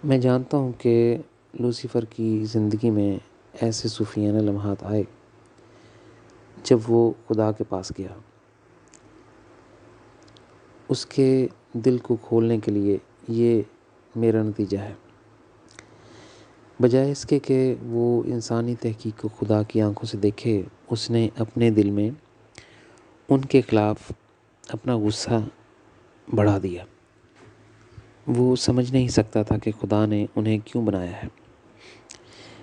میں جانتا ہوں کہ لوسیفر کی زندگی میں ایسے صوفیانہ لمحات آئے جب وہ خدا کے پاس گیا۔ اس کے دل کو کھولنے کے لیے یہ میرا نتیجہ ہے۔ بجائے اس کے کہ وہ انسانی تحقیق کو خدا کی آنکھوں سے دیکھے، اس نے اپنے دل میں ان کے خلاف اپنا غصہ بڑھا دیا۔ وہ سمجھ نہیں سکتا تھا کہ خدا نے انہیں کیوں بنایا ہے۔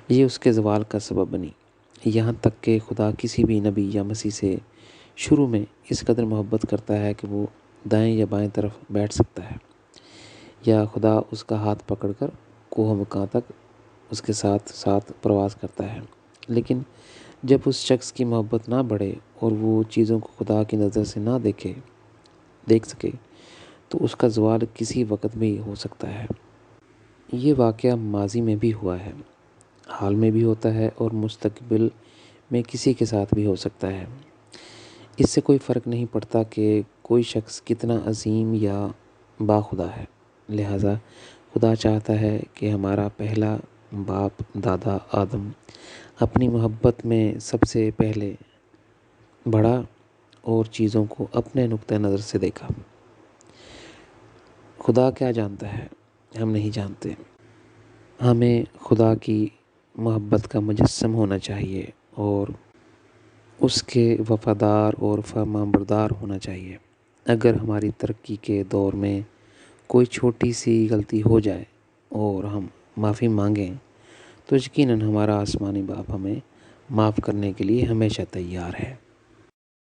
یہ اس کے زوال کا سبب بنی، یہاں تک کہ خدا کسی بھی نبی یا مسیح سے شروع میں اس قدر محبت کرتا ہے کہ وہ دائیں یا بائیں طرف بیٹھ سکتا ہے، یا خدا اس کا ہاتھ پکڑ کر کوہ مکاں تک اس کے ساتھ ساتھ پرواز کرتا ہے۔ لیکن جب اس شخص کی محبت نہ بڑھے اور وہ چیزوں کو خدا کی نظر سے نہ دیکھ سکے تو اس کا زوال کسی وقت بھی ہو سکتا ہے۔ یہ واقعہ ماضی میں بھی ہوا ہے، حال میں بھی ہوتا ہے اور مستقبل میں کسی کے ساتھ بھی ہو سکتا ہے۔ اس سے کوئی فرق نہیں پڑتا کہ کوئی شخص کتنا عظیم یا باخدا ہے۔ لہٰذا خدا چاہتا ہے کہ ہمارا پہلا باپ دادا آدم اپنی محبت میں سب سے پہلے بڑھا اور چیزوں کو اپنے نقطہ نظر سے دیکھا۔ خدا کیا جانتا ہے، ہم نہیں جانتے۔ ہمیں خدا کی محبت کا مجسم ہونا چاہیے اور اس کے وفادار اور فرمانبردار ہونا چاہیے۔ اگر ہماری ترقی کے دور میں کوئی چھوٹی سی غلطی ہو جائے اور ہم معافی مانگیں تو یقیناً ہمارا آسمانی باپ ہمیں معاف کرنے کے لیے ہمیشہ تیار ہے۔